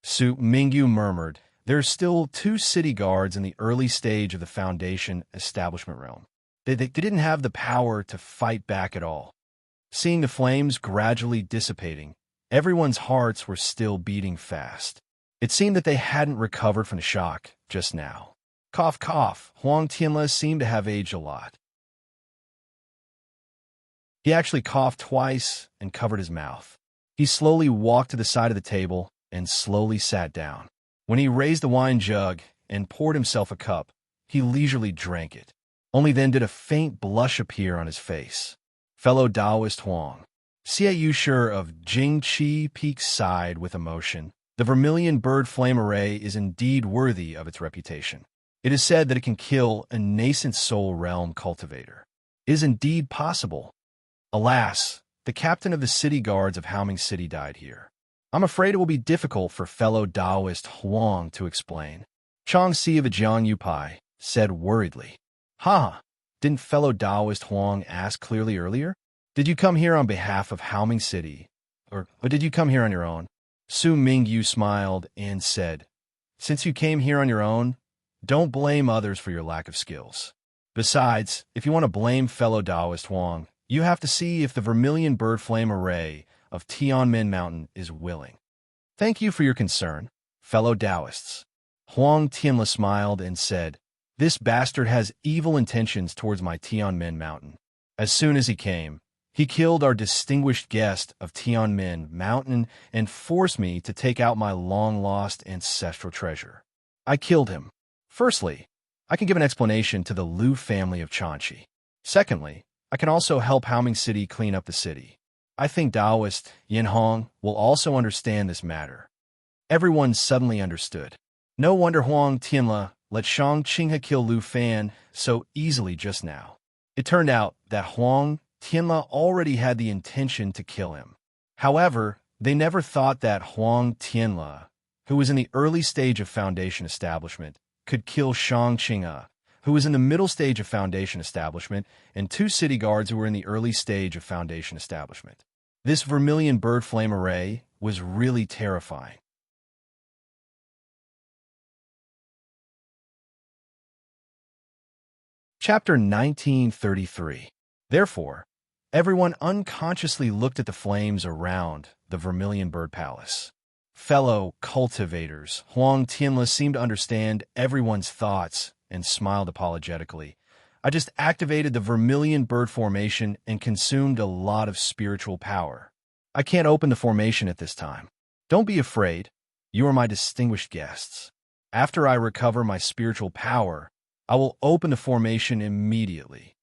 Su Mingyu murmured, there are still 2 city guards in the early stage of the Foundation establishment realm. They didn't have the power to fight back at all. Seeing the flames gradually dissipating, everyone's hearts were still beating fast. It seemed that they hadn't recovered from the shock just now. Cough, cough. Huang Tianle seemed to have aged a lot. He actually coughed twice and covered his mouth. He slowly walked to the side of the table and slowly sat down. When he raised the wine jug and poured himself a cup, he leisurely drank it. Only then did a faint blush appear on his face. Fellow Taoist Huang, Xie Sure of Jingqi Peak sighed with emotion. The vermilion bird flame array is indeed worthy of its reputation. It is said that it can kill a nascent soul realm cultivator. It is indeed possible. Alas, the captain of the city guards of Haoming City died here. I'm afraid it will be difficult for fellow Taoist Huang to explain. Chang Si of Jiang Yupai said worriedly. Ha! Didn't fellow Taoist Huang ask clearly earlier? Did you come here on behalf of Haoming City? Or did you come here on your own? Su Mingyu smiled and said, since you came here on your own, don't blame others for your lack of skills. Besides, if you want to blame fellow Taoist Huang, you have to see if the vermilion bird flame array of Tianmin Mountain is willing. Thank you for your concern, fellow Taoists. Huang Tianla smiled and said, "This bastard has evil intentions towards my Tianmin Mountain. As soon as he came, he killed our distinguished guest of Tianmin Mountain and forced me to take out my long-lost ancestral treasure. I killed him. Firstly, I can give an explanation to the Liu family of Chanchi. Secondly, I can also help Haoming City clean up the city. I think Taoist Yin Hong will also understand this matter." Everyone suddenly understood. No wonder Huang Tianla let Shang Qinghe kill Liu Fan so easily just now. It turned out that Huang Tianla already had the intention to kill him. However, they never thought that Huang Tianla, who was in the early stage of Foundation establishment, could kill Shang Qinghe, who was in the middle stage of Foundation establishment, and 2 city guards who were in the early stage of Foundation establishment. This vermilion bird flame array was really terrifying. Chapter 1933. Therefore, everyone unconsciously looked at the flames around the Vermilion Bird Palace. Fellow cultivators, Huang Tianla seemed to understand everyone's thoughts and smiled apologetically. "I just activated the Vermilion Bird formation and consumed a lot of spiritual power. I can't open the formation at this time. Don't be afraid. You are my distinguished guests. After I recover my spiritual power, I will open the formation immediately."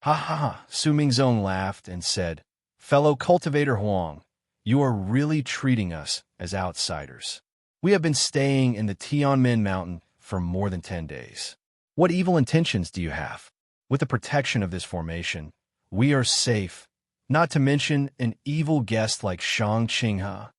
"Ha ha ha," Su Mingzong laughed and said, "Fellow cultivator Huang, you are really treating us as outsiders. We have been staying in the Tianmin Mountain for more than 10 days. What evil intentions do you have? With the protection of this formation, we are safe, not to mention an evil guest like Shang Qinghe."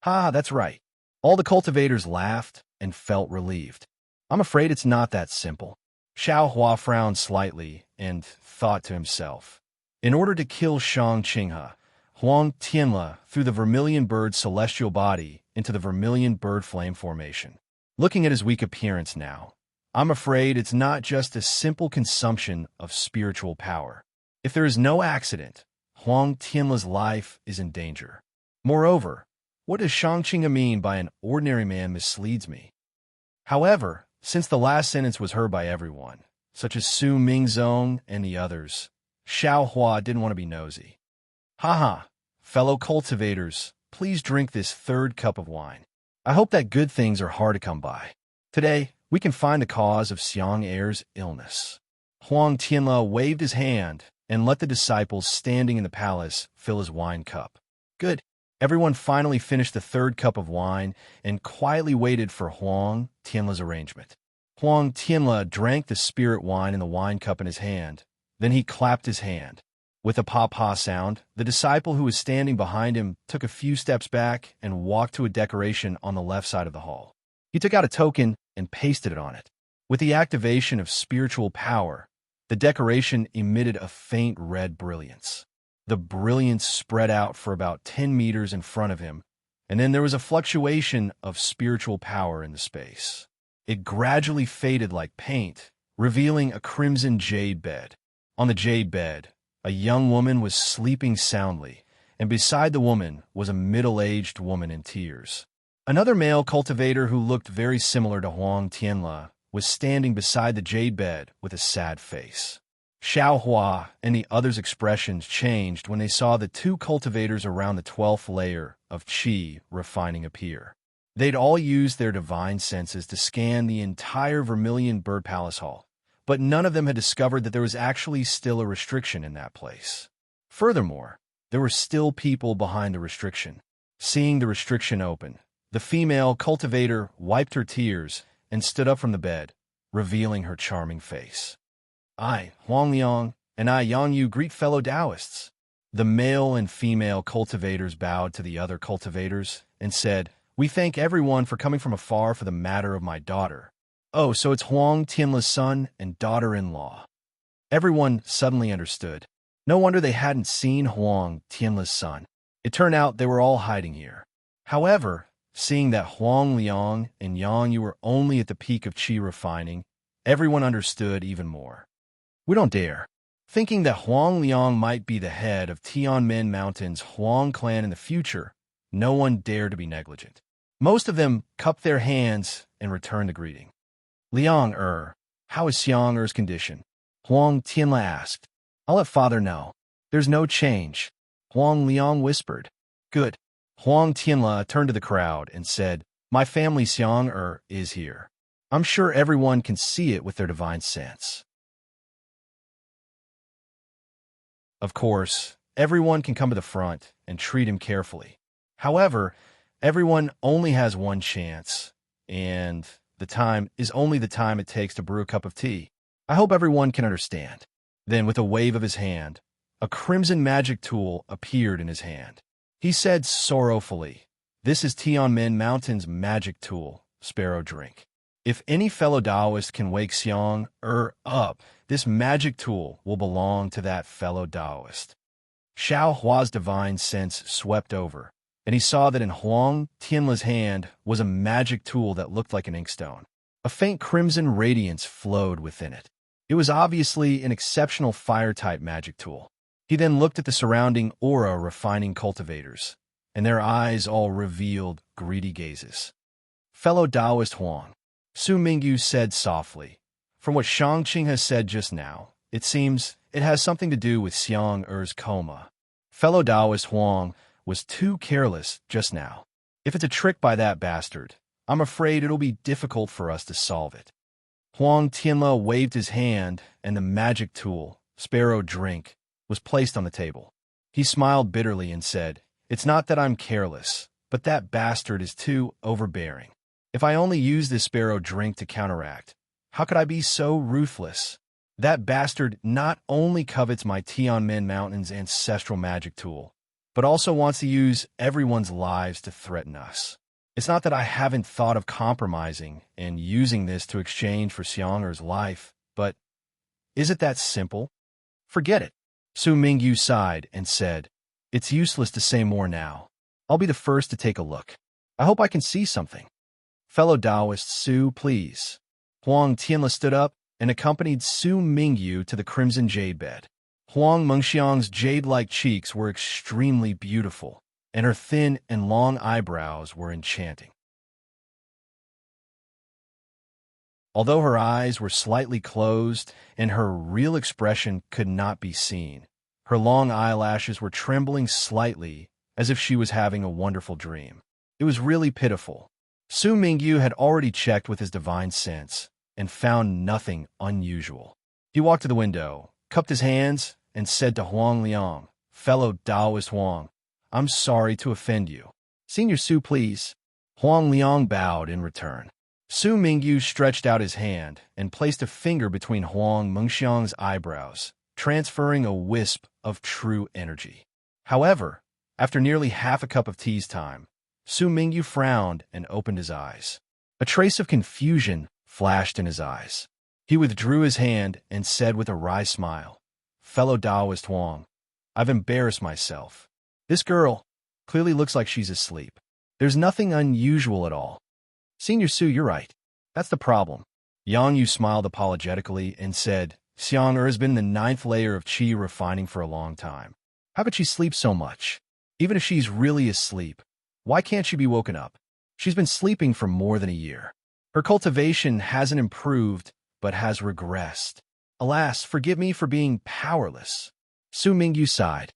"Ha, that's right." All the cultivators laughed and felt relieved. "I'm afraid it's not that simple." Xiao Hua frowned slightly and thought to himself. In order to kill Shang Qinghe, Huang Tianla threw the vermilion bird's celestial body into the vermilion bird flame formation. Looking at his weak appearance now, I'm afraid it's not just a simple consumption of spiritual power. If there is no accident, Huang Tianla's life is in danger. Moreover, what does Shang Qinghe mean by an ordinary man misleads me? However, since the last sentence was heard by everyone, such as Su Mingzong and the others, Xiao Hua didn't want to be nosy. "Haha, fellow cultivators, please drink this 3rd cup of wine. I hope that good things are hard to come by. Today, we can find the cause of Xiang Heir's illness." Huang Tianla waved his hand and let the disciples standing in the palace fill his wine cup. Good. Everyone finally finished the 3rd cup of wine and quietly waited for Huang Tianla's arrangement. Huang Tianla drank the spirit wine in the wine cup in his hand. Then he clapped his hand. With a pa-pa sound, the disciple who was standing behind him took a few steps back and walked to a decoration on the left side of the hall. He took out a token and pasted it on it. With the activation of spiritual power, the decoration emitted a faint red brilliance. The brilliance spread out for about 10 meters in front of him, and then there was a fluctuation of spiritual power in the space. It gradually faded like paint, revealing a crimson jade bed. On the jade bed, a young woman was sleeping soundly, and beside the woman was a middle-aged woman in tears. Another male cultivator who looked very similar to Huang Tianla was standing beside the jade bed with a sad face. Xiao Hua and the others' expressions changed when they saw the 2 cultivators around the 12th layer of qi refining appear. They'd all used their divine senses to scan the entire Vermilion Bird Palace Hall, but none of them had discovered that there was actually still a restriction in that place. Furthermore, there were still people behind the restriction. Seeing the restriction open, the female cultivator wiped her tears and stood up from the bed, revealing her charming face. "I, Huang Liang, and I, Yang Yu, greet fellow Taoists." The male and female cultivators bowed to the other cultivators and said, "We thank everyone for coming from afar for the matter of my daughter." "Oh, so it's Huang Tianla's son and daughter-in-law." Everyone suddenly understood. No wonder they hadn't seen Huang Tianla's son. It turned out they were all hiding here. However, seeing that Huang Liang and Yang Yu were only at the peak of qi refining, everyone understood even more. We don't dare. Thinking that Huang Liang might be the head of Tianmen Mountain's Huang clan in the future, no one dared to be negligent. Most of them cupped their hands and returned the greeting. Liang how is Xiang Er's condition? Huang Tianla asked. I'll let father know. There's no change, Huang Liang whispered. Good. Huang Tianla turned to the crowd and said, My family Xiang is here. I'm sure everyone can see it with their divine sense. Of course, everyone can come to the front and treat him carefully. However, everyone only has one chance, and the time is only the time it takes to brew a cup of tea. I hope everyone can understand. Then, with a wave of his hand, a crimson magic tool appeared in his hand. He said sorrowfully, This is Tianmen Mountain's magic tool, Sparrow Drink. If any fellow Taoist can wake Xiang up, this magic tool will belong to that fellow Taoist. Xiao Hua's divine sense swept over, and he saw that in Huang Tianla's hand was a magic tool that looked like an inkstone. A faint crimson radiance flowed within it. It was obviously an exceptional fire-type magic tool. He then looked at the surrounding aura refining cultivators, and their eyes all revealed greedy gazes. Fellow Taoist Huang, Su Mingyu said softly, From what Shangqing has said just now, it seems it has something to do with Xiang Er's coma. Fellow Taoist Huang was too careless just now. If it's a trick by that bastard, I'm afraid it'll be difficult for us to solve it. Huang Tianla waved his hand, and the magic tool, Sparrow Drink, was placed on the table. He smiled bitterly and said, It's not that I'm careless, but that bastard is too overbearing. If I only use this Sparrow Drink to counteract, how could I be so ruthless? That bastard not only covets my Tianmen Mountain's ancestral magic tool, but also wants to use everyone's lives to threaten us. It's not that I haven't thought of compromising and using this to exchange for Xiang Er's life, but is it that simple? Forget it. Su Mingyu sighed and said, It's useless to say more now. I'll be the first to take a look. I hope I can see something. Fellow Taoist Su, please. Huang Tianla stood up and accompanied Su Mingyu to the crimson jade bed. Huang Mengxiang's jade-like cheeks were extremely beautiful, and her thin and long eyebrows were enchanting. Although her eyes were slightly closed and her real expression could not be seen, her long eyelashes were trembling slightly as if she was having a wonderful dream. It was really pitiful. Su Mingyu had already checked with his divine sense and found nothing unusual. He walked to the window, cupped his hands, and said to Huang Liang, Fellow Taoist Huang, I'm sorry to offend you. Senior Su, please. Huang Liang bowed in return. Su Mingyu stretched out his hand and placed a finger between Huang Mengxiang's eyebrows, transferring a wisp of true energy. However, after nearly half a cup of tea's time, Su Mingyu frowned and opened his eyes. A trace of confusion flashed in his eyes. He withdrew his hand and said with a wry smile, Fellow Taoist Huang, I've embarrassed myself. This girl clearly looks like she's asleep. There's nothing unusual at all. Senior Su, you're right. That's the problem. Yang Yu smiled apologetically and said, Xiang has been in the 9th layer of qi refining for a long time. How could she sleep so much? Even if she's really asleep, why can't she be woken up? She's been sleeping for more than a year. Her cultivation hasn't improved, but has regressed. Alas, forgive me for being powerless. Su Mingyu sighed.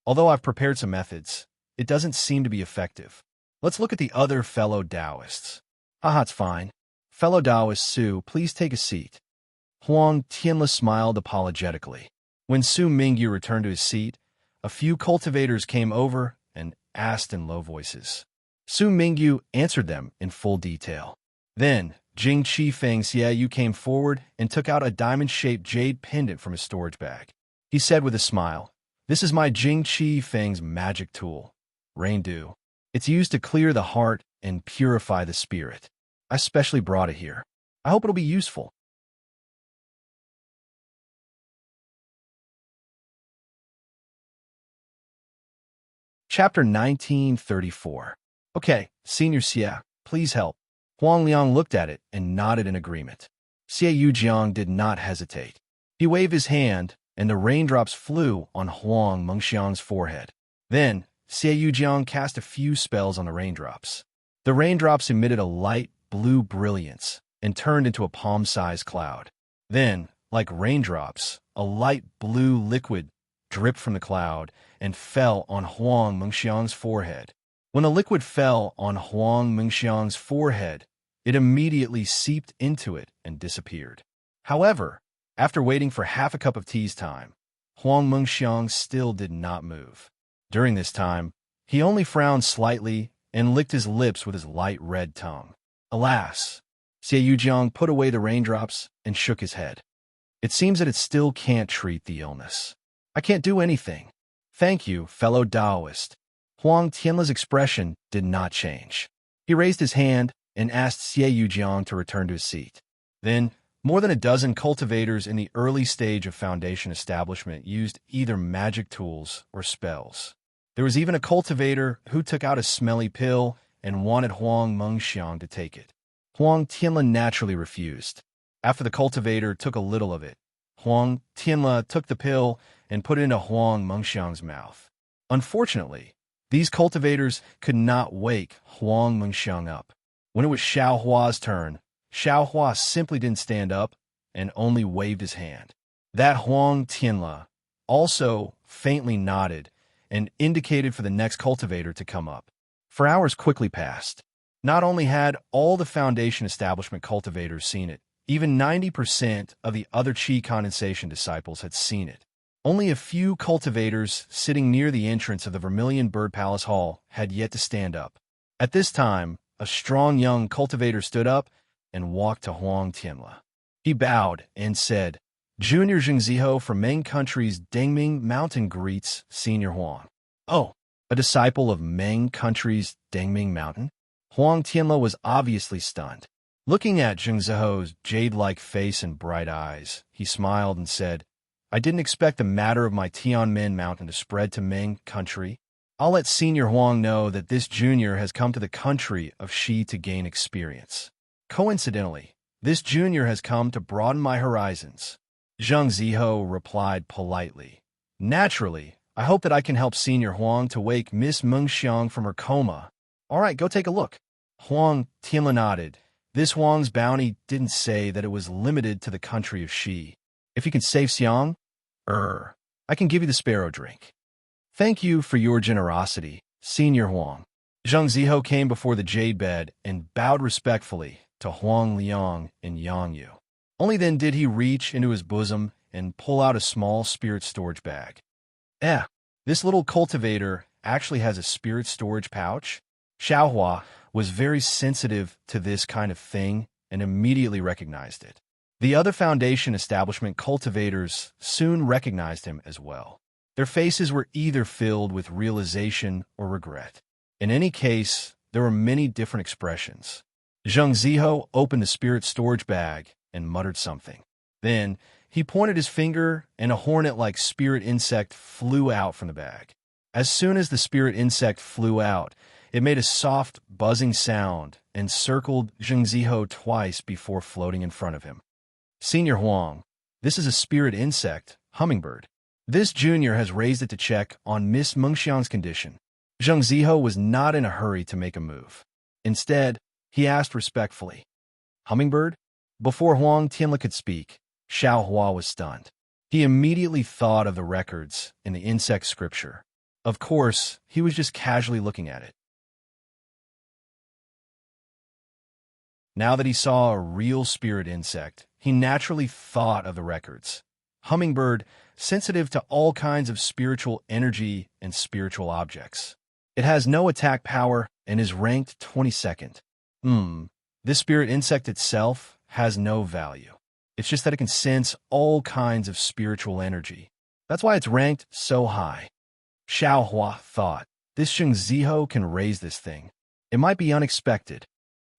Although I've prepared some methods, it doesn't seem to be effective. Let's look at the other fellow Taoists. It's fine. Fellow Taoist Su, please take a seat. Huang Tianla smiled apologetically. When Su Mingyu returned to his seat, a few cultivators came over and asked in low voices. Su Mingyu answered them in full detail. Then, Jing Qi Feng Xiaoyu came forward and took out a diamond-shaped jade pendant from his storage bag. He said with a smile, This is my Jing Qi Feng's magic tool, Rain Dew. It's used to clear the heart and purify the spirit. I specially brought it here. I hope it'll be useful. Chapter 1934. Okay, Senior Xie, please help. Huang Liang looked at it and nodded in agreement. Xie Yujiang did not hesitate. He waved his hand, and the raindrops flew on Huang Mengxiang's forehead. Then, Xie Yujiang cast a few spells on the raindrops. The raindrops emitted a light blue brilliance and turned into a palm-sized cloud. Then, like raindrops, a light blue liquid dripped from the cloud and fell on Huang Mengxiang's forehead. When the liquid fell on Huang Mengxiang's forehead, it immediately seeped into it and disappeared. However, after waiting for half a cup of tea's time, Huang Mengxiang still did not move. During this time, he only frowned slightly and licked his lips with his light red tongue. Alas, Xie Yujiang put away the raindrops and shook his head. It seems that it still can't treat the illness. I can't do anything. Thank you, fellow Taoist. Huang Tianle's expression did not change. He raised his hand and asked Xie Yujiang to return to his seat. Then, more than a dozen cultivators in the early stage of Foundation establishment used either magic tools or spells. There was even a cultivator who took out a smelly pill and wanted Huang Mengxiang to take it. Huang Tianle naturally refused. After the cultivator took a little of it, Huang Tianle took the pill and put it into Huang Mengxiang's mouth. Unfortunately, these cultivators could not wake Huang Mengxiang up. When it was Xiao Hua's turn, Xiao Hua simply didn't stand up and only waved his hand. That Huang Tianle also faintly nodded and indicated for the next cultivator to come up. For hours quickly passed. Not only had all the Foundation establishment cultivators seen it, even 90% of the other Qi condensation disciples had seen it. Only a few cultivators sitting near the entrance of the Vermilion Bird Palace Hall had yet to stand up. At this time, a strong young cultivator stood up and walked to Huang Tianle. He bowed and said, Junior Zhengziho from Meng Country's Dengming Mountain greets Senior Huang. Oh, a disciple of Meng Country's Dengming Mountain? Huang Tianle was obviously stunned. Looking at Zhengziho's jade-like face and bright eyes, he smiled and said, I didn't expect the matter of my Tianmen Mountain to spread to Meng Country. I'll let Senior Huang know that this junior has come to the country of Xi to gain experience. Coincidentally, this junior has come to broaden my horizons. Zheng Ziho replied politely. Naturally, I hope that I can help Senior Huang to wake Miss Mengxiang from her coma. All right, go take a look. Huang Tianle nodded. This Huang's bounty didn't say that it was limited to the country of Xi. If you can save Xiang, I can give you the sparrow drink. Thank you for your generosity, Senior Huang. Zheng Ziho came before the jade bed and bowed respectfully to Huang Liang and Yang Yu. Only then did he reach into his bosom and pull out a small spirit storage bag. This little cultivator actually has a spirit storage pouch? Xiao Hua was very sensitive to this kind of thing and immediately recognized it. The other Foundation establishment cultivators soon recognized him as well. Their faces were either filled with realization or regret. In any case, there were many different expressions. Zheng Ziho opened the spirit storage bag and muttered something. Then, he pointed his finger and a hornet-like spirit insect flew out from the bag. As soon as the spirit insect flew out, it made a soft, buzzing sound and circled Zheng Ziho twice before floating in front of him. Senior Huang, this is a spirit insect, hummingbird. This junior has raised it to check on Miss Mengxiang's condition. Zheng Ziho was not in a hurry to make a move. Instead, he asked respectfully, Hummingbird? Before Huang Tianle could speak, Xiao Hua was stunned. He immediately thought of the records in the insect scripture. Of course, he was just casually looking at it. Now that he saw a real spirit insect, he naturally thought of the records. Hummingbird, sensitive to all kinds of spiritual energy and spiritual objects. It has no attack power and is ranked 22nd. This spirit insect itself has no value. It's just that it can sense all kinds of spiritual energy. That's why it's ranked so high. Xiao Hua thought, this Zheng Ziho can raise this thing. It might be unexpected.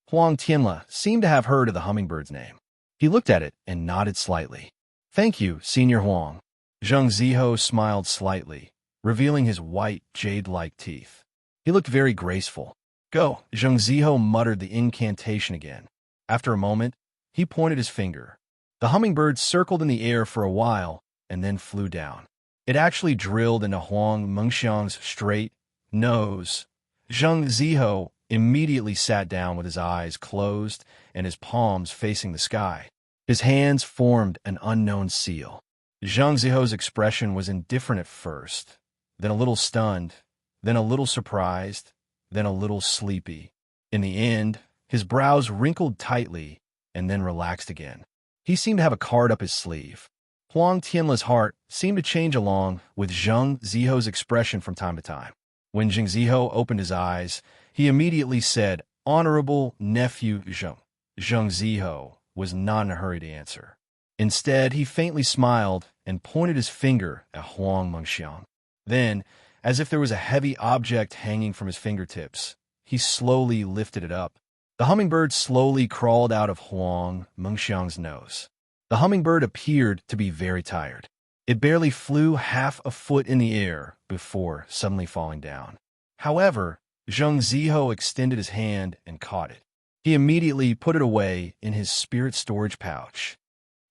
Huang Tianle seemed to have heard of the hummingbird's name. He looked at it and nodded slightly. Thank you, Senior Huang. Zheng Ziho smiled slightly, revealing his white, jade-like teeth. He looked very graceful. Go, Zheng Ziho muttered the incantation again. After a moment, he pointed his finger. The hummingbird circled in the air for a while and then flew down. It actually drilled into Huang Mengxiang's straight nose. Zheng Ziho immediately sat down with his eyes closed and his palms facing the sky. His hands formed an unknown seal. Zheng Ziho's expression was indifferent at first, then a little stunned, then a little surprised, then a little sleepy. In the end, his brows wrinkled tightly and then relaxed again. He seemed to have a card up his sleeve. Huang Tianla's heart seemed to change along with Zheng Ziho's expression from time to time. When Zheng Ziho opened his eyes, he immediately said, "Honorable nephew Zheng." Zheng Ziho was not in a hurry to answer. Instead, he faintly smiled and pointed his finger at Huang Mengxiang. Then, as if there was a heavy object hanging from his fingertips, he slowly lifted it up. The hummingbird slowly crawled out of Huang Mengxiang's nose. The hummingbird appeared to be very tired. It barely flew half a foot in the air before suddenly falling down. However, Zheng Ziho extended his hand and caught it. He immediately put it away in his spirit storage pouch.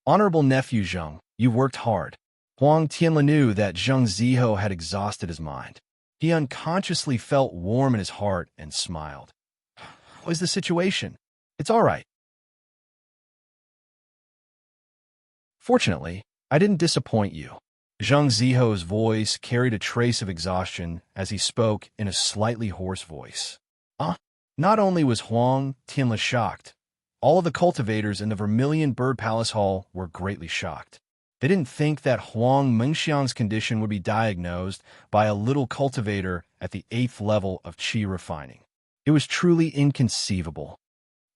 "Honorable nephew Zheng, you worked hard." Huang Tianla knew that Zheng Ziho had exhausted his mind. He unconsciously felt warm in his heart and smiled. "What is the situation? It's all right. Fortunately, I didn't disappoint you." Zheng Ziho's voice carried a trace of exhaustion as he spoke in a slightly hoarse voice. Not only was Huang Tianla shocked, all of the cultivators in the Vermilion Bird Palace Hall were greatly shocked. They didn't think that Huang Mengxiang's condition would be diagnosed by a little cultivator at the 8th level of qi refining. It was truly inconceivable.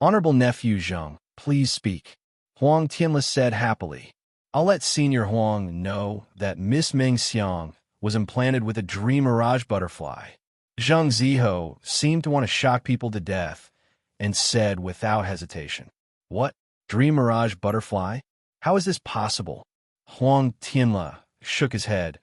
"Honorable nephew Zheng, please speak," Huang Tianla said happily. "I'll let Senior Huang know that Miss Mengxiang was implanted with a dream mirage butterfly." Zheng Ziho seemed to want to shock people to death and said without hesitation, "What? Dream mirage butterfly? How is this possible?" Huang Tianla shook his head.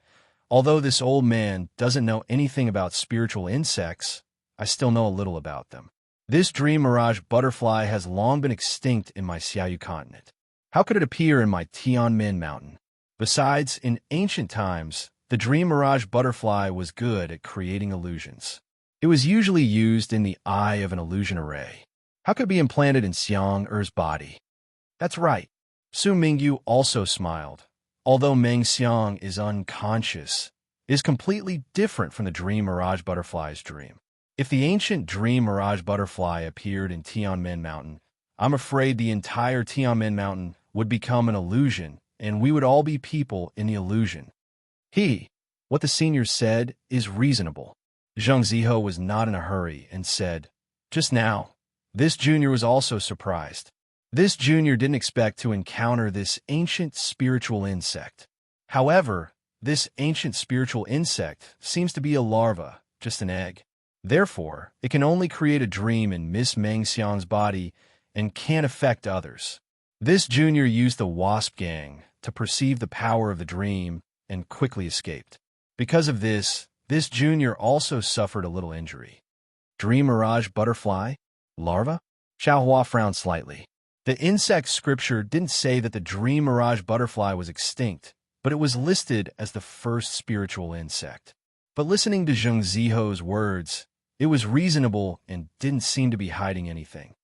"Although this old man doesn't know anything about spiritual insects, I still know a little about them. This dream mirage butterfly has long been extinct in my Xiaoyu continent. How could it appear in my Tianmen mountain? Besides, in ancient times, the dream mirage butterfly was good at creating illusions. It was usually used in the eye of an illusion array. How could it be implanted in Xiang Er's body?" "That's right." Su Mingyu also smiled. "Although Meng Xiang is unconscious, it is completely different from the dream mirage butterfly's dream. If the ancient dream mirage butterfly appeared in Tianmen Mountain, I'm afraid the entire Tianmen Mountain would become an illusion, and we would all be people in the illusion." What the senior said is reasonable. Zheng Ziho was not in a hurry and said, "Just now, this junior was also surprised. This junior didn't expect to encounter this ancient spiritual insect. However, this ancient spiritual insect seems to be a larva, just an egg. Therefore, it can only create a dream in Miss Mengxiang's body and can't affect others. This junior used the wasp gang to perceive the power of the dream and quickly escaped. Because of this junior also suffered a little injury." "Dream mirage butterfly? Larva?" Xiaohua frowned slightly. The insect scripture didn't say that the dream mirage butterfly was extinct, but it was listed as the first spiritual insect. But listening to Zheng Ziho's words, it was reasonable and didn't seem to be hiding anything.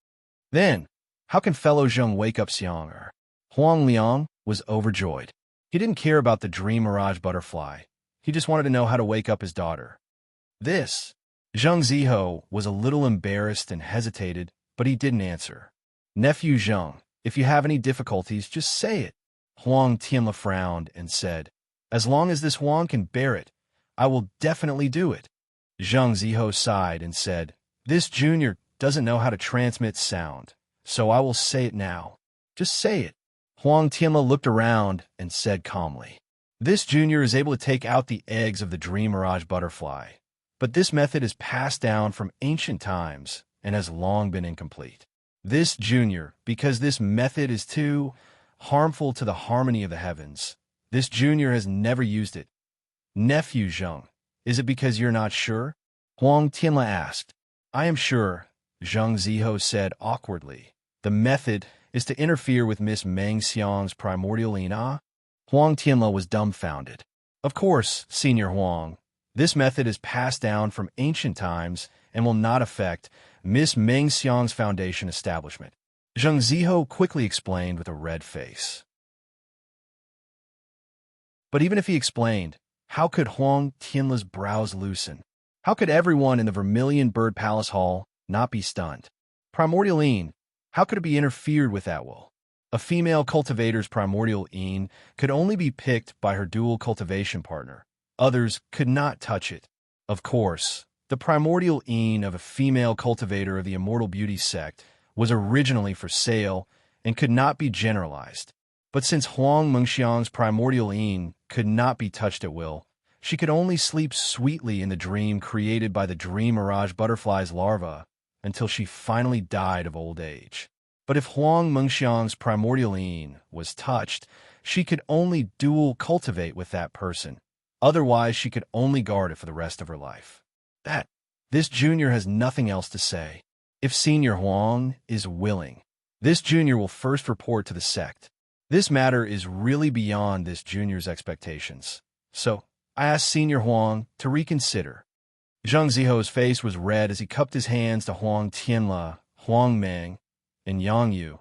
"Then, how can fellow Zheng wake up Xiang Er?" Huang Liang was overjoyed. He didn't care about the dream mirage butterfly. He just wanted to know how to wake up his daughter. Zheng Ziho was a little embarrassed and hesitated, but he didn't answer. "Nephew Zheng, if you have any difficulties, just say it." Huang Tianla frowned and said, "As long as this Huang can bear it, I will definitely do it." Zheng Ziho sighed and said, "This junior doesn't know how to transmit sound, so I will say it now. Just say it." Huang Tianla looked around and said calmly, "This junior is able to take out the eggs of the dream mirage butterfly, but this method is passed down from ancient times and has long been incomplete. This junior, because this method is too harmful to the harmony of the heavens, this junior has never used it." "Nephew Zheng, is it because you're not sure?" Huang Tianla asked. "I am sure," Zheng Ziho said awkwardly. "The method is to interfere with Miss Meng Xiang's primordial ina? Huang Tianle was dumbfounded. Of course, Senior Huang. This method is passed down from ancient times and will not affect Miss Meng Xiang's foundation establishment. Zheng Ziho quickly explained with a red face. But even if he explained, how could Huang Tianle's brows loosen? How could everyone in the Vermilion Bird Palace Hall not be stunned? Primordial Een, how could it be interfered with at will? A female cultivator's primordial Een could only be picked by her dual cultivation partner. Others could not touch it. Of course, the primordial Een of a female cultivator of the Immortal Beauty sect was originally for sale and could not be generalized. But since Huang Mengxiang's primordial Een could not be touched at will, she could only sleep sweetly in the dream created by the dream mirage butterfly's larva until she finally died of old age. But if Huang Mengxiang's primordial Een was touched, she could only dual cultivate with that person. Otherwise, she could only guard it for the rest of her life. This junior has nothing else to say. If Senior Huang is willing, this junior will first report to the sect. This matter is really beyond this junior's expectations. So, I asked Senior Huang to reconsider. Zheng Ziho's face was red as he cupped his hands to Huang Tianle, Huang Meng, and Yang Yu,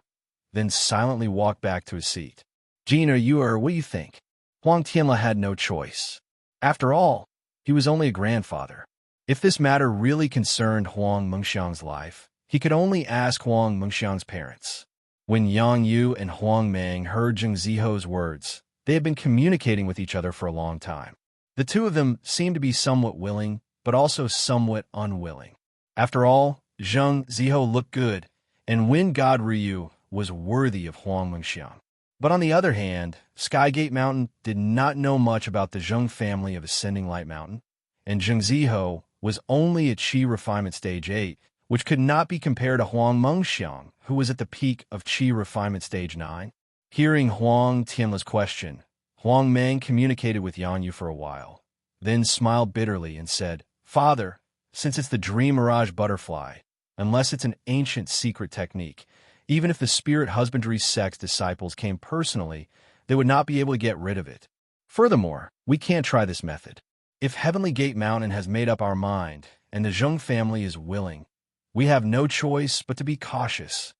then silently walked back to his seat. Jin, what do you think? Huang Tianle had no choice. After all, he was only a grandfather. If this matter really concerned Huang Mengxiang's life, he could only ask Huang Mengxiang's parents. When Yang Yu and Huang Meng heard Zheng Ziho's words, they had been communicating with each other for a long time. The two of them seemed to be somewhat willing, but also somewhat unwilling. After all, Zheng Ziho looked good, and Wind God Ryu was worthy of Huang Mengxiang. But on the other hand, Skygate Mountain did not know much about the Zheng family of Ascending Light Mountain, and Zheng Ziho was only at Qi Refinement Stage 8, which could not be compared to Huang Mengxiang, who was at the peak of Qi Refinement Stage 9. Hearing Huang Tianle's question, Huang Meng communicated with Yang Yu for a while, then smiled bitterly and said, "Father, since it's the Dream Mirage Butterfly, unless it's an ancient secret technique, even if the Spirit Husbandry sect's disciples came personally, they would not be able to get rid of it. Furthermore, we can't try this method. If Heavenly Gate Mountain has made up our mind, and the Zheng family is willing, we have no choice but to be cautious."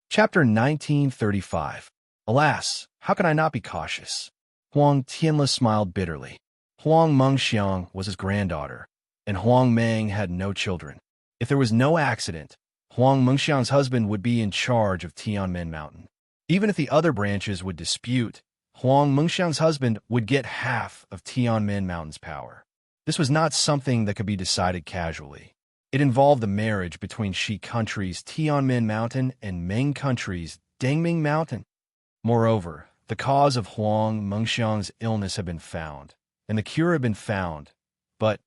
Chapter 1935. Alas, how can I not be cautious? Huang Tianle smiled bitterly. Huang Mengxiang was his granddaughter, and Huang Meng had no children. If there was no accident, Huang Mengxiang's husband would be in charge of Tianmen Mountain. Even if the other branches would dispute, Huang Mengxiang's husband would get half of Tianmen Mountain's power. This was not something that could be decided casually. It involved the marriage between Shi country's Tianmen Mountain and Meng country's Dengming Mountain. Moreover, the cause of Huang Mengxiang's illness had been found, and the cure had been found. But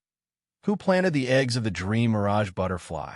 who planted the eggs of the Dream Mirage Butterfly?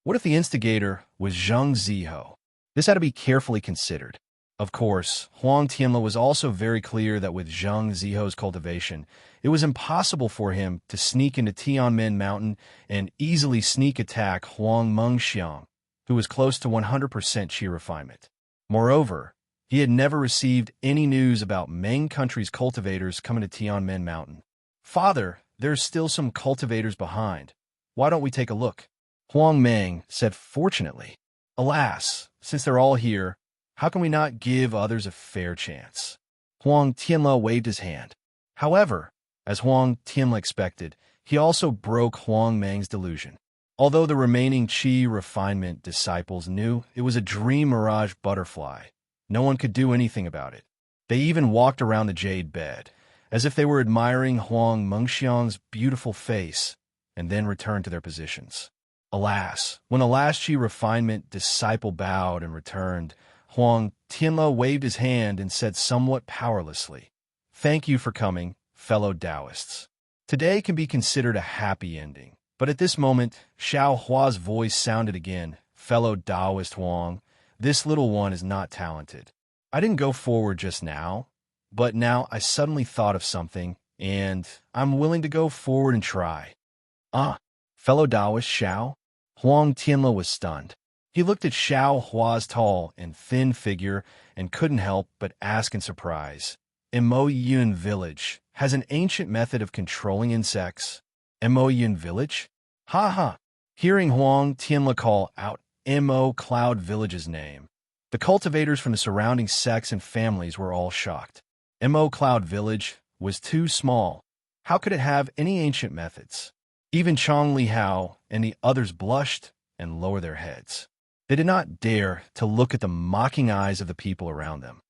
What if the instigator was Zheng Ziho? This had to be carefully considered. Of course, Huang Tianle was also very clear that with Zheng Ziho's cultivation, it was impossible for him to sneak into Tianmen Mountain and easily sneak attack Huang Mengxiang, who was close to 100% Qi refinement. Moreover, he had never received any news about Meng country's cultivators coming to Tianmen Mountain. "Father, there's still some cultivators behind. Why don't we take a look?" Huang Meng said fortunately. Alas, since they're all here, how can we not give others a fair chance? Huang Tianle waved his hand. However, as Huang Tianle expected, he also broke Huang Meng's delusion. Although the remaining Qi refinement disciples knew it was a Dream Mirage Butterfly, no one could do anything about it. They even walked around the jade bed, as if they were admiring Huang Mengxiang's beautiful face, and then returned to their positions. Alas, when the last Qi refinement disciple bowed and returned, Huang Tianle waved his hand and said somewhat powerlessly, "Thank you for coming, fellow Taoists. Today can be considered a happy ending." But at this moment, Xiao Hua's voice sounded again, "Fellow Taoist Huang, this little one is not talented. I didn't go forward just now, but now I suddenly thought of something, and I'm willing to go forward and try." "Ah, fellow Taoist Xiao, Huang Tianle was stunned. He looked at Xiao Hua's tall and thin figure and couldn't help but ask in surprise. Mo Yun Village has an ancient method of controlling insects. Mo Yun Village? Ha ha! Hearing Huang Tianle call out Mo Cloud Village's name, the cultivators from the surrounding sects and families were all shocked. Mo Cloud Village was too small. How could it have any ancient methods? Even Chong Li Hao and the others blushed and lowered their heads. They did not dare to look at the mocking eyes of the people around them.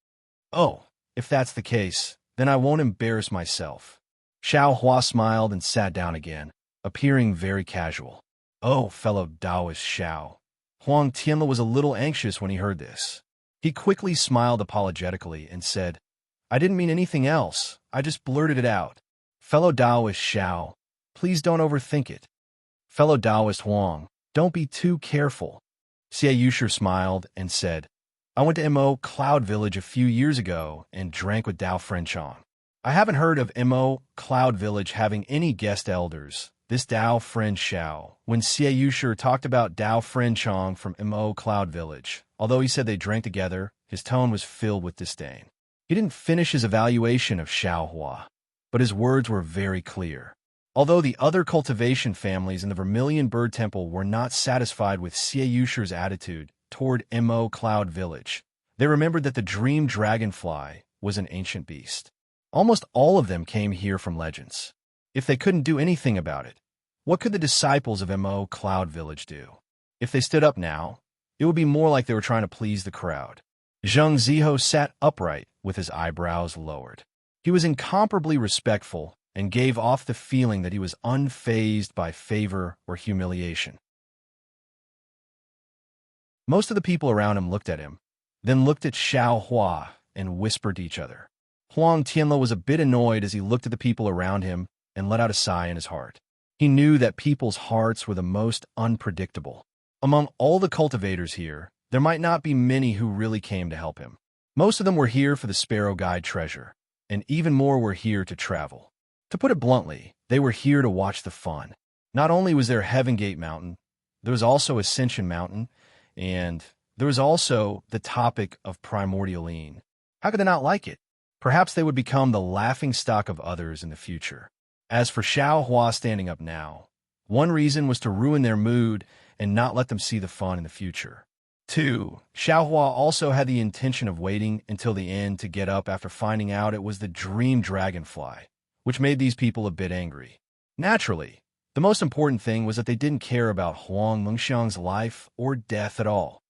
Oh, if that's the case, then I won't embarrass myself. Xiao Hua smiled and sat down again, appearing very casual. Oh, fellow Taoist Xiao. Huang Tianle was a little anxious when he heard this. He quickly smiled apologetically and said, I didn't mean anything else. I just blurted it out. Fellow Taoist Xiao, please don't overthink it. Fellow Taoist Huang, don't be too careful. Xie Yusher smiled and said, I went to Mo Cloud Village a few years ago and drank with Dao Frenchong. I haven't heard of Mo Cloud Village having any guest elders. This Dao Friend Xiao, when Xie Yusher talked about Dao Frenchong from Mo Cloud Village, although he said they drank together, his tone was filled with disdain. He didn't finish his evaluation of Xiao Hua, but his words were very clear. Although the other cultivation families in the Vermilion Bird Temple were not satisfied with Xie Yusher's attitude toward Mo Cloud Village, they remembered that the dream dragonfly was an ancient beast. Almost all of them came here from legends. If they couldn't do anything about it, what could the disciples of Mo Cloud Village do? If they stood up now, it would be more like they were trying to please the crowd. Zheng Ziho sat upright with his eyebrows lowered. He was incomparably respectful and gave off the feeling that he was unfazed by favor or humiliation. Most of the people around him looked at him, then looked at Xiao Hua and whispered to each other. Huang Tianle was a bit annoyed as he looked at the people around him and let out a sigh in his heart. He knew that people's hearts were the most unpredictable. Among all the cultivators here, there might not be many who really came to help him. Most of them were here for the Sparrow Guide treasure, and even more were here to travel. To put it bluntly, they were here to watch the fun. Not only was there Heaven Gate Mountain, there was also Ascension Mountain, and there was also the topic of Primordialine. How could they not like it? Perhaps they would become the laughingstock of others in the future. As for Xiao Hua standing up now, one reason was to ruin their mood and not let them see the fun in the future. 2. Xiao Hua also had the intention of waiting until the end to get up after finding out it was the dream dragonfly, which made these people a bit angry. Naturally, the most important thing was that they didn't care about Huang Mengxiang's life or death at all.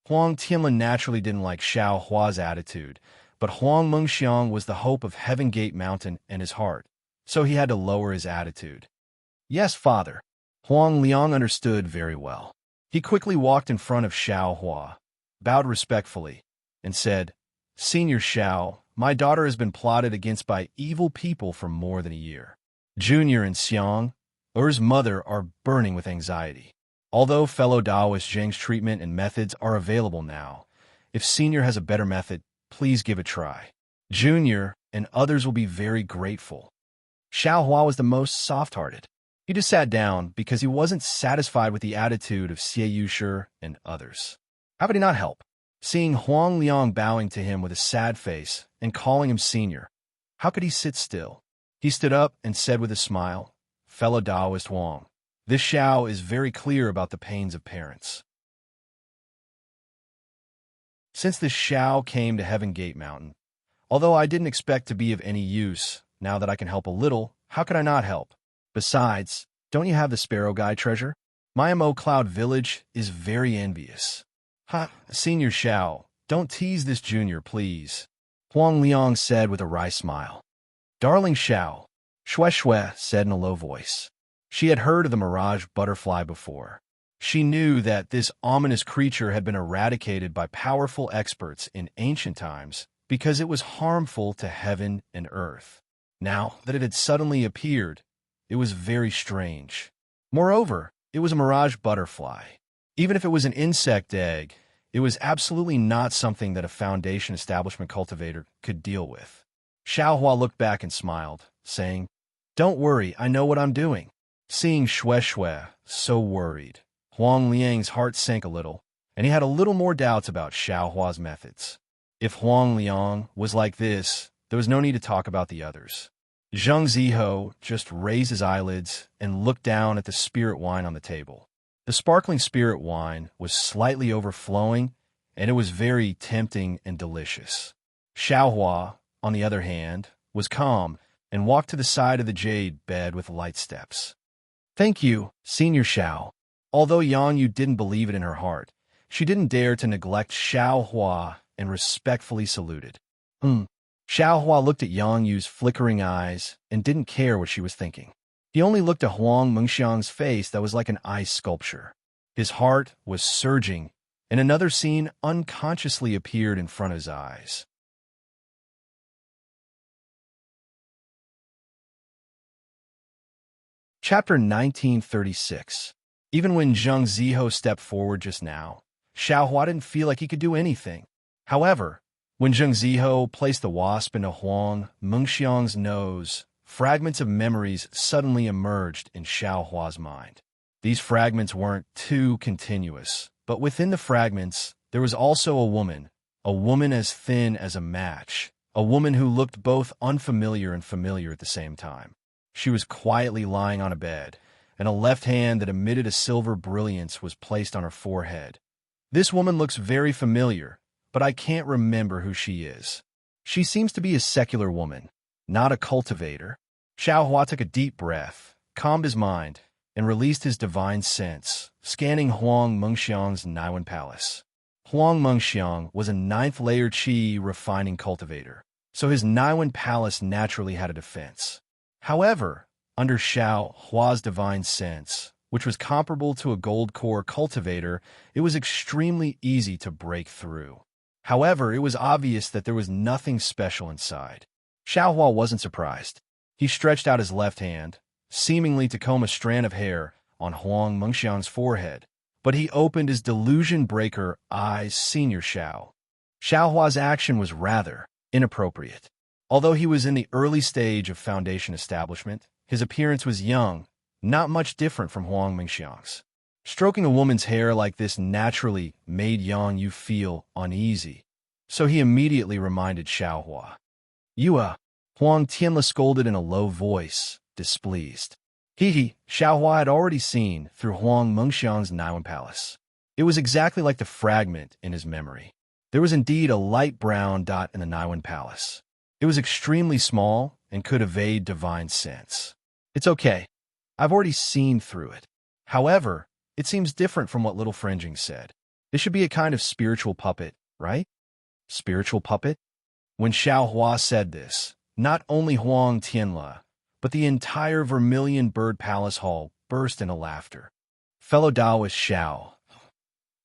Huang Tianle naturally didn't like Xiao Hua's attitude, but Huang Mengxiang was the hope of Heaven Gate Mountain in his heart, so he had to lower his attitude. Yes, father. Huang Liang understood very well. He quickly walked in front of Xiao Hua, bowed respectfully, and said, Senior Xiao, my daughter has been plotted against by evil people for more than a year. Junior and Xiang, Er's mother, are burning with anxiety. Although fellow Taoist Zheng's treatment and methods are available now, if Senior has a better method, please give it a try. Junior and others will be very grateful. Xiao Hua was the most soft-hearted. He just sat down because he wasn't satisfied with the attitude of Xie Yusher and others. How could he not help? Seeing Huang Liang bowing to him with a sad face and calling him senior, how could he sit still? He stood up and said with a smile, Fellow Taoist Huang, this Xiao is very clear about the pains of parents. Since this Xiao came to Heaven Gate Mountain, although I didn't expect to be of any use, now that I can help a little, how could I not help? Besides, don't you have the Sparrow Guide treasure? My Mo Cloud Village is very envious. Ha, Senior Xiao, don't tease this junior, please. Huang Liang said with a wry smile. Darling Xiao, Shue said in a low voice. She had heard of the mirage butterfly before. She knew that this ominous creature had been eradicated by powerful experts in ancient times because it was harmful to heaven and earth. Now that it had suddenly appeared, it was very strange. Moreover, it was a mirage butterfly. Even if it was an insect egg, it was absolutely not something that a Foundation establishment cultivator could deal with. Xiao Hua looked back and smiled, saying, Don't worry, I know what I'm doing. Seeing Xue Xue so worried, Huang Liang's heart sank a little, and he had a little more doubts about Xiao Hua's methods. If Huang Liang was like this, there was no need to talk about the others. Zheng Ziho just raised his eyelids and looked down at the spirit wine on the table. The sparkling spirit wine was slightly overflowing, and it was very tempting and delicious. Xiao Hua, on the other hand, was calm and walked to the side of the jade bed with light steps. "Thank you, Senior Xiao." Although Yang Yu didn't believe it in her heart, she didn't dare to neglect Xiao Hua and respectfully saluted. Xiao Hua looked at Yang Yu's flickering eyes and didn't care what she was thinking. He only looked at Huang Mengxiang's face that was like an ice sculpture. His heart was surging, and another scene unconsciously appeared in front of his eyes. Chapter 1936. Even when Zheng Ziho stepped forward just now, Xiao Hua didn't feel like he could do anything. However, when Zheng Ziho placed the wasp into Huang Mengxiang's nose, fragments of memories suddenly emerged in Xiao Hua's mind. These fragments weren't too continuous, but within the fragments, there was also a woman as thin as a match, a woman who looked both unfamiliar and familiar at the same time. She was quietly lying on a bed, and a left hand that emitted a silver brilliance was placed on her forehead. This woman looks very familiar, but I can't remember who she is. She seems to be a secular woman, not a cultivator. Xiao Hua took a deep breath, calmed his mind, and released his divine sense, scanning Huang Mengxiang's Naiwen Palace. Huang Mengxiang was a 9th-layer qi refining cultivator, so his Naiwen Palace naturally had a defense. However, under Xiao Hua's divine sense, which was comparable to a gold core cultivator, it was extremely easy to break through. However, it was obvious that there was nothing special inside. Xiao Hua wasn't surprised. He stretched out his left hand, seemingly to comb a strand of hair on Huang Mengxiang's forehead, but he opened his delusion-breaker eyes. Senior Xiao. Xiao Hua's action was rather inappropriate. Although he was in the early stage of foundation establishment, his appearance was young, not much different from Huang Mengxiang's. Stroking a woman's hair like this naturally made Yang Yu feel uneasy, so he immediately reminded Xiao Hua. Huang Tianla scolded in a low voice, displeased. Xiao Hua had already seen through Huang Mengxiang's Naiwen Palace. It was exactly like the fragment in his memory. There was indeed a light brown dot in the Naiwen Palace. It was extremely small and could evade divine sense. It's okay. I've already seen through it. However, it seems different from what Little Fringing said. This should be a kind of spiritual puppet, right? Spiritual puppet? When Xiao Hua said this, not only Huang Tianla, but the entire Vermilion Bird Palace Hall burst into laughter. Fellow Taoist Xiao,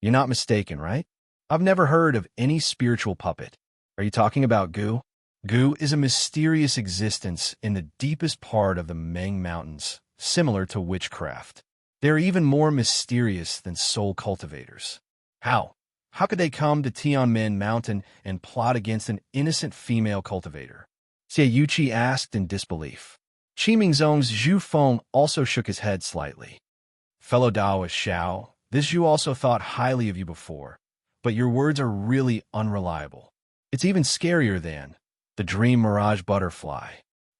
you're not mistaken, right? I've never heard of any spiritual puppet. Are you talking about Gu? Gu is a mysterious existence in the deepest part of the Meng Mountains, similar to witchcraft. They're even more mysterious than soul cultivators. How? How could they come to Tianmen Mountain and plot against an innocent female cultivator? Xie Yuqi asked in disbelief. Qi Mingzong's Zhu Feng also shook his head slightly. Fellow Taoist Xiao, this Zhu also thought highly of you before, but your words are really unreliable. It's even scarier than the dream mirage butterfly.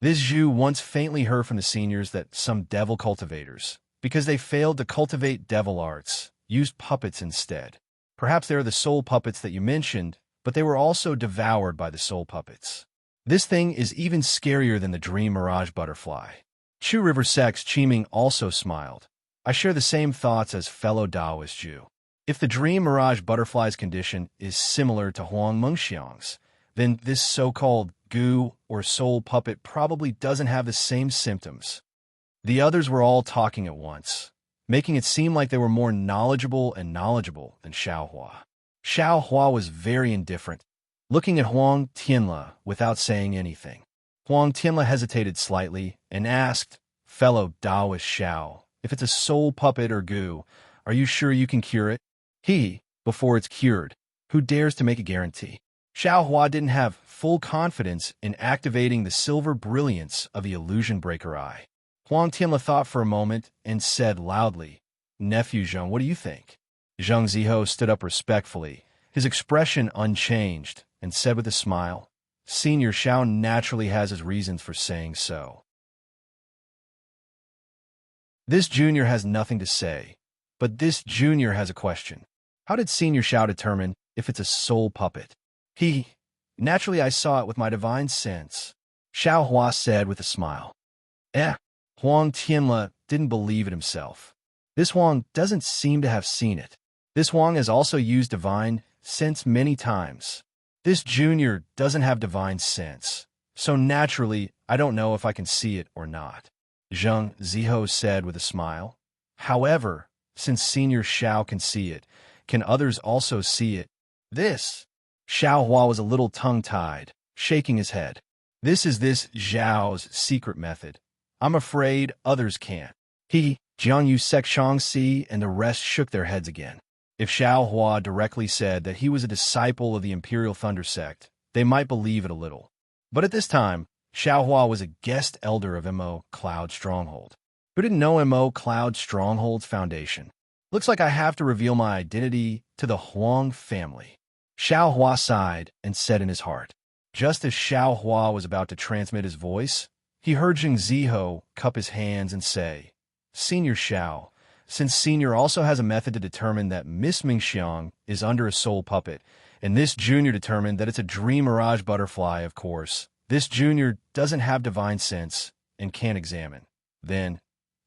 This Zhu once faintly heard from the seniors that some devil cultivators, because they failed to cultivate devil arts, used puppets instead. Perhaps they are the soul puppets that you mentioned, but they were also devoured by the soul puppets. This thing is even scarier than the dream mirage butterfly. Chu River Sex Qiming also smiled. I share the same thoughts as fellow Taoist Zhu. If the dream mirage butterfly's condition is similar to Huang Mengxiang's, then this so-called Gu or soul puppet probably doesn't have the same symptoms. The others were all talking at once, making it seem like they were more knowledgeable than Xiao Hua. Xiao Hua was very indifferent, looking at Huang Tianla without saying anything. Huang Tianla hesitated slightly and asked, fellow Taoist Xiao, if it's a soul puppet or Gu, are you sure you can cure it? Before it's cured, who dares to make a guarantee? Xiao Hua didn't have full confidence in activating the silver brilliance of the illusion breaker eye. Huang Tianle thought for a moment and said loudly, "Nephew Zheng, what do you think?" Zheng Ziho stood up respectfully, his expression unchanged, and said with a smile, "Senior Xiao naturally has his reasons for saying so. This junior has nothing to say, but this junior has a question. How did Senior Xiao determine if it's a soul puppet?" Naturally I saw it with my divine sense," Xiao Hua said with a smile. Huang Tianle didn't believe it himself. This Huang doesn't seem to have seen it. This Huang has also used divine sense many times. This junior doesn't have divine sense, so naturally I don't know if I can see it or not," Zheng Ziho said with a smile. "However, since Senior Xiao can see it, can others also see it?" This Xiao Hua was a little tongue-tied, shaking his head. "This is this Zhao's secret method. I'm afraid others can't." Jiang Yu Sek Shangxi and the rest shook their heads again. If Xiao Hua directly said that he was a disciple of the Imperial Thunder Sect, they might believe it a little. But at this time, Xiao Hua was a guest elder of Mo Cloud Stronghold. Who didn't know Mo Cloud Stronghold's foundation? Looks like I have to reveal my identity to the Huang family. Xiao Hua sighed and said in his heart. Just as Xiao Hua was about to transmit his voice, he heard Zheng Ziho cup his hands and say, "Senior Xiao, since Senior also has a method to determine that Miss Mingxiang is under a soul puppet, and this Junior determined that it's a dream mirage butterfly, of course, this Junior doesn't have divine sense and can't examine. Then,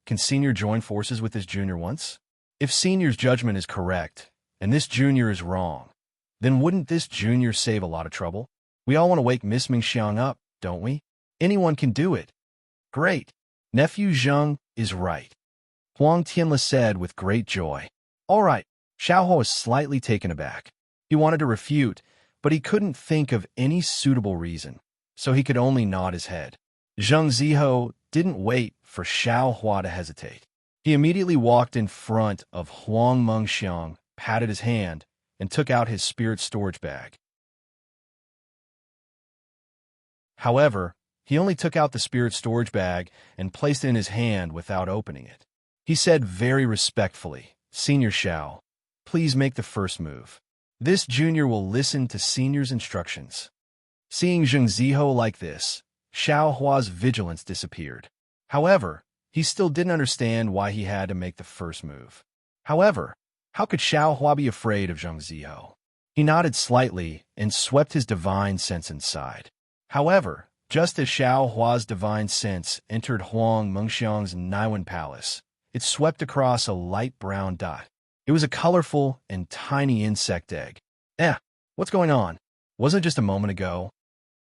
can Senior join forces with this Junior once? If Senior's judgment is correct, and this Junior is wrong, then wouldn't this Junior save a lot of trouble? We all want to wake Miss Mingxiang up, don't we? Anyone can do it." "Great. Nephew Zheng is right," Huang Tianle said with great joy. "All right." Xiao Hua was slightly taken aback. He wanted to refute, but he couldn't think of any suitable reason, so he could only nod his head. Zheng Ziho didn't wait for Xiao Hua to hesitate. He immediately walked in front of Huang Mengxiang, patted his hand, and took out his spirit storage bag. However, he only took out the spirit storage bag and placed it in his hand without opening it. He said very respectfully, "Senior Xiao, please make the first move. This Junior will listen to Senior's instructions." Seeing Zheng Ziho like this, Xiao Hua's vigilance disappeared. However, he still didn't understand why he had to make the first move. However, how could Xiao Hua be afraid of Zheng Ziho? He nodded slightly and swept his divine sense inside. However, just as Xiao Hua's divine sense entered Huang Mengxiang's Naiwan Palace, it swept across a light brown dot. It was a colorful and tiny insect egg. What's going on? Wasn't it just a moment ago?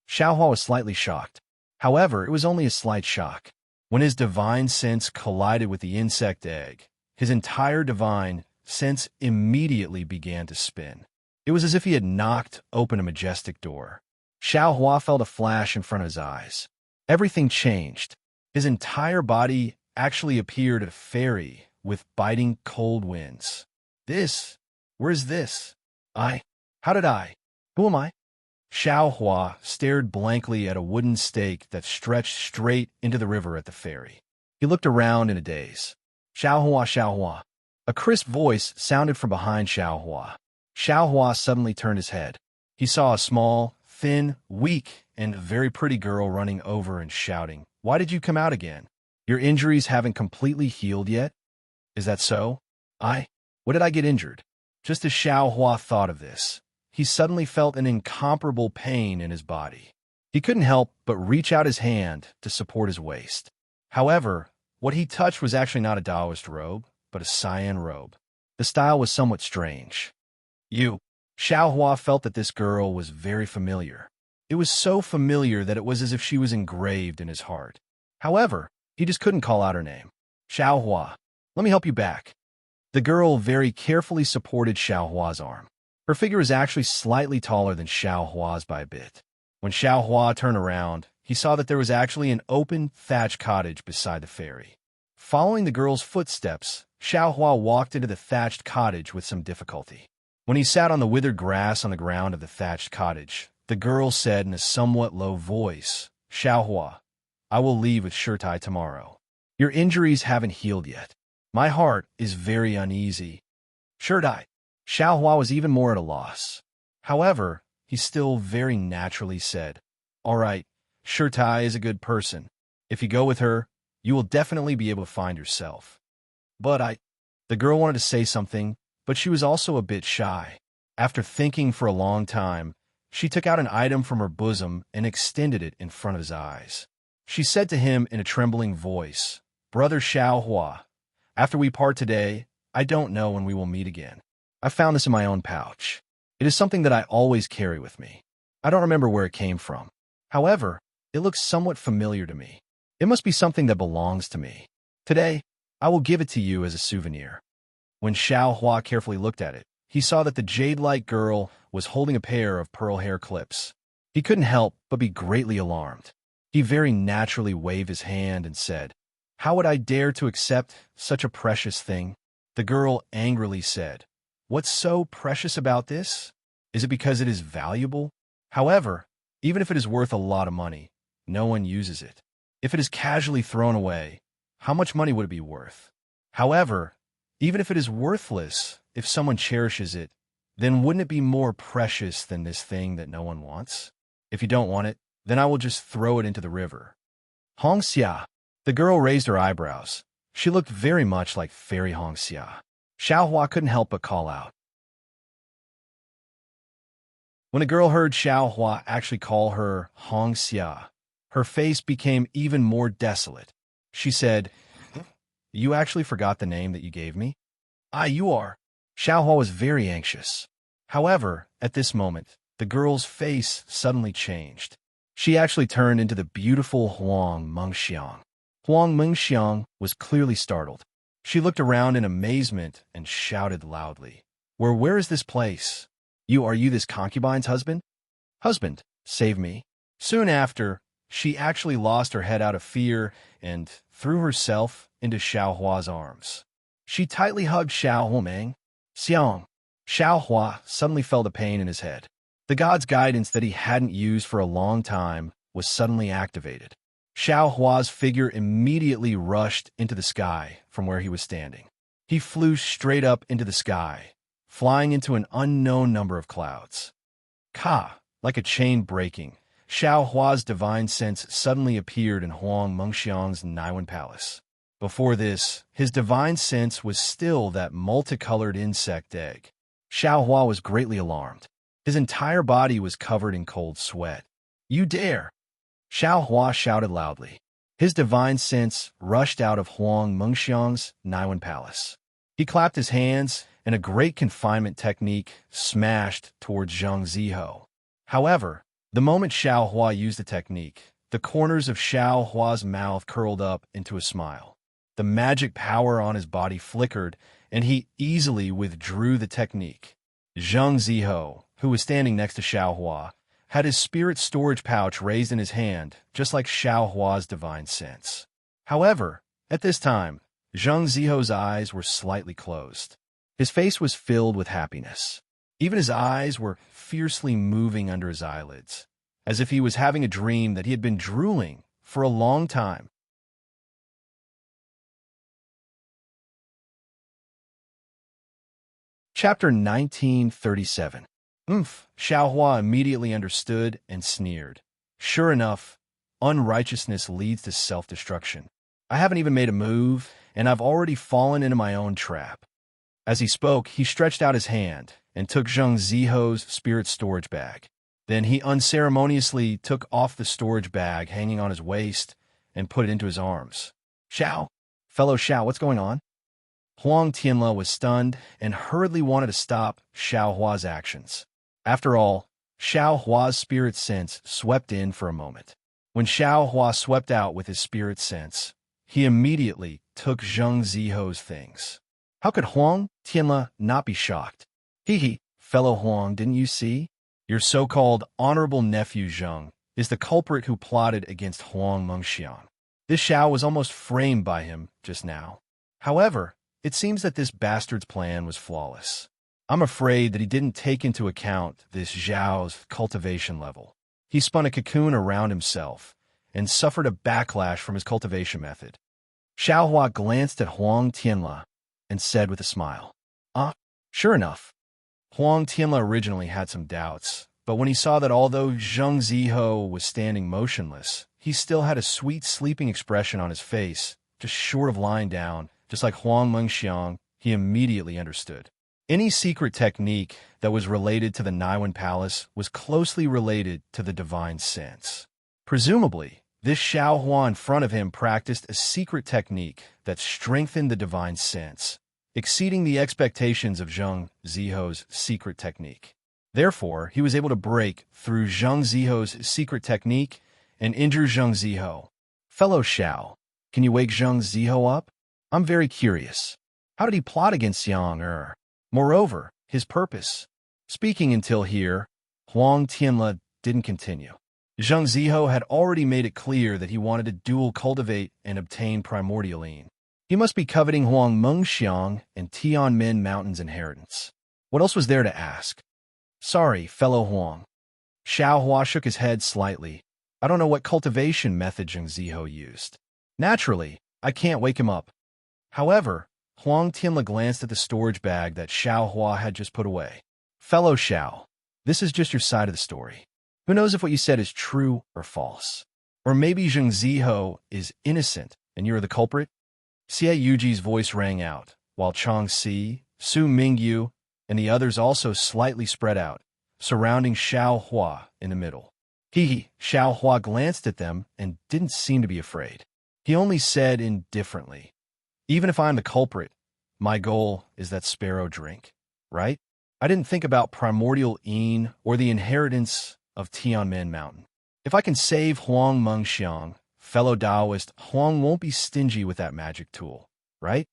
Xiao Hua was slightly shocked. However, it was only a slight shock. When his divine sense collided with the insect egg, his entire divine sense immediately began to spin. It was as if he had knocked open a majestic door. Xiao Hua felt a flash in front of his eyes. Everything changed. His entire body actually appeared a fairy with biting cold winds. Where is this? How did I? Who am I? Xiao Hua stared blankly at a wooden stake that stretched straight into the river at the ferry. He looked around in a daze. Xiao Hua, Xiao Hua. A crisp voice sounded from behind Xiao Hua. Xiao Hua suddenly turned his head. He saw a small, thin, weak, and very pretty girl running over and shouting, "Why did you come out again? Your injuries haven't completely healed yet? Is that so? What did I get injured?" Just as Xiao Hua thought of this, he suddenly felt an incomparable pain in his body. He couldn't help but reach out his hand to support his waist. However, what he touched was actually not a Taoist robe, but a cyan robe. The style was somewhat strange. Xiao Hua felt that this girl was very familiar. It was so familiar that it was as if she was engraved in his heart. However, he just couldn't call out her name. "Xiao Hua, let me help you back." The girl very carefully supported Xiao Hua's arm. Her figure was actually slightly taller than Xiao Hua's by a bit. When Xiao Hua turned around, he saw that there was actually an open, thatched cottage beside the ferry. Following the girl's footsteps, Xiao Hua walked into the thatched cottage with some difficulty. When he sat on the withered grass on the ground of the thatched cottage, the girl said in a somewhat low voice, "Xiao Hua, I will leave with Shirtai tomorrow. Your injuries haven't healed yet. My heart is very uneasy. Sure die. Xiao Hua was even more at a loss. However, he still very naturally said, "All right, Sure Tai is a good person. If you go with her, you will definitely be able to find yourself." But the girl wanted to say something, but she was also a bit shy. After thinking for a long time, she took out an item from her bosom and extended it in front of his eyes. She said to him in a trembling voice, "Brother Xiao Hua, after we part today, I don't know when we will meet again. I found this in my own pouch. It is something that I always carry with me. I don't remember where it came from. However, it looks somewhat familiar to me. It must be something that belongs to me. Today, I will give it to you as a souvenir." When Xiao Hua carefully looked at it, he saw that the jade-like girl was holding a pair of pearl hair clips. He couldn't help but be greatly alarmed. He very naturally waved his hand and said, "How would I dare to accept such a precious thing?" The girl angrily said, "What's so precious about this? Is it because it is valuable? However, even if it is worth a lot of money, no one uses it. If it is casually thrown away, how much money would it be worth? However, even if it is worthless, if someone cherishes it, then wouldn't it be more precious than this thing that no one wants? If you don't want it, then I will just throw it into the river." Hong Xia. The girl raised her eyebrows. She looked very much like Fairy Hong Xia. Xiao Hua couldn't help but call out. When the girl heard Xiao Hua actually call her Hong Xia, her face became even more desolate. She said, "You actually forgot the name that you gave me?" You are." Xiao Hua was very anxious. However, at this moment, the girl's face suddenly changed. She actually turned into the beautiful Huang Mengxiang. Huang Mengxiang was clearly startled. She looked around in amazement and shouted loudly, Where is this place? Are you this concubine's husband? Husband, save me." Soon after, she actually lost her head out of fear and threw herself into Xiao Hua's arms. She tightly hugged Xiao Huameng. Xiang. Xiao Hua suddenly felt a pain in his head. The god's guidance that he hadn't used for a long time was suddenly activated. Xiao Hua's figure immediately rushed into the sky from where he was standing. He flew straight up into the sky, flying into an unknown number of clouds. Like a chain breaking, Xiao Hua's divine sense suddenly appeared in Huang Mengxiang's Naiwan palace. Before this, his divine sense was still that multicolored insect egg. Xiao Hua was greatly alarmed. His entire body was covered in cold sweat. "You dare!" Xiao Hua shouted loudly. His divine sense rushed out of Huang Mengxiang's Naiwan palace. He clapped his hands, and a great confinement technique smashed towards Zhang Ziho. However, the moment Xiao Hua used the technique, the corners of Xiao Hua's mouth curled up into a smile. The magic power on his body flickered, and he easily withdrew the technique. Zhang Ziho, who was standing next to Xiao Hua, had his spirit storage pouch raised in his hand, just like Xiao Hua's divine sense. However, at this time, Zhang Ziho's eyes were slightly closed. His face was filled with happiness. Even his eyes were fiercely moving under his eyelids, as if he was having a dream that he had been drooling for a long time. Chapter 1937. Xiao Hua immediately understood and sneered. "Sure enough, unrighteousness leads to self-destruction. I haven't even made a move, and I've already fallen into my own trap." As he spoke, he stretched out his hand and took Zhang Ziho's spirit storage bag. Then he unceremoniously took off the storage bag hanging on his waist and put it into his arms. Fellow Xiao, what's going on?" Huang Tianle was stunned and hurriedly wanted to stop Xiao Hua's actions. After all, Xiao Hua's spirit sense swept in for a moment. When Xiao Hua swept out with his spirit sense, he immediately took Zhang Ziho's things. How could Huang Tianle not be shocked? Fellow Huang, didn't you see? Your so-called honorable nephew Zheng is the culprit who plotted against Huang Mengxiang. This Xiao was almost framed by him just now. However, it seems that this bastard's plan was flawless. I'm afraid that he didn't take into account this Zhao's cultivation level. He spun a cocoon around himself and suffered a backlash from his cultivation method. Xiaohua glanced at Huang Tianla and said with a smile, "Ah, sure enough." Huang Tianla originally had some doubts, but when he saw that although Zheng Ziho was standing motionless, he still had a sweet sleeping expression on his face, just short of lying down, just like Huang Mengxiang, he immediately understood. Any secret technique that was related to the Naiwan Palace was closely related to the divine sense. Presumably, this Xiaohua in front of him practiced a secret technique that strengthened the divine sense, exceeding the expectations of Zheng Ziho's secret technique. Therefore, he was able to break through Zheng Ziho's secret technique and injure Zheng Ziho. "Fellow Xiao, can you wake Zheng Ziho up? I'm very curious. How did he plot against Xiang? Moreover, his purpose." Speaking until here, Huang Tianla didn't continue. Zheng Ziho had already made it clear that he wanted to dual cultivate and obtain primordialine. He must be coveting Huang Mengxiang and Tianmen Mountain's inheritance. What else was there to ask? "Sorry, fellow Huang." Xiaohua shook his head slightly. "I don't know what cultivation method Zheng Ziho used. Naturally, I can't wake him up." However, Huang Tianla glanced at the storage bag that Xiaohua had just put away. "Fellow Xiao, this is just your side of the story. Who knows if what you said is true or false? Or maybe Zheng Ziho is innocent and you're the culprit?" Xie Yuji's voice rang out, while Chang Si, Su Mingyu, and the others also slightly spread out, surrounding Xiaohua in the middle. Xiaohua glanced at them and didn't seem to be afraid. He only said indifferently, "Even if I'm the culprit, my goal is that sparrow drink, right? I didn't think about primordial Yin or the inheritance of Tianmen Mountain. If I can save Huang Mengxiang, fellow Taoist, Huang won't be stingy with that magic tool, right?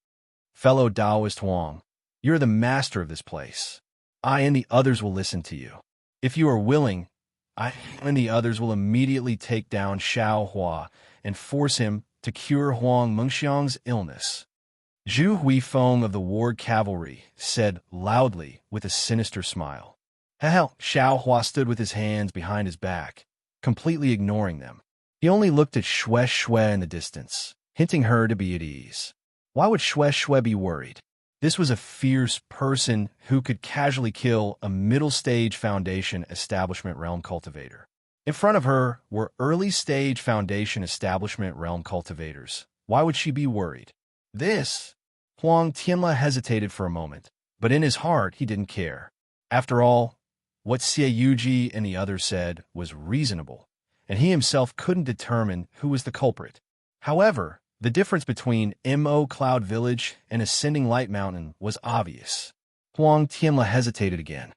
Fellow Taoist Huang, you're the master of this place. I and the others will listen to you. If you are willing, I and the others will immediately take down Xiaohua and force him to cure Huang Mengxiang's illness." Zhu Huifeng of the Ward Cavalry said loudly with a sinister smile. Hell, Xiaohua stood with his hands behind his back, completely ignoring them. He only looked at Xue in the distance, hinting her to be at ease. Why would Xue be worried? This was a fierce person who could casually kill a middle-stage Foundation Establishment Realm cultivator. In front of her were early-stage Foundation Establishment Realm cultivators. Why would she be worried? Huang Tianla hesitated for a moment, but in his heart he didn't care. After all, what Xie Yuji and the others said was reasonable, and he himself couldn't determine who was the culprit. However, the difference between Mo Cloud Village and Ascending Light Mountain was obvious. Huang Tianla hesitated again.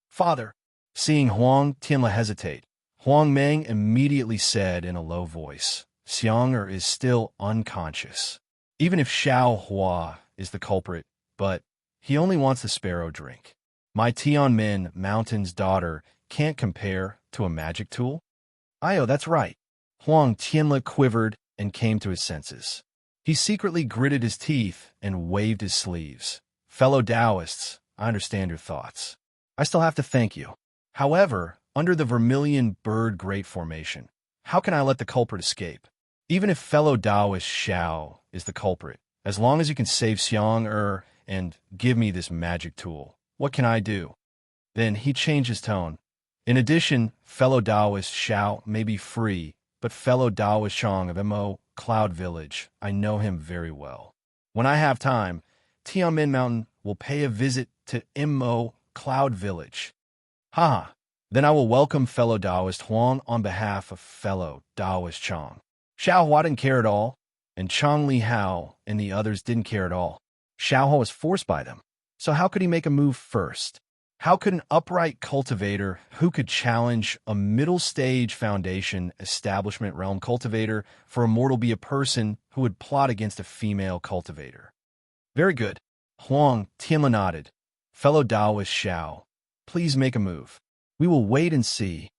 "Father." Seeing Huang Tianla hesitate, Huang Meng immediately said in a low voice, "Xiang is still unconscious. Even if Xiaohua is the culprit, but he only wants the sparrow drink. My Tianmen Mountain's daughter can't compare to a magic tool." "Ayo, that's right." Huang Tianla quivered and came to his senses. He secretly gritted his teeth and waved his sleeves. "Fellow Taoists, I understand your thoughts. I still have to thank you. However, under the Vermilion Bird Great Formation, how can I let the culprit escape? Even if fellow Taoist Xiao is the culprit, as long as you can save Xiang and give me this magic tool, what can I do?" Then he changed his tone. "In addition, fellow Taoist Xiao may be free, but fellow Taoist Chang of Mo Cloud Village, I know him very well. When I have time, Tianmen Mountain will pay a visit to Mo Cloud Village. Haha, then I will welcome fellow Taoist Huang on behalf of fellow Taoist Chang." Xiaohua didn't care at all, and Chang Li Hao and the others didn't care at all. Xiaohua was forced by them, so how could he make a move first? How could an upright cultivator who could challenge a middle-stage Foundation Establishment Realm cultivator for a mortal be a person who would plot against a female cultivator? "Very good." Huang Tianla nodded. "Fellow Taoist Xiao, please make a move. We will wait and see."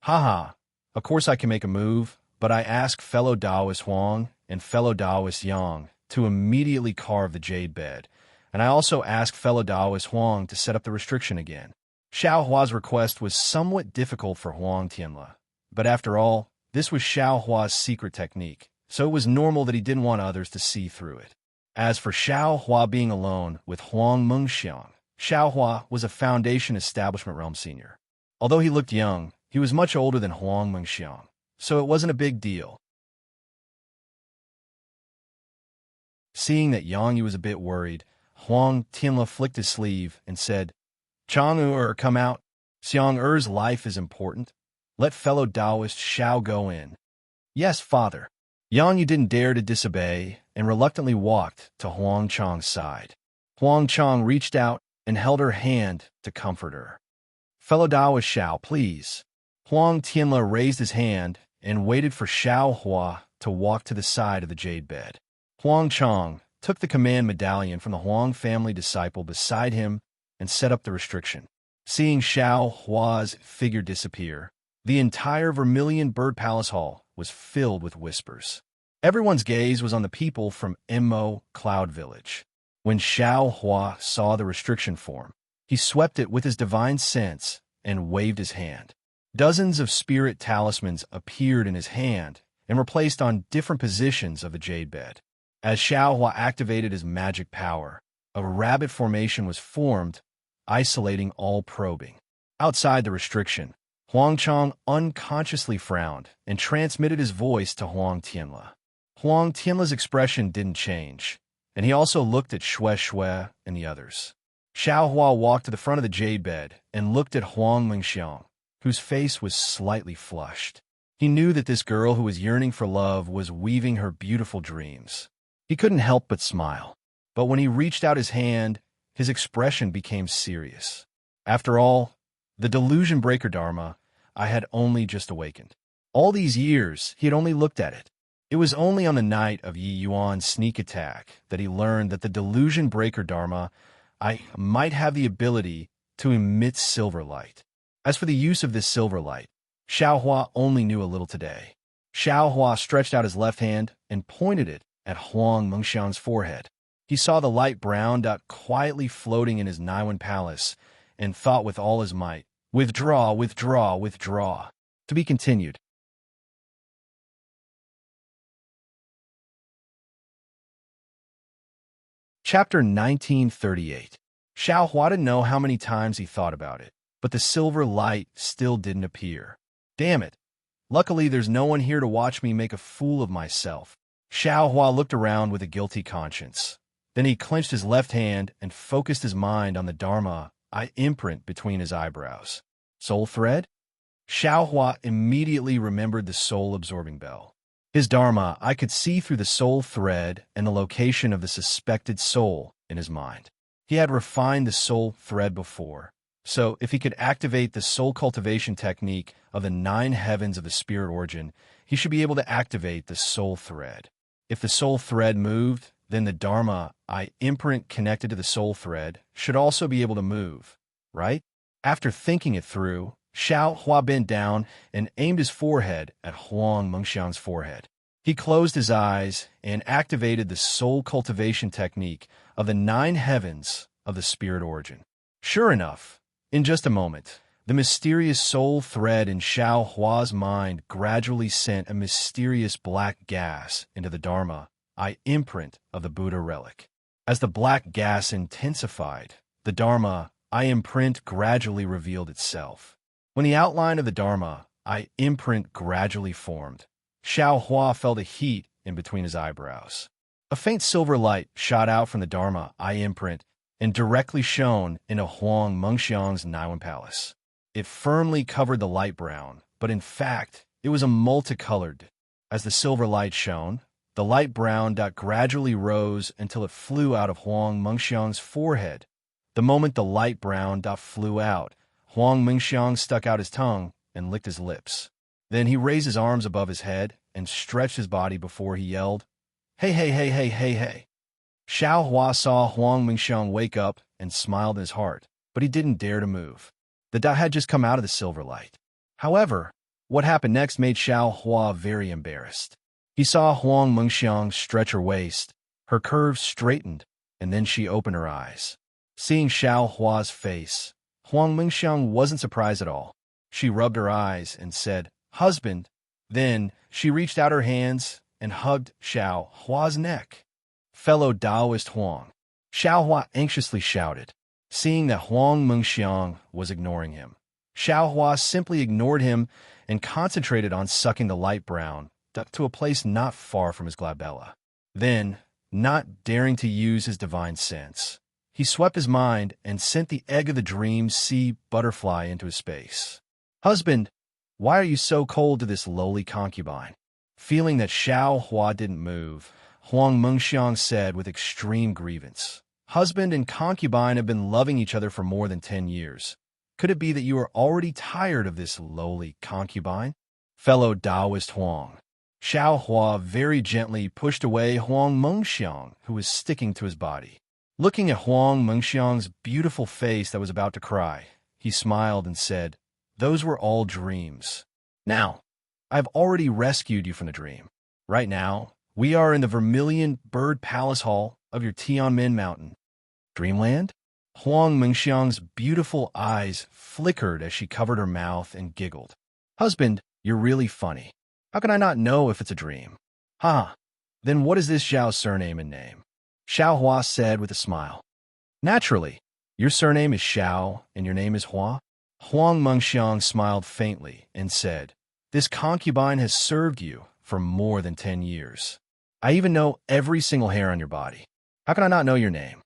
"Haha, of course I can make a move, but I ask fellow Taoist Huang and fellow Taoist Yang to immediately carve the jade bed, and I also ask fellow Taoist Huang to set up the restriction again." Xiaohua's request was somewhat difficult for Huang Tianla, but after all, This was Xiao Hua's secret technique, so it was normal that he didn't want others to see through it. As for Xiao Hua being alone with Huang Mengxiang, Xiao Hua was a Foundation Establishment Realm senior. Although he looked young, he was much older than Huang Mengxiang, so it wasn't a big deal. Seeing that Yang Yu was a bit worried, Huang Tianle flicked his sleeve and said, Chang'er, come out. Xiang-er's life is important. Let fellow Taoist Xiao go in. Yes, father. Yang Yu didn't dare to disobey and reluctantly walked to Huang Chang's side. Huang Chang reached out and held her hand to comfort her. Fellow Taoist Xiao, please. Huang Tianle raised his hand and waited for Xiao Hua to walk to the side of the jade bed. Huang Chang took the command medallion from the Huang family disciple beside him and set up the restriction. Seeing Xiao Hua's figure disappear, the entire Vermilion Bird Palace Hall was filled with whispers. Everyone's gaze was on the people from Mo Cloud Village. When Xiao Hua saw the restriction form, he swept it with his divine sense and waved his hand. Dozens of spirit talismans appeared in his hand and were placed on different positions of the jade bed. As Xiao Hua activated his magic power, a rabbit formation was formed, isolating all probing. Outside the restriction, Huang Chang unconsciously frowned and transmitted his voice to Huang Tianle. Huang Tianle's expression didn't change, and he also looked at Shui and the others. Xiao Hua walked to the front of the jade bed and looked at Huang Mengxiang, whose face was slightly flushed. He knew that this girl who was yearning for love was weaving her beautiful dreams. He couldn't help but smile, but when he reached out his hand, his expression became serious. After all, the delusion breaker Dharma I had only just awakened. All these years, he had only looked at it. It was only on the night of Yi Yuan's sneak attack that he learned that the delusion breaker Dharma I might have the ability to emit silver light. As for the use of this silver light, Xiao Hua only knew a little today. Xiao Hua stretched out his left hand and pointed it at Huang Mengxiang's forehead. He saw the light brown dot quietly floating in his Naiwan palace and thought with all his might, withdraw, withdraw, withdraw. To be continued. Chapter 1938. Xiao Hua didn't know how many times he thought about it, but the silver light still didn't appear. Damn it. Luckily, there's no one here to watch me make a fool of myself. Xiao Hua looked around with a guilty conscience. Then he clenched his left hand and focused his mind on the Dharma I imprint between his eyebrows. Soul thread? Xiao Hua immediately remembered the soul-absorbing bell. His Dharma I could see through the soul thread and the location of the suspected soul in his mind. He had refined the soul thread before, so if he could activate the soul cultivation technique of the 9 heavens of the spirit origin, he should be able to activate the soul thread. If the soul thread moved, then the Dharma I imprint connected to the soul thread should also be able to move, right? After thinking it through, Xiao Hua bent down and aimed his forehead at Huang Mengxiang's forehead. He closed his eyes and activated the soul cultivation technique of the 9 heavens of the spirit origin. Sure enough, in just a moment, the mysterious soul thread in Xiao Hua's mind gradually sent a mysterious black gas into the Dharma I imprint of the Buddha relic. As the black gas intensified, the Dharma I imprint gradually revealed itself. When the outline of the Dharma I imprint gradually formed, Xiao Hua felt a heat in between his eyebrows. A faint silver light shot out from the Dharma I imprint and directly shone into Huang Mengxiang's Naiwan palace. It firmly covered the light brown, but in fact, it was a multicolored. As the silver light shone, the light brown dot gradually rose until it flew out of Huang Mengxiang's forehead. The moment the light brown dot flew out, Huang Mengxiang stuck out his tongue and licked his lips. Then he raised his arms above his head and stretched his body before he yelled, "Hey, hey, hey, hey, hey, hey." Xiao Hua saw Huang Mengxiang wake up and smiled in his heart, but he didn't dare to move. The dot had just come out of the silver light. However, what happened next made Xiao Hua very embarrassed. He saw Huang Mengxiang stretch her waist, her curves straightened, and then she opened her eyes. Seeing Xiao Hua's face, Huang Mengxiang wasn't surprised at all. She rubbed her eyes and said, "Husband, Then she reached out her hands and hugged Xiao Hua's neck. Fellow Taoist Huang. Xiao Hua anxiously shouted, seeing that Huang Mengxiang was ignoring him. Xiao Hua simply ignored him and concentrated on sucking the light brown duck to a place not far from his glabella. Then, not daring to use his divine sense, he swept his mind and sent the egg of the dream sea butterfly into his space. Husband, why are you so cold to this lowly concubine? Feeling that Xiao Hua didn't move, Huang Mengxiang said with extreme grievance, Husband and concubine have been loving each other for more than 10 years. Could it be that you are already tired of this lowly concubine? Fellow Taoist Huang. Xiao Hua very gently pushed away Huang Mengxiang, who was sticking to his body. Looking at Huang Mengxiang's beautiful face that was about to cry, he smiled and said, Those were all dreams. Now, I've already rescued you from the dream. Right now, we are in the Vermilion Bird Palace Hall of your Tianmin Mountain. Dreamland? Huang Mengxiang's beautiful eyes flickered as she covered her mouth and giggled. Husband, you're really funny. How can I not know if it's a dream? Ha! Then what is this Xiao's surname and name? Xiao Hua said with a smile. Naturally, your surname is Xiao and your name is Hua. Huang Mengxiang smiled faintly and said, This concubine has served you for more than 10 years. I even know every single hair on your body. How can I not know your name?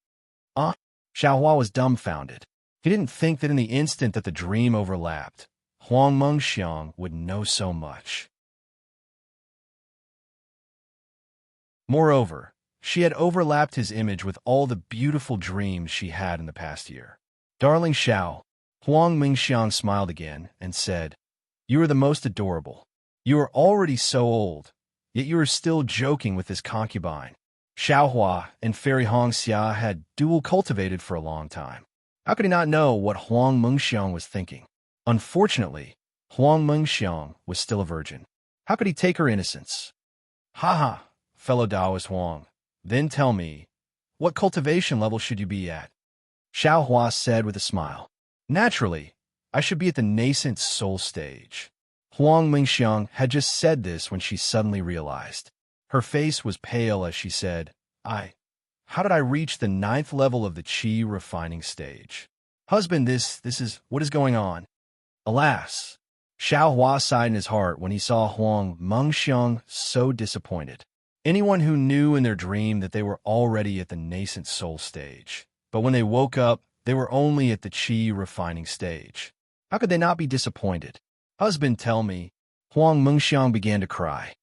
Xiao Hua was dumbfounded. He didn't think that in the instant that the dream overlapped, Huang Mengxiang would know so much. Moreover, she had overlapped his image with all the beautiful dreams she had in the past year. Darling Xiao, Huang Mengxiang smiled again and said, You are the most adorable. You are already so old, yet you are still joking with this concubine. Xiao Hua and Fairy Hong Xia had dual cultivated for a long time. How could he not know what Huang Mengxiang was thinking? Unfortunately, Huang Mengxiang was still a virgin. How could he take her innocence? Ha ha, fellow Taoist Huang. Then tell me, what cultivation level should you be at? Xiao Hua said with a smile. Naturally, I should be at the nascent soul stage. Huang Mengxiang had just said this when she suddenly realized. Her face was pale as she said, How did I reach the 9th level of the qi refining stage? Husband, this is what is going on. Alas, Xiao Hua sighed in his heart when he saw Huang Mengxiang so disappointed. Anyone who knew in their dream that they were already at the nascent soul stage, but when they woke up, they were only at the qi refining stage. How could they not be disappointed? Husband, tell me. Huang Mengxiang began to cry.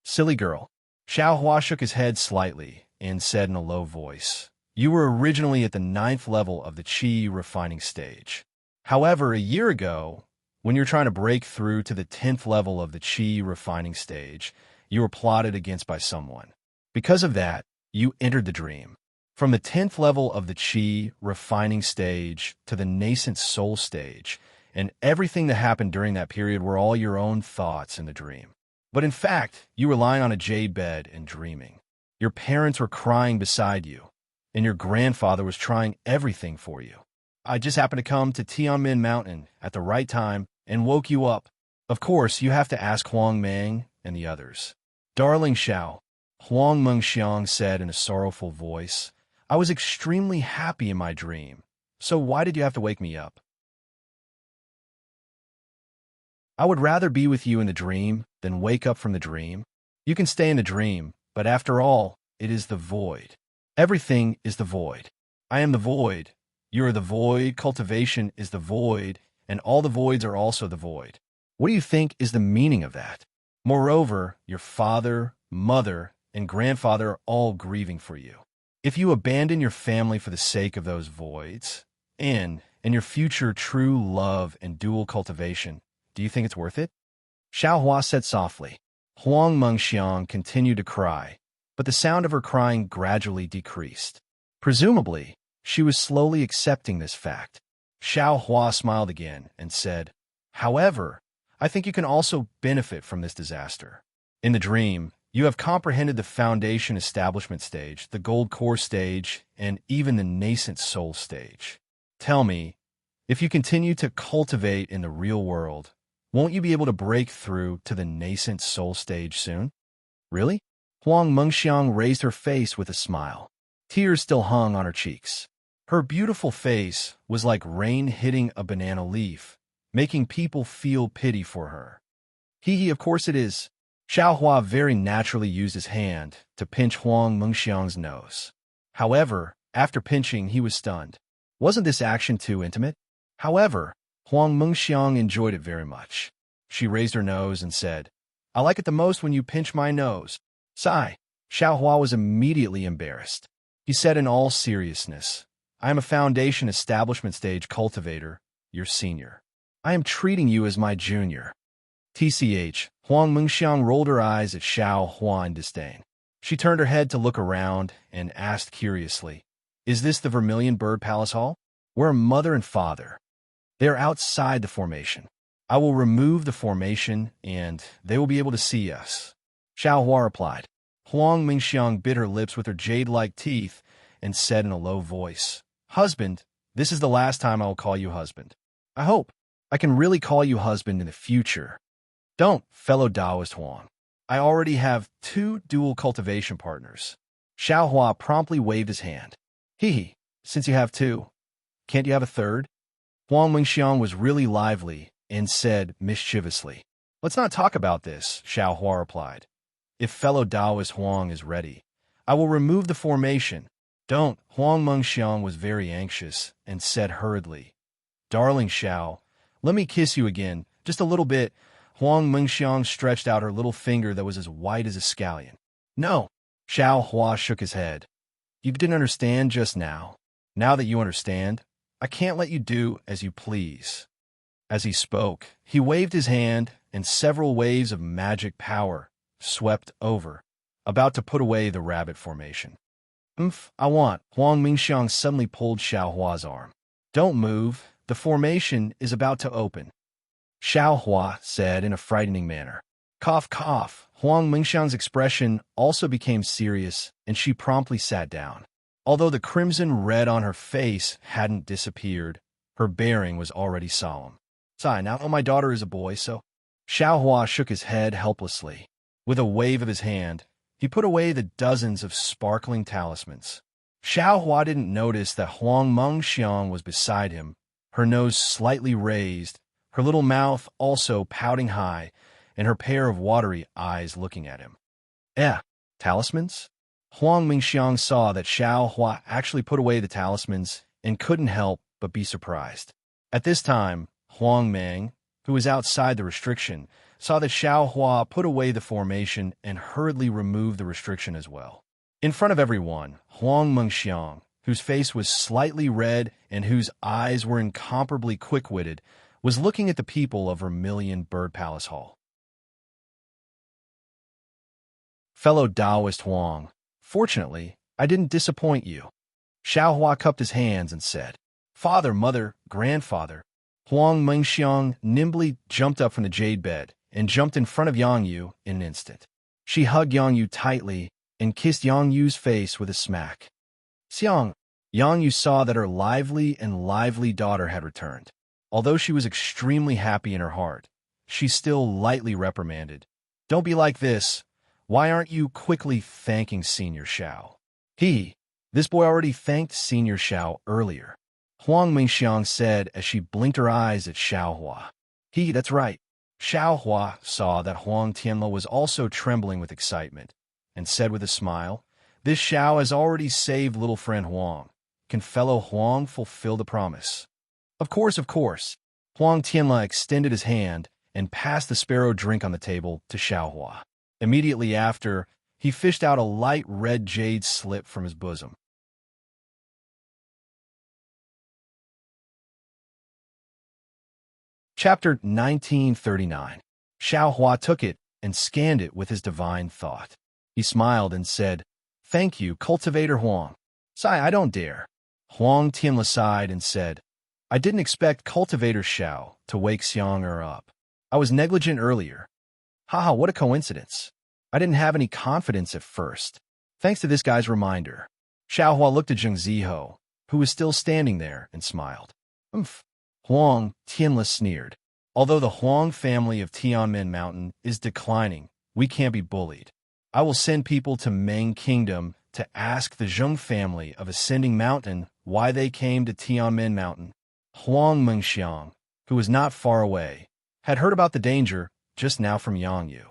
Silly girl. Xiao Hua shook his head slightly and said in a low voice, You were originally at the 9th level of the qi refining stage. However, a year ago, when you're trying to break through to the 10th level of the qi refining stage, you were plotted against by someone. Because of that, you entered the dream. From the 10th level of the qi refining stage to the nascent soul stage, and everything that happened during that period were all your own thoughts in the dream. But in fact, you were lying on a jade bed and dreaming. Your parents were crying beside you, and your grandfather was trying everything for you. I just happened to come to Tianmin Mountain at the right time and woke you up. Of course, you have to ask Huang Meng and the others. Darling Xiao, Huang Mengxiang said in a sorrowful voice, I was extremely happy in my dream, so why did you have to wake me up? I would rather be with you in the dream than wake up from the dream. You can stay in the dream, but after all, it is the void. Everything is the void. I am the void. You are the void. Cultivation is the void, and all the voids are also the void. What do you think is the meaning of that? Moreover, your father, mother, and grandfather are all grieving for you. If you abandon your family for the sake of those voids, and your future true love and dual cultivation, do you think it's worth it? Xiao Hua said softly. Huang Mengxiang continued to cry, but the sound of her crying gradually decreased. Presumably, she was slowly accepting this fact. Xiao Hua smiled again and said, However, I think you can also benefit from this disaster. In the dream, you have comprehended the foundation establishment stage, the gold core stage, and even the nascent soul stage. Tell me, if you continue to cultivate in the real world, Won't you be able to break through to the nascent soul stage soon? Really? Huang Mengxiang raised her face with a smile. Tears still hung on her cheeks. Her beautiful face was like rain hitting a banana leaf, making people feel pity for her. Hee, of course it is. Xiao Hua very naturally used his hand to pinch Huang Mengxiang's nose. However, after pinching, he was stunned. Wasn't this action too intimate? However, Huang Mengxiang enjoyed it very much. She raised her nose and said, "I like it the most when you pinch my nose." Sigh. Xiao Hua was immediately embarrassed. He said in all seriousness, "I am a foundation establishment stage cultivator, your senior. I am treating you as my junior." TCH, Huang Mengxiang rolled her eyes at Xiao Hua in disdain. She turned her head to look around and asked curiously, "Is this the Vermilion Bird Palace Hall? Where are mother and father?" "They are outside the formation. I will remove the formation, and they will be able to see us." Xiao Hua replied. Huang Mengxiang bit her lips with her jade-like teeth and said in a low voice, "Husband, this is the last time I will call you husband. I hope I can really call you husband in the future." "Don't, fellow Taoist Huang. I already have 2 dual cultivation partners." Xiao Hua promptly waved his hand. "Hee, since you have 2, can't you have a third?" Huang Mengxiang was really lively and said mischievously, "Let's not talk about this," Xiao Hua replied. "If fellow Taoist Huang is ready, I will remove the formation." "Don't." Huang Mengxiang was very anxious and said hurriedly, "Darling Xiao, let me kiss you again, just a little bit." Huang Mengxiang stretched out her little finger that was as white as a scallion. "No." Xiao Hua shook his head. "You didn't understand just now. Now that you understand, I can't let you do as you please." As he spoke, he waved his hand, and several waves of magic power swept over, about to put away the rabbit formation. I want." Huang Mengxiang suddenly pulled Xiao Hua's arm. "Don't move. The formation is about to open." Xiao Hua said in a frightening manner. Cough, cough. Huang Mengxiang's expression also became serious, and she promptly sat down. Although the crimson red on her face hadn't disappeared, her bearing was already solemn. "Sigh, now my daughter is a boy, so..." Xiao Hua shook his head helplessly. With a wave of his hand, he put away the dozens of sparkling talismans. Xiao Hua didn't notice that Huang Mengxiang was beside him, her nose slightly raised, her little mouth also pouting high, and her pair of watery eyes looking at him. Talismans? Huang Mengxiang saw that Xiao Hua actually put away the talismans and couldn't help but be surprised. At this time, Huang Meng, who was outside the restriction, saw that Xiao Hua put away the formation and hurriedly removed the restriction as well. In front of everyone, Huang Mengxiang, whose face was slightly red and whose eyes were incomparably quick-witted, was looking at the people of Vermilion Bird Palace Hall. "Fellow Taoist Huang, fortunately, I didn't disappoint you." Xiao Hua cupped his hands and said, "Father, mother, grandfather." Huang Mengxiang nimbly jumped up from the jade bed and jumped in front of Yang Yu in an instant. She hugged Yang Yu tightly and kissed Yang Yu's face with a smack. "Xiang." Yang Yu saw that her lively daughter had returned. Although she was extremely happy in her heart, she still lightly reprimanded. "Don't be like this. Why aren't you quickly thanking Senior Xiao?" This boy already thanked Senior Xiao earlier," Huang Mengxiang said as she blinked her eyes at Xiao Hua. That's right." Xiao Hua saw that Huang Tianle was also trembling with excitement, and said with a smile, "This Xiao has already saved little friend Huang. Can fellow Huang fulfill the promise?" Of course. Huang Tianle extended his hand and passed the sparrow drink on the table to Xiao Hua. Immediately after, he fished out a light red jade slip from his bosom. Chapter 1939. Xiao Hua took it and scanned it with his divine thought. He smiled and said, "Thank you, Cultivator Huang." "Sigh, I don't dare." Huang Tianle sighed and said, "I didn't expect Cultivator Xiao to wake Xiang up. I was negligent earlier. Haha, what a coincidence. I didn't have any confidence at first, thanks to this guy's reminder." Xiao Hua looked at Zheng Ziho, who was still standing there, and smiled. Huang Tianle sneered. Although the Huang family of Tianmen Mountain is declining, we can't be bullied. I will send people to Meng Kingdom to ask the Zheng family of Ascending Mountain why they came to Tianmen Mountain. Huang Mengxiang, who was not far away, had heard about the danger just now from Yang Yu.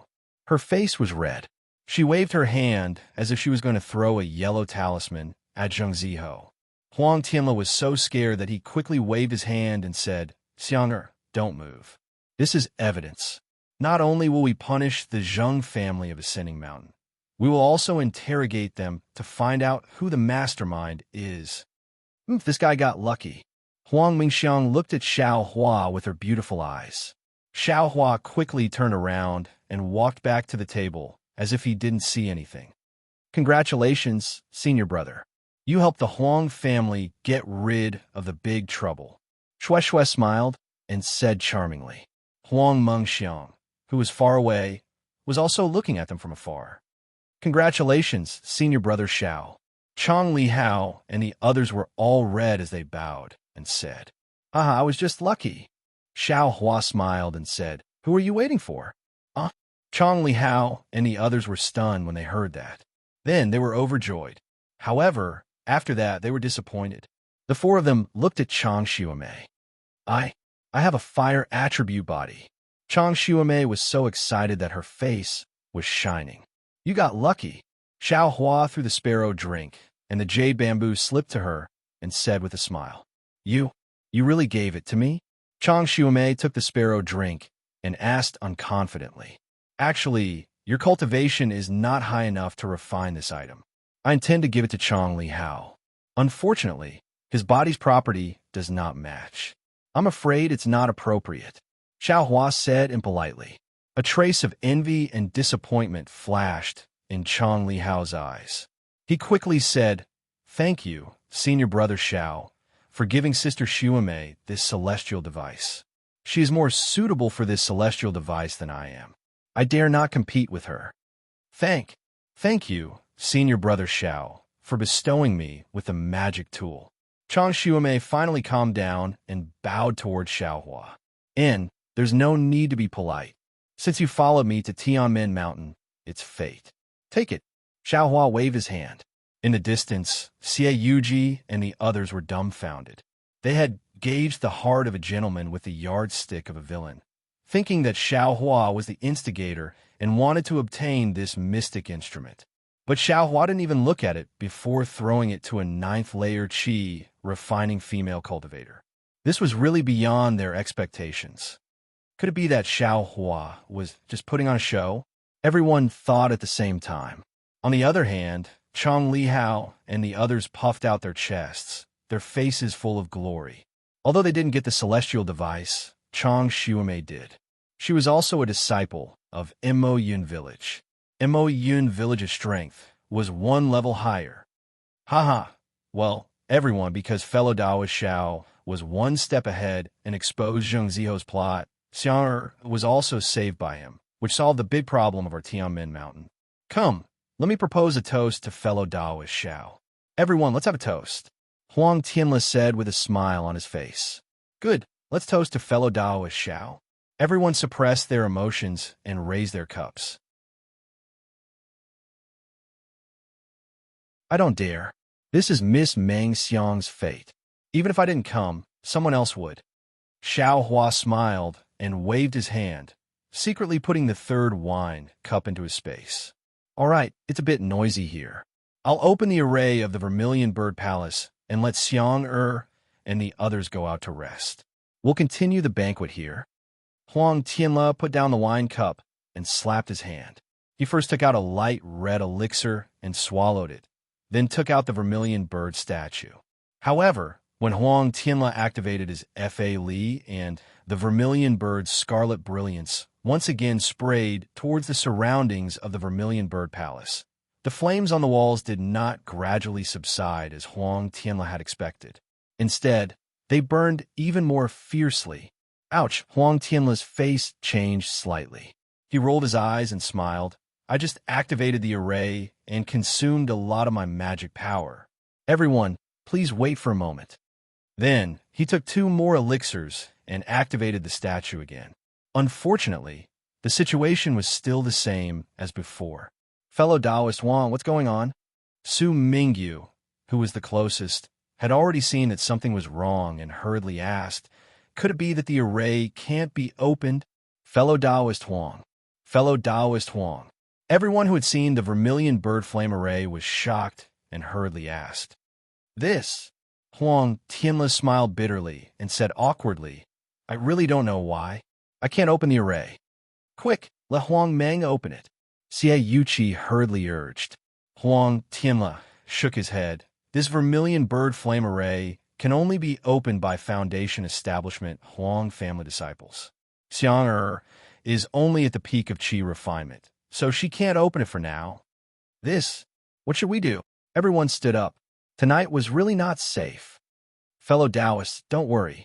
Her face was red. She waved her hand as if she was going to throw a yellow talisman at Zheng Ziho. Huang Tianle was so scared that he quickly waved his hand and said, "Xiang'er, don't move. This is evidence. Not only will we punish the Zheng family of Ascending Mountain, we will also interrogate them to find out who the mastermind is." This guy got lucky. Huang Mingxiang looked at Xiao Hua with her beautiful eyes. Xiao Hua quickly turned around and walked back to the table as if he didn't see anything. "Congratulations, senior brother. You helped the Huang family get rid of the big trouble." Shui Shui smiled and said charmingly. Huang Mengxiang, who was far away, was also looking at them from afar. "Congratulations, senior brother Xiao." Chang Li Hao and the others were all red as they bowed and said, "I was just lucky." Xiao Hua smiled and said, "Who are you waiting for?" Chang Li Hao and the others were stunned when they heard that. Then they were overjoyed. However, after that, they were disappointed. The four of them looked at Chang Xiumei. I have a fire attribute body." Chang Xiumei was so excited that her face was shining. "You got lucky." Xiao Hua threw the sparrow drink, and the jade bamboo slipped to her and said with a smile, You really gave it to me?" Chang Xiumei took the sparrow drink and asked unconfidently, "Actually, your cultivation is not high enough to refine this item. I intend to give it to Chang Li Hao. Unfortunately, his body's property does not match. I'm afraid it's not appropriate." Xiao Hua said impolitely. A trace of envy and disappointment flashed in Chang Li Hao's eyes. He quickly said, "Thank you, senior brother Xiao, for giving Sister Xiumei this celestial device. She is more suitable for this celestial device than I am. I dare not compete with her. Thank you, senior brother Xiao, for bestowing me with the magic tool." Chang Xiumei finally calmed down and bowed toward Xiao Hua. "There's no need to be polite. Since you followed me to Tianmen Mountain, it's fate. Take it." Xiao Hua waved his hand. In the distance, Xie Yuji and the others were dumbfounded. They had gauged the heart of a gentleman with the yardstick of a villain, thinking that Xiao Hua was the instigator and wanted to obtain this mystic instrument. But Xiao Hua didn't even look at it before throwing it to a 9th-layer Qi refining female cultivator. This was really beyond their expectations. Could it be that Xiao Hua was just putting on a show? Everyone thought at the same time. On the other hand, Chang Li Hao and the others puffed out their chests, their faces full of glory. Although they didn't get the celestial device, Chang Xiumei did. She was also a disciple of Mo Yun Village. Mo Yun Village's strength was 1 level higher. Well, everyone, because fellow Taoist Xiao was 1 step ahead and exposed Zheng Ziho's plot. Xiang'er was also saved by him, which solved the big problem of our Tianmen Mountain. Come, let me propose a toast to fellow Taoist Xiao. Everyone, let's have a toast. Huang Tianle said with a smile on his face. Good, let's toast to fellow Taoist Xiao. Everyone suppressed their emotions and raised their cups. I don't dare. This is Miss Meng Xiang's fate. Even if I didn't come, someone else would. Xiao Hua smiled and waved his hand, secretly putting the 3rd wine cup into his space. All right, it's a bit noisy here. I'll open the array of the Vermilion Bird Palace and let Xiang'er and the others go out to rest. We'll continue the banquet here. Huang Tianle put down the wine cup and slapped his hand. He first took out a light red elixir and swallowed it, then took out the Vermilion Bird statue. However, when Huang Tianle activated his Fa Li and the Vermilion Bird's scarlet brilliance once again sprayed towards the surroundings of the Vermilion Bird Palace, the flames on the walls did not gradually subside as Huang Tianle had expected. Instead, they burned even more fiercely. Ouch! Huang Tianle's face changed slightly. He rolled his eyes and smiled. I just activated the array and consumed a lot of my magic power. Everyone, please wait for a moment. Then, He took 2 more elixirs and activated the statue again. Unfortunately, the situation was still the same as before. Fellow Taoist Wang, what's going on? Su Mingyu, who was the closest, had already seen that something was wrong and hurriedly asked, could it be that the array can't be opened? Fellow Taoist Huang. Fellow Taoist Huang. Everyone who had seen the vermilion bird flame array was shocked and hurriedly asked. This? Huang Tianla smiled bitterly and said awkwardly, I really don't know why. I can't open the array. Quick, let Huang Meng open it. Xie Yuqi hurriedly urged. Huang Tianla shook his head. This vermilion bird flame array can only be opened by Foundation Establishment Huang family disciples. Xiang is only at the peak of qi refinement, so she can't open it for now. What should we do? Everyone stood up. Tonight was really not safe. Fellow Taoists, don't worry.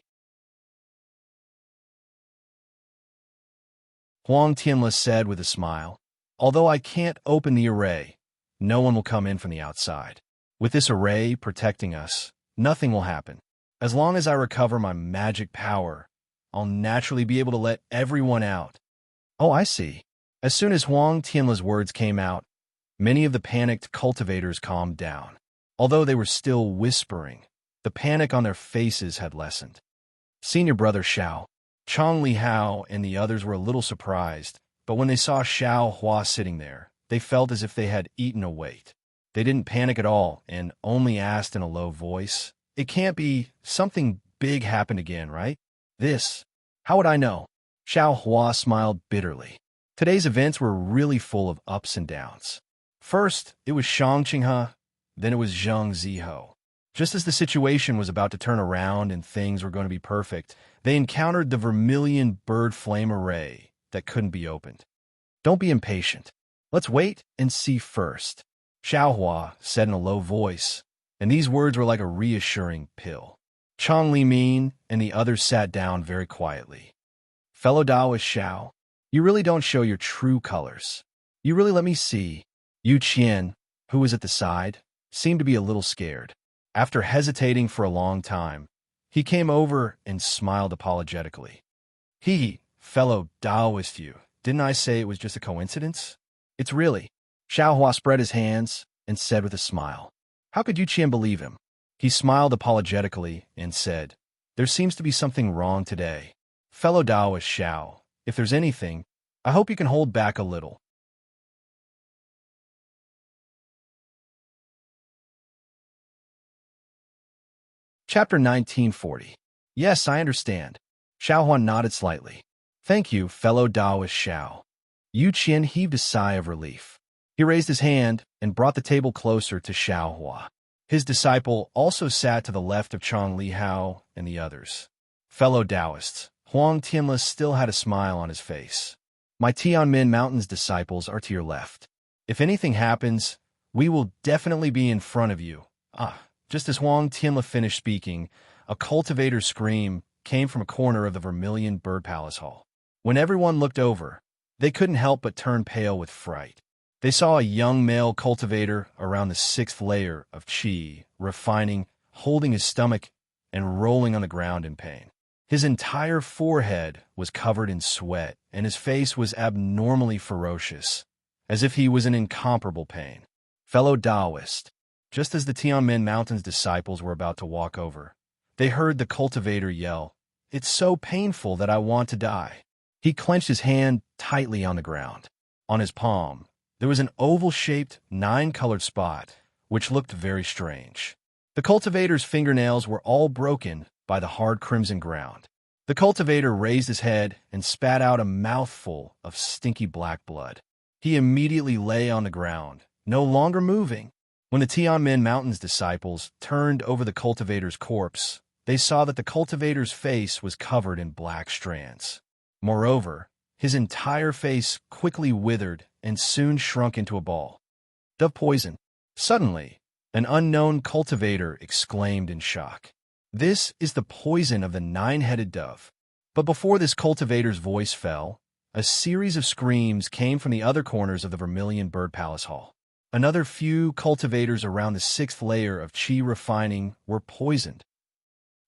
Huang Tianla said with a smile, although I can't open the array, no one will come in from the outside. With this array protecting us, nothing will happen. As long as I recover my magic power, I'll naturally be able to let everyone out. Oh, I see. As soon as Huang Tianla's words came out, many of the panicked cultivators calmed down. Although they were still whispering, the panic on their faces had lessened. Senior brother Xiao, Chong Li Hao, and the others were a little surprised, but when they saw Xiao Hua sitting there, they felt as if they had eaten a weight. They didn't panic at all and only asked in a low voice, it can't be something big happened again, right? How would I know? Xiao Hua smiled bitterly. Today's events were really full of ups and downs. First, it was Shang Qinghe, then it was Zheng Ziho. Just as the situation was about to turn around and things were going to be perfect, they encountered the vermilion bird flame array that couldn't be opened. Don't be impatient. Let's wait and see first, Xiao Hua said in a low voice, and these words were like a reassuring pill. Chong Li Min and the others sat down very quietly. Fellow Taoist Xiao, you really don't show your true colors. You really let me see. Yu Qian, who was at the side, seemed to be a little scared. After hesitating for a long time, he came over and smiled apologetically. Fellow Taoist you, didn't I say it was just a coincidence? It's really. Xiao Hua spread his hands and said with a smile. How could Yu Qian believe him? He smiled apologetically and said, there seems to be something wrong today. Fellow Taoist Xiao, if there's anything, I hope you can hold back a little. Chapter 1940. Yes, I understand. Xiao Hua nodded slightly. Thank you, fellow Taoist Xiao. Yu Qian heaved a sigh of relief. He raised his hand and brought the table closer to Xiao Hua. His disciple also sat to the left of Chong Li Hao and the others. Fellow Taoists, Huang Tianla still had a smile on his face. My Tianmin Mountains disciples are to your left. If anything happens, we will definitely be in front of you. Just as Huang Tianla finished speaking, a cultivator's scream came from a corner of the Vermilion Bird Palace Hall. When everyone looked over, they couldn't help but turn pale with fright. They saw a young male cultivator around the 6th layer of qi, refining, holding his stomach, and rolling on the ground in pain. His entire forehead was covered in sweat, and his face was abnormally ferocious, as if he was in incomparable pain. Fellow Taoist, just as the Tianmin Mountains disciples were about to walk over, they heard the cultivator yell, "It's so painful that I want to die." He clenched his hand tightly on the ground. On his palm, there was an oval-shaped, 9-colored spot, which looked very strange. The cultivator's fingernails were all broken by the hard crimson ground. The cultivator raised his head and spat out a mouthful of stinky black blood. He immediately lay on the ground, no longer moving. When the Tianmin Mountains disciples turned over the cultivator's corpse, they saw that the cultivator's face was covered in black strands. Moreover, his entire face quickly withered and soon shrunk into a ball. Dove poison. Suddenly, an unknown cultivator exclaimed in shock. This is the poison of the 9-headed dove. But before this cultivator's voice fell, a series of screams came from the other corners of the Vermilion Bird Palace Hall. Another few cultivators around the 6th layer of qi refining were poisoned.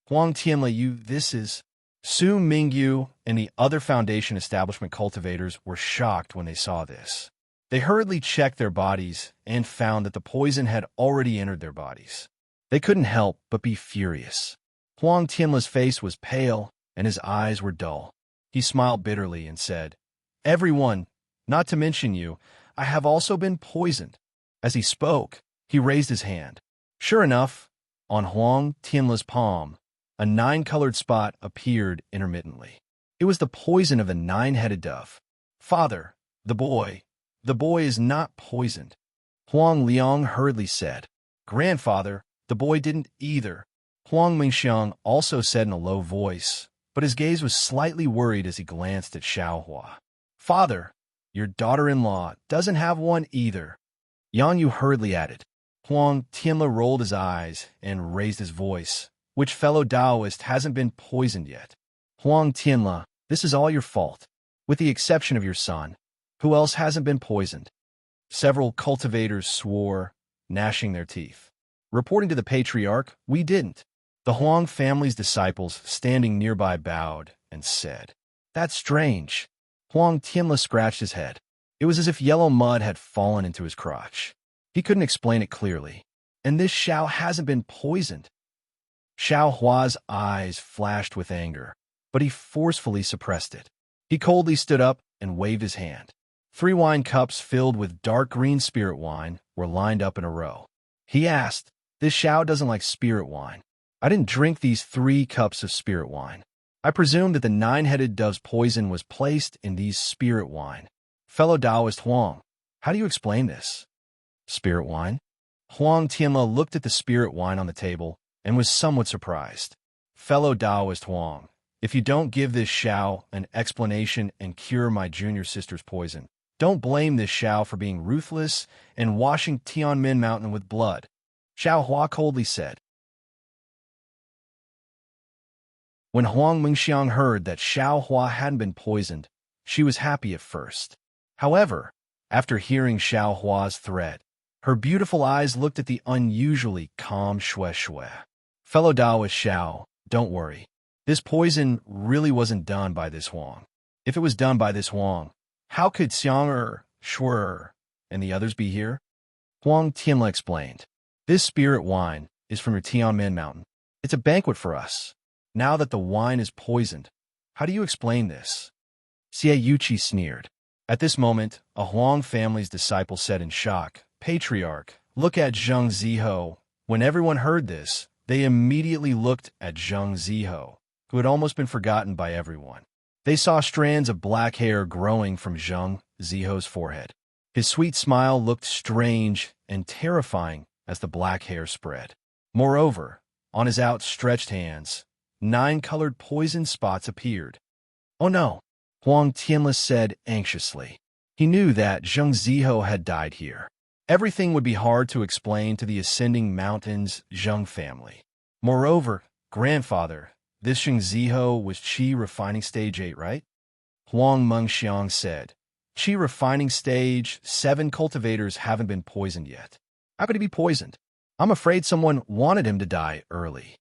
Huang Tianle, this is... Su Mingyu and the other Foundation establishment cultivators were shocked when they saw this. They hurriedly checked their bodies and found that the poison had already entered their bodies. They couldn't help but be furious. Huang Tianle's face was pale and his eyes were dull. He smiled bitterly and said, "Everyone, not to mention you, I have also been poisoned." As he spoke, he raised his hand. Sure enough, on Huang Tianle's palm, a 9-colored spot appeared intermittently. It was the poison of the 9-headed dove. "Father, the boy is not poisoned," Huang Liang hurriedly said. "Grandfather, the boy didn't either," Huang Mingxiang also said in a low voice, but his gaze was slightly worried as he glanced at Xiaohua. "Father, your daughter-in-law doesn't have one either," Yang Yu hurriedly added. Huang Tianle rolled his eyes and raised his voice. "Which fellow Taoist hasn't been poisoned yet?" "Huang Tianle, this is all your fault. With the exception of your son, who else hasn't been poisoned?" Several cultivators swore, gnashing their teeth. Reporting to the patriarch, "We didn't." The Huang family's disciples standing nearby bowed and said, "That's strange." Huang Tianle scratched his head. It was as if yellow mud had fallen into his crotch. He couldn't explain it clearly. "And this Xiao hasn't been poisoned." Xiaohua's eyes flashed with anger, but he forcefully suppressed it. He coldly stood up and waved his hand. 3 wine cups filled with dark green spirit wine were lined up in a row. He asked, "This Xiao doesn't like spirit wine. I didn't drink these 3 cups of spirit wine. I presume that the 9-headed dove's poison was placed in these spirit wine." "Fellow Taoist Huang, how do you explain this?" "Spirit wine?" Huang Tianle looked at the spirit wine on the table and was somewhat surprised. "Fellow Taoist Huang, if you don't give this Xiao an explanation and cure my junior sister's poison, don't blame this Xiao for being ruthless and washing Tianmen Mountain with blood," Xiaohua coldly said. When Huang Mingxiang heard that Xiaohua hadn't been poisoned, she was happy at first. However, after hearing Xiaohua's threat, her beautiful eyes looked at the unusually calm Shui. "Fellow Taoist Xiao, don't worry. This poison really wasn't done by this Huang. If it was done by this Huang, how could Xiang Shui and the others be here?" Huang Tianle explained. "This spirit wine is from your Tianmen Mountain. It's a banquet for us. Now that the wine is poisoned, how do you explain this?" Xie Yuqi sneered. At this moment, a Huang family's disciple said in shock, "Patriarch, look at Zheng Ziho." When everyone heard this, they immediately looked at Zheng Ziho, who had almost been forgotten by everyone. They saw strands of black hair growing from Zheng Ziho's forehead. His sweet smile looked strange and terrifying as the black hair spread. Moreover, on his outstretched hands, 9 colored poison spots appeared. "Oh no," Huang Tianle said anxiously. He knew that Zheng Ziho had died here. Everything would be hard to explain to the Ascending Mountains Zheng family. Moreover, grandfather, this Zheng Ziho was Qi refining stage 8, right? Huang Mengxiang said. "Qi refining stage 7 cultivators haven't been poisoned yet. How could he be poisoned? I'm afraid someone wanted him to die early."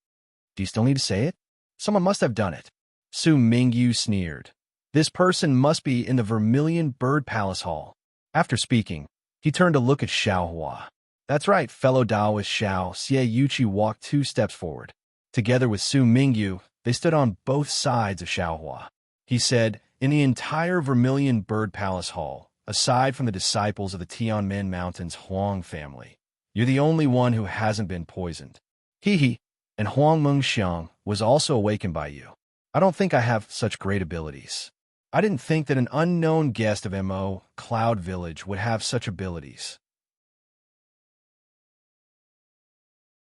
"Do you still need to say it? Someone must have done it." Su Mingyu sneered. "This person must be in the Vermilion Bird Palace Hall." After speaking, he turned to look at Xiaohua. "That's right, fellow Taoist Xiao." Xie Yuqi walked 2 steps forward. Together with Su Mingyu, they stood on both sides of Xiaohua. He said, "In the entire Vermilion Bird Palace Hall, aside from the disciples of the Tianmen Mountains Huang family, you're the only one who hasn't been poisoned. He, and Huang Mengxiang was also awakened by you. I don't think I have such great abilities. I didn't think that an unknown guest of Mo Cloud Village would have such abilities."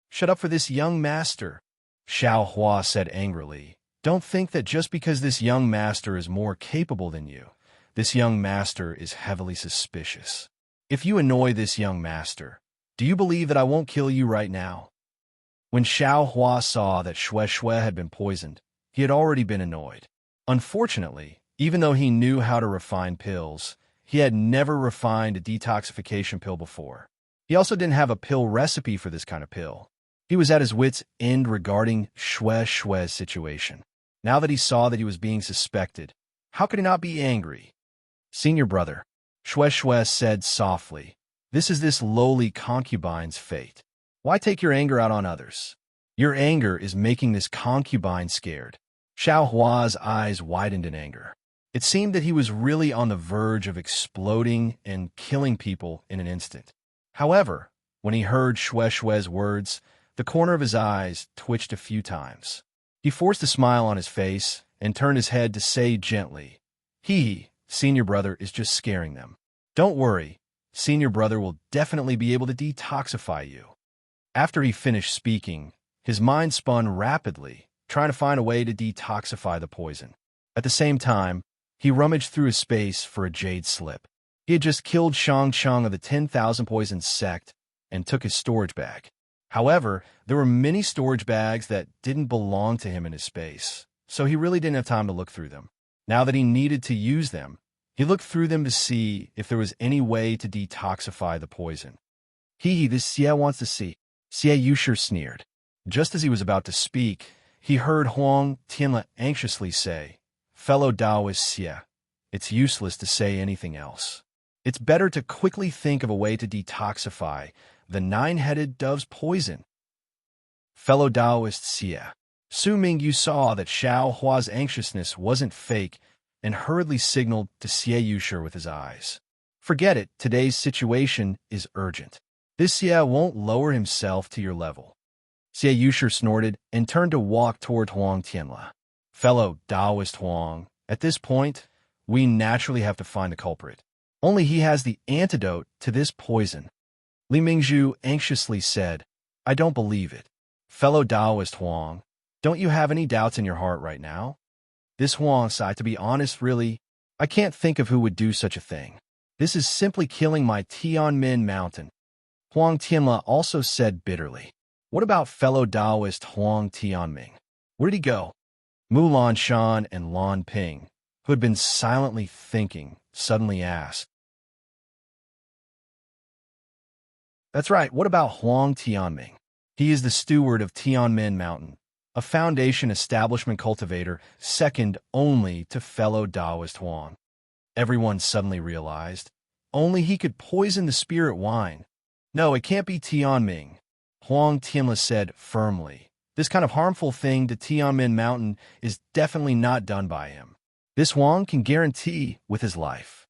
"Shut up for this young master," Xiaohua said angrily. "Don't think that just because this young master is more capable than you, this young master is heavily suspicious. If you annoy this young master, do you believe that I won't kill you right now?" When Xiaohua saw that Shui had been poisoned, he had already been annoyed. Unfortunately, even though he knew how to refine pills, he had never refined a detoxification pill before. He also didn't have a pill recipe for this kind of pill. He was at his wits' end regarding Shue's situation. Now that he saw that he was being suspected, how could he not be angry? Senior brother, Shue said softly, this is this lowly concubine's fate. Why take your anger out on others? Your anger is making this concubine scared. Xiao Hua's eyes widened in anger. It seemed that he was really on the verge of exploding and killing people in an instant. However, when he heard Shue's words, the corner of his eyes twitched a few times. He forced a smile on his face and turned his head to say gently, Senior brother is just scaring them. Don't worry, Senior brother will definitely be able to detoxify you. After he finished speaking, his mind spun rapidly, trying to find a way to detoxify the poison. At the same time, he rummaged through his space for a jade slip. He had just killed Shang Chung of the 10,000 Poisons sect and took his storage bag. However, there were many storage bags that didn't belong to him in his space, so he really didn't have time to look through them. Now that he needed to use them, he looked through them to see if there was any way to detoxify the poison. This Xie wants to see. Xie Yusher sneered. Just as he was about to speak, he heard Huang Tianla anxiously say, Fellow Taoist Xie, it's useless to say anything else. It's better to quickly think of a way to detoxify the nine-headed dove's poison. Fellow Taoist Xie, assuming you saw that Xiao Hua's anxiousness wasn't fake, and hurriedly signaled to Xie Yusher with his eyes. Forget it, today's situation is urgent. This Xie won't lower himself to your level. Xie Yusher snorted and turned to walk toward Huang Tianla. Fellow Taoist Huang, at this point, we naturally have to find the culprit. Only he has the antidote to this poison. Li Mingzhu anxiously said, I don't believe it. Fellow Taoist Huang, don't you have any doubts in your heart right now? This Huang sighed, to be honest, really, I can't think of who would do such a thing. This is simply killing my Tianmin mountain. Huang Tianla also said bitterly. What about fellow Taoist Huang Tianming? Where did he go? Mulan Shan and Lan Ping, who had been silently thinking, suddenly asked. That's right, what about Huang Tianming? He is the steward of Tianmin Mountain, a foundation establishment cultivator second only to fellow Taoist Huang. Everyone suddenly realized, only he could poison the spirit wine. No, it can't be Tianming. Huang Tianla said firmly. This kind of harmful thing to Tianmin Mountain is definitely not done by him. This Huang can guarantee with his life.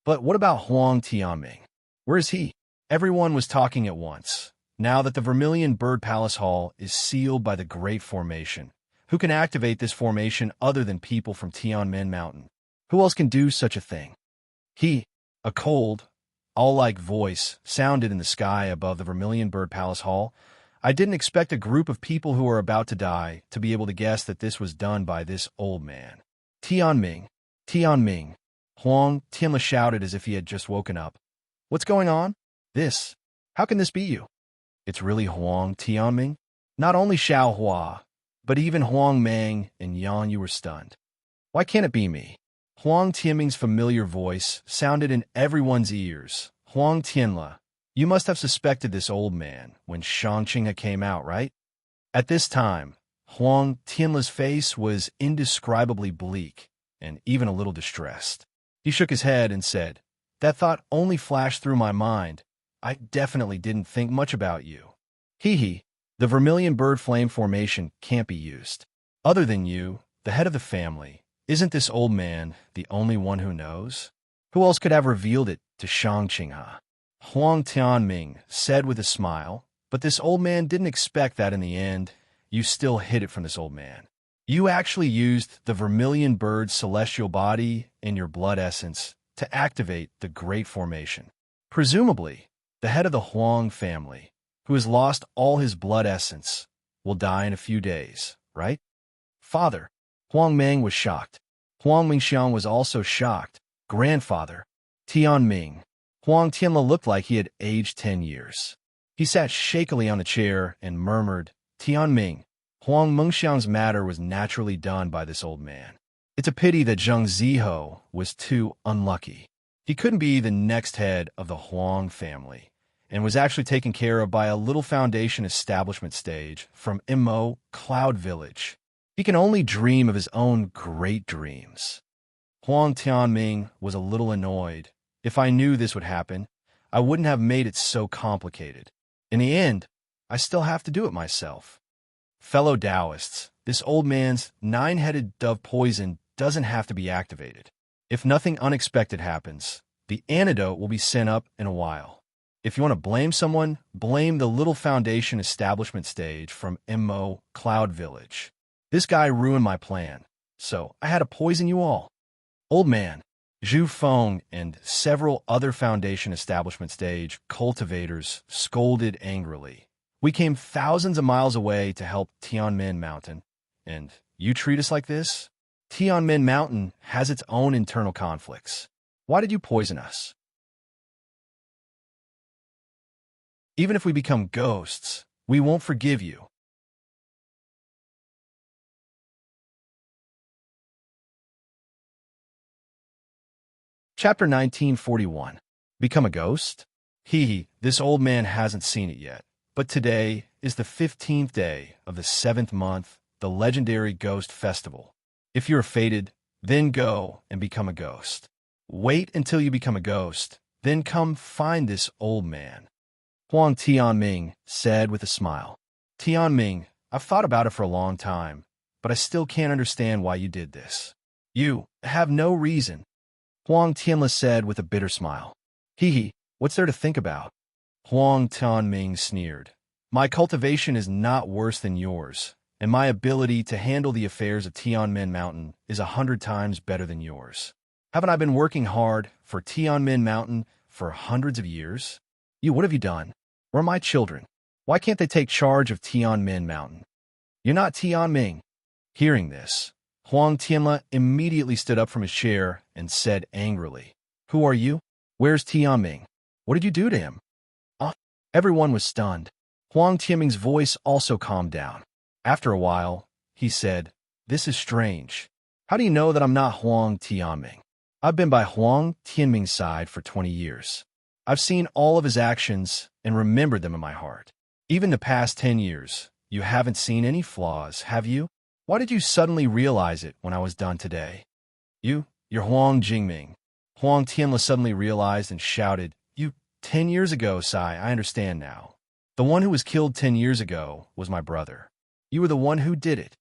But what about Huang Tianming? Where is he? Everyone was talking at once. Now that the Vermilion Bird Palace Hall is sealed by the Great Formation, who can activate this formation other than people from Tianmin Mountain? Who else can do such a thing? A cold, owl-like voice sounded in the sky above the Vermilion Bird Palace Hall. I didn't expect a group of people who are about to die to be able to guess that this was done by this old man. Tianming, Tianming, Huang Tianla shouted as if he had just woken up. What's going on? How can this be you? It's really Huang Tianming? Not only Xiao Hua, but even Huang Mang and Yan, you were stunned. Why can't it be me? Huang Tianming's familiar voice sounded in everyone's ears. Huang Tianla, you must have suspected this old man when Shangqing came out, right? At this time, Huang Tianla's face was indescribably bleak and even a little distressed. He shook his head and said, That thought only flashed through my mind. I definitely didn't think much about you. The Vermilion Bird Flame Formation can't be used. Other than you, the head of the family, isn't this old man the only one who knows? Who else could have revealed it to Shangqing? Huang Tianming said with a smile, but this old man didn't expect that in the end. You still hid it from this old man. You actually used the Vermilion Bird's celestial body and your blood essence to activate the Great Formation. Presumably, the head of the Huang family, who has lost all his blood essence, will die in a few days, right? Father, Huang Mang was shocked. Huang Mingxiang was also shocked. Grandfather, Tianming. Huang Tianla looked like he had aged 10 years. He sat shakily on a chair and murmured, Tianming, Huang Mengxiang's matter was naturally done by this old man. It's a pity that Zheng Ziho was too unlucky. He couldn't be the next head of the Huang family, and was actually taken care of by a little foundation establishment stage from Immo Cloud Village. He can only dream of his own great dreams. Huang Tianming was a little annoyed. If I knew this would happen, I wouldn't have made it so complicated. In the end, I still have to do it myself. Fellow Taoists, this old man's 9-headed dove poison doesn't have to be activated. If nothing unexpected happens, the antidote will be sent up in a while. If you want to blame someone, blame the little foundation establishment stage from Immo Cloud Village. This guy ruined my plan, so I had to poison you all. Old man, Zhu Feng and several other foundation establishment stage cultivators scolded angrily. We came thousands of miles away to help Tianmin Mountain, and you treat us like this? Tianmin Mountain has its own internal conflicts. Why did you poison us? Even if we become ghosts, we won't forgive you. Chapter 1941. Become a ghost? This old man hasn't seen it yet, but today is the 15th day of the 7th month, the legendary Ghost Festival. If you're fated, then go and become a ghost. Wait until you become a ghost, then come find this old man. Huang Tianming said with a smile. Tianming, I've thought about it for a long time, but I still can't understand why you did this. You have no reason. Huang Tianla said with a bitter smile. What's there to think about? Huang Tianming sneered. My cultivation is not worse than yours, and my ability to handle the affairs of Tianmin Mountain is 100 times better than yours. Haven't I been working hard for Tianmin Mountain for hundreds of years? What have you done? Where are my children? Why can't they take charge of Tianmin Mountain? You're not Tianming. Hearing this, Huang Tianla immediately stood up from his chair and said angrily, Who are you? Where's Tianming? What did you do to him? Everyone was stunned. Huang Tianming's voice also calmed down. After a while, he said, This is strange. How do you know that I'm not Huang Tianming? I've been by Huang Tianming's side for 20 years. I've seen all of his actions and remembered them in my heart. Even the past 10 years, you haven't seen any flaws, have you? Why did you suddenly realize it when I was done today? You're Huang Jingming. Huang Tianla suddenly realized and shouted, 10 years ago, Sai, I understand now. The one who was killed 10 years ago was my brother. You were the one who did it.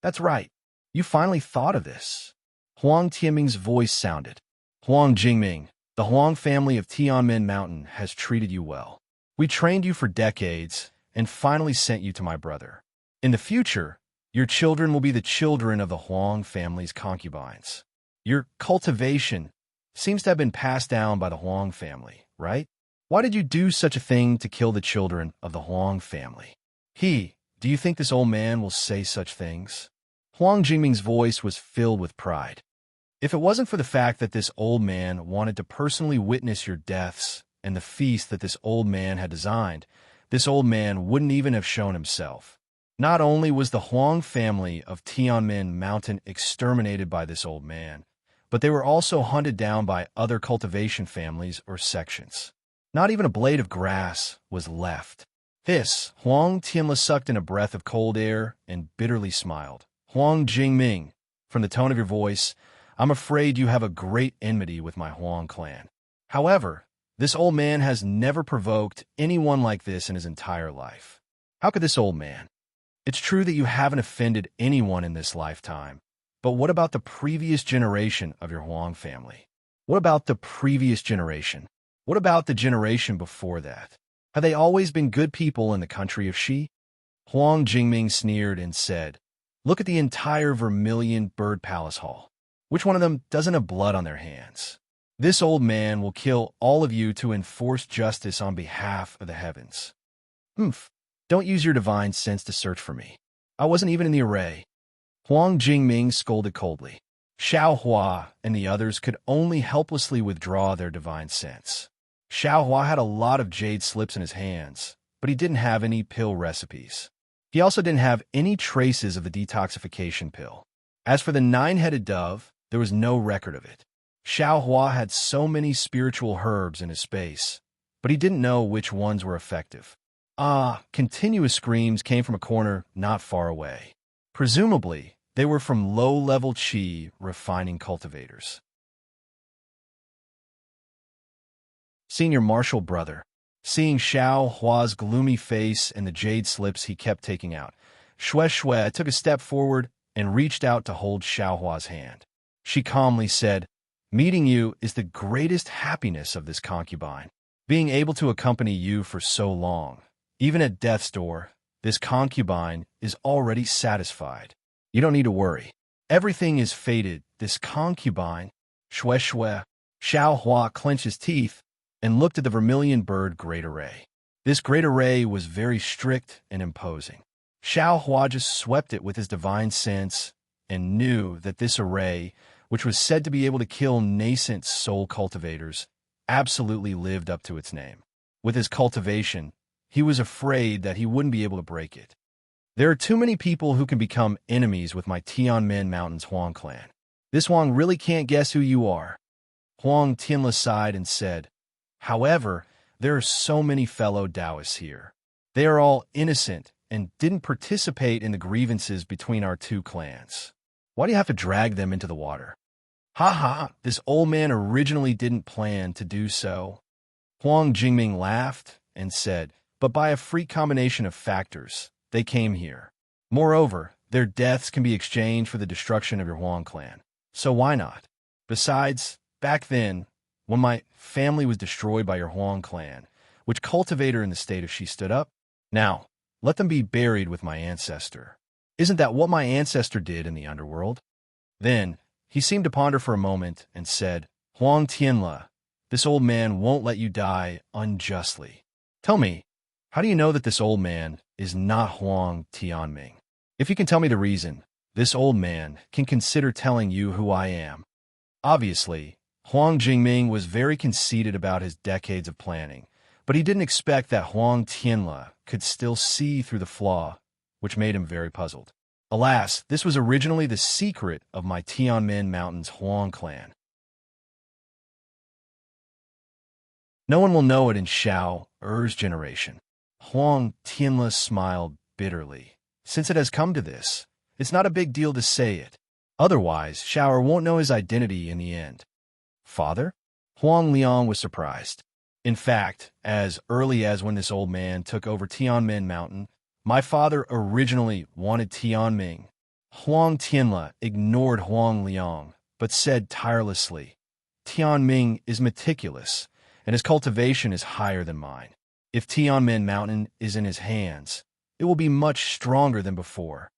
That's right. You finally thought of this. Huang Tianming's voice sounded. Huang Jingming, the Huang family of Tianmin Mountain has treated you well. We trained you for decades and finally sent you to my brother. In the future, your children will be the children of the Huang family's concubines. Your cultivation seems to have been passed down by the Huang family, right? Why did you do such a thing to kill the children of the Huang family? Do you think this old man will say such things? Huang Jingming's voice was filled with pride. If it wasn't for the fact that this old man wanted to personally witness your deaths and the feast that this old man had designed, this old man wouldn't even have shown himself. Not only was the Huang family of Tianmin Mountain exterminated by this old man, but they were also hunted down by other cultivation families or sections. Not even a blade of grass was left. Huang Tianla sucked in a breath of cold air and bitterly smiled. Huang Jingming, from the tone of your voice, I'm afraid you have a great enmity with my Huang clan. However, this old man has never provoked anyone like this in his entire life. How could this old man? It's true that you haven't offended anyone in this lifetime, but what about the previous generation of your Huang family? What about the previous generation? What about the generation before that? Have they always been good people in the country of Xi? Huang Jingming sneered and said, Look at the entire Vermilion Bird Palace Hall. Which one of them doesn't have blood on their hands? This old man will kill all of you to enforce justice on behalf of the heavens. Don't use your divine sense to search for me. I wasn't even in the array. Huang Jingming scolded coldly. Xiao Hua and the others could only helplessly withdraw their divine sense. Xiao Hua had a lot of jade slips in his hands, but he didn't have any pill recipes. He also didn't have any traces of the detoxification pill. As for the 9-headed dove, there was no record of it. Xiao Hua had so many spiritual herbs in his space, but he didn't know which ones were effective. Continuous screams came from a corner not far away. Presumably, they were from low-level qi refining cultivators. Senior Marshal Brother. Seeing Xiao Hua's gloomy face and the jade slips he kept taking out, Shui took a step forward and reached out to hold Xiao Hua's hand. She calmly said, "Meeting you is the greatest happiness of this concubine. Being able to accompany you for so long, even at death's door, this concubine is already satisfied. You don't need to worry. Everything is fated. This concubine." Shui. Xiao Hua clenched his teeth and looked at the vermilion bird great array. This great array was very strict and imposing. Xiao Hua just swept it with his divine sense and knew that this array, which was said to be able to kill nascent soul cultivators, absolutely lived up to its name. With his cultivation, he was afraid that he wouldn't be able to break it. There are too many people who can become enemies with my Tianmen Mountains Huang clan. This Huang really can't guess who you are. Huang Tianla sighed and said, "However, there are so many fellow Taoists here. They are all innocent and didn't participate in the grievances between our two clans. Why do you have to drag them into the water?" This old man originally didn't plan to do so. Huang Jingming laughed and said, "But by a freak combination of factors, they came here. Moreover, their deaths can be exchanged for the destruction of your Huang clan. So why not? Besides, back then, when my family was destroyed by your Huang clan, which cultivator in the state of Shi stood up? Now, let them be buried with my ancestor. Isn't that what my ancestor did in the underworld?" Then, he seemed to ponder for a moment and said, "Huang Tianla, this old man won't let you die unjustly. Tell me, how do you know that this old man is not Huang Tianming? If you can tell me the reason, this old man can consider telling you who I am." Obviously, Huang Jingming was very conceited about his decades of planning, but he didn't expect that Huang Tianla could still see through the flaw, which made him very puzzled. Alas, this was originally the secret of my Tianmen Mountains Huang clan. No one will know it in Xiao Er's generation. Huang Tianla smiled bitterly. Since it has come to this, it's not a big deal to say it. Otherwise, Xiao Er won't know his identity in the end. Father? Huang Liang was surprised. In fact, as early as when this old man took over Tianmen Mountain, my father originally wanted Tianming. Huang Tianla ignored Huang Liang, but said tirelessly, "Tianming is meticulous, and his cultivation is higher than mine. If Tianmen Mountain is in his hands, it will be much stronger than before."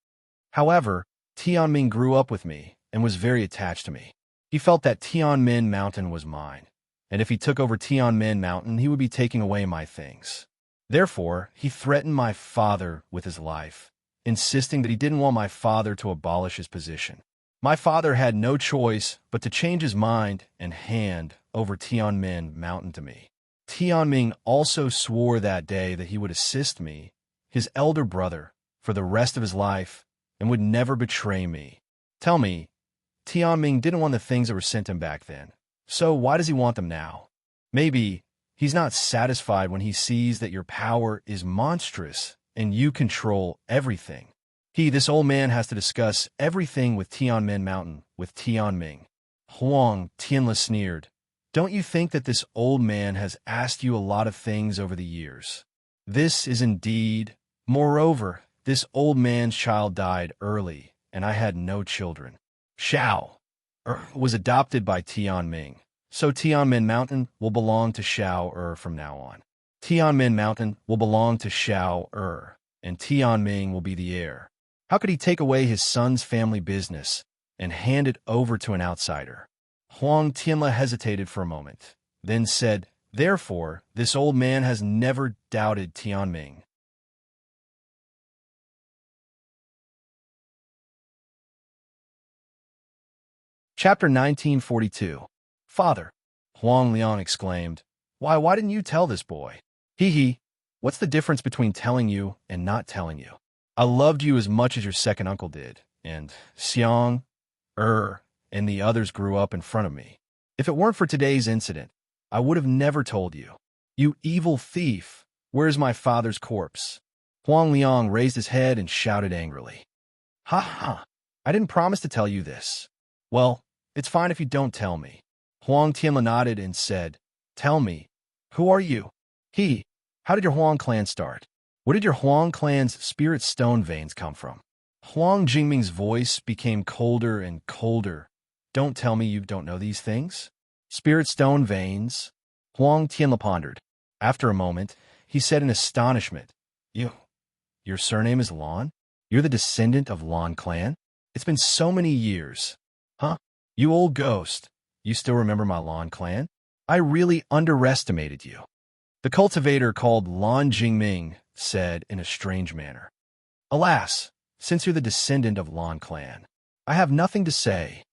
However, Tianming grew up with me and was very attached to me. He felt that Tianmen Mountain was mine, and if he took over Tianmen Mountain, he would be taking away my things. Therefore, he threatened my father with his life, insisting that he didn't want my father to abolish his position. My father had no choice but to change his mind and hand over Tianmen Mountain to me. Tianming also swore that day that he would assist me, his elder brother, for the rest of his life, and would never betray me. Tell me, Tianming didn't want the things that were sent him back then, so why does he want them now? Maybe he's not satisfied when he sees that your power is monstrous and you control everything. This old man, has to discuss everything with Tianmen Mountain with Tianming. Huang Tianla sneered, "Don't you think that this old man has asked you a lot of things over the years? This is indeed. Moreover, this old man's child died early, and I had no children. Xiao was adopted by Tianming, so Tianmen Mountain will belong to Xiao from now on. Tianmen Mountain will belong to Xiao and Tianming will be the heir. How could he take away his son's family business and hand it over to an outsider?" Huang Tianla hesitated for a moment, then said, "Therefore, this old man has never doubted Tianming." Chapter 1942. "Father," Huang Liang exclaimed, why didn't you tell this boy? What's the difference between telling you and not telling you? I loved you as much as your second uncle did, and Xiang, and the others grew up in front of me. If it weren't for today's incident, I would have never told you. You evil thief! Where's my father's corpse? Huang Liang raised his head and shouted angrily. Ha ha! I didn't promise to tell you this. Well, it's fine if you don't tell me. Huang Tianla nodded and said, Tell me, who are you? How did your Huang clan start? Where did your Huang clan's spirit stone veins come from? Huang Jingming's voice became colder and colder. Don't tell me you don't know these things? Spirit stone veins? Huang Tianla pondered. After a moment, he said in astonishment, Your surname is Lan? You're the descendant of Lan clan? It's been so many years. Huh? You old ghost. You still remember my Lan clan? I really underestimated you. The cultivator called Lan Jingming said in a strange manner. Alas, since you're the descendant of Lan clan, I have nothing to say.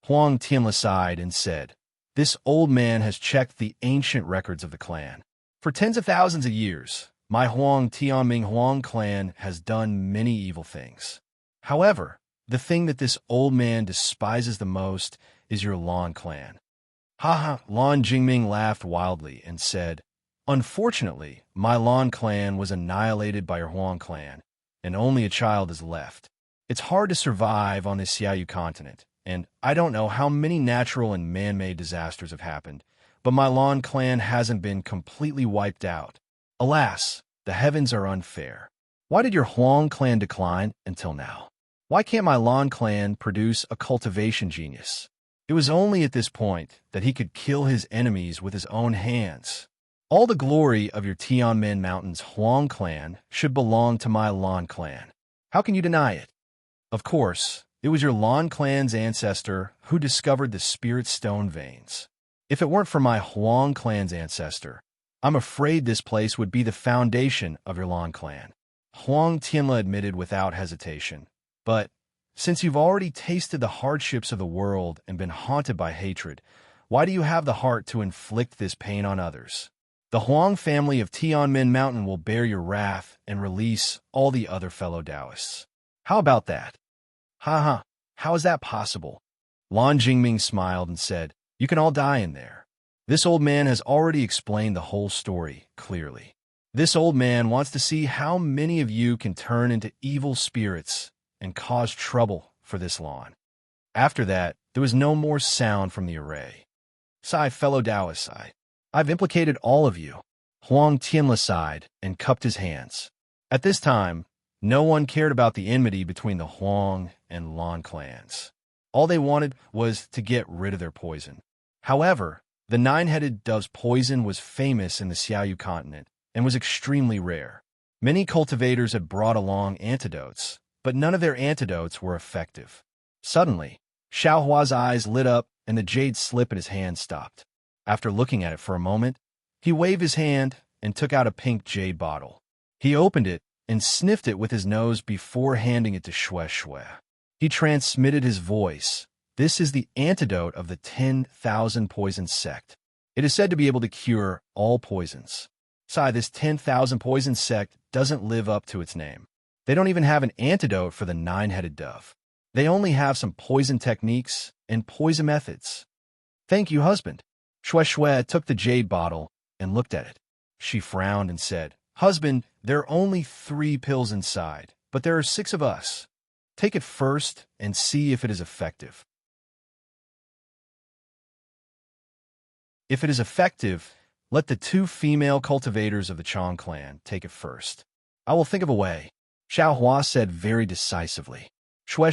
Huang Tianla sighed and said, This old man has checked the ancient records of the clan. For tens of thousands of years, my Huang Tianming Huang clan has done many evil things. However, the thing that this old man despises the most is your Lan clan. Ha! Lan Jingming laughed wildly and said, Unfortunately, my Lan clan was annihilated by your Huang clan, and only a child is left. It's hard to survive on this Xiaoyu continent, and I don't know how many natural and man-made disasters have happened, but my Lan clan hasn't been completely wiped out. Alas, the heavens are unfair. Why did your Huang clan decline until now? Why can't my Lan clan produce a cultivation genius? It was only at this point that he could kill his enemies with his own hands. All the glory of your Tianmen Mountains Huang clan should belong to my Lan clan. How can you deny it? Of course, it was your Lan clan's ancestor who discovered the spirit stone veins. If it weren't for my Huang clan's ancestor, I'm afraid this place would be the foundation of your Lan clan. Huang Tianla admitted without hesitation. But since you've already tasted the hardships of the world and been haunted by hatred, why do you have the heart to inflict this pain on others? The Huang family of Tianmen Mountain will bear your wrath and release all the other fellow Taoists. How about that? How is that possible? Lan Jingming smiled and said, You can all die in there. This old man has already explained the whole story clearly. This old man wants to see how many of you can turn into evil spirits and cause trouble for this Lan. After that, there was no more sound from the array. Sigh, fellow Taoists, I've implicated all of you. Huang Tianla sighed and cupped his hands. At this time, no one cared about the enmity between the Huang and Lan clans. All they wanted was to get rid of their poison. However, the nine-headed dove's poison was famous in the Xiaoyu continent and was extremely rare. Many cultivators had brought along antidotes, but none of their antidotes were effective. Suddenly, Xiaohua's eyes lit up and the jade slip in his hand stopped. After looking at it for a moment, he waved his hand and took out a pink jade bottle. He opened it and sniffed it with his nose before handing it to Shui. He transmitted his voice. This is the antidote of the 10,000 poison sect. It is said to be able to cure all poisons. This 10,000 poison sect doesn't live up to its name. They don't even have an antidote for the nine-headed dove. They only have some poison techniques and poison methods. Thank you, husband. Shui took the jade bottle and looked at it. She frowned and said, Husband, there are only 3 pills inside, but there are 6 of us. Take it first and see if it is effective. If it is effective, let the 2 female cultivators of the Chong clan take it first. I will think of a way, Xiaohua said very decisively. Shui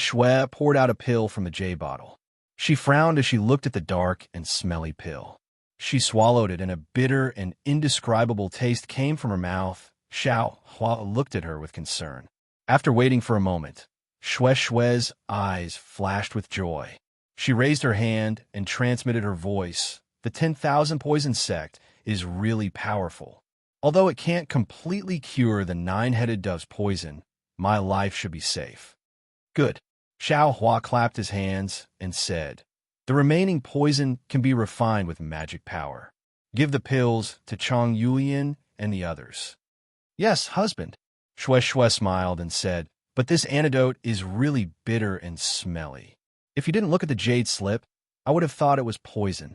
poured out a pill from the jade bottle. She frowned as she looked at the dark and smelly pill. She swallowed it, and a bitter and indescribable taste came from her mouth. Xiaohua looked at her with concern. After waiting for a moment, Shui's eyes flashed with joy. She raised her hand and transmitted her voice. The 10,000 poison sect is really powerful. Although it can't completely cure the nine-headed dove's poison, my life should be safe. Good. Xiaohua clapped his hands and said, The remaining poison can be refined with magic power. Give the pills to Chong Yulian and the others. Yes, husband. Shui smiled and said, But this antidote is really bitter and smelly. If you didn't look at the jade slip, I would have thought it was poison.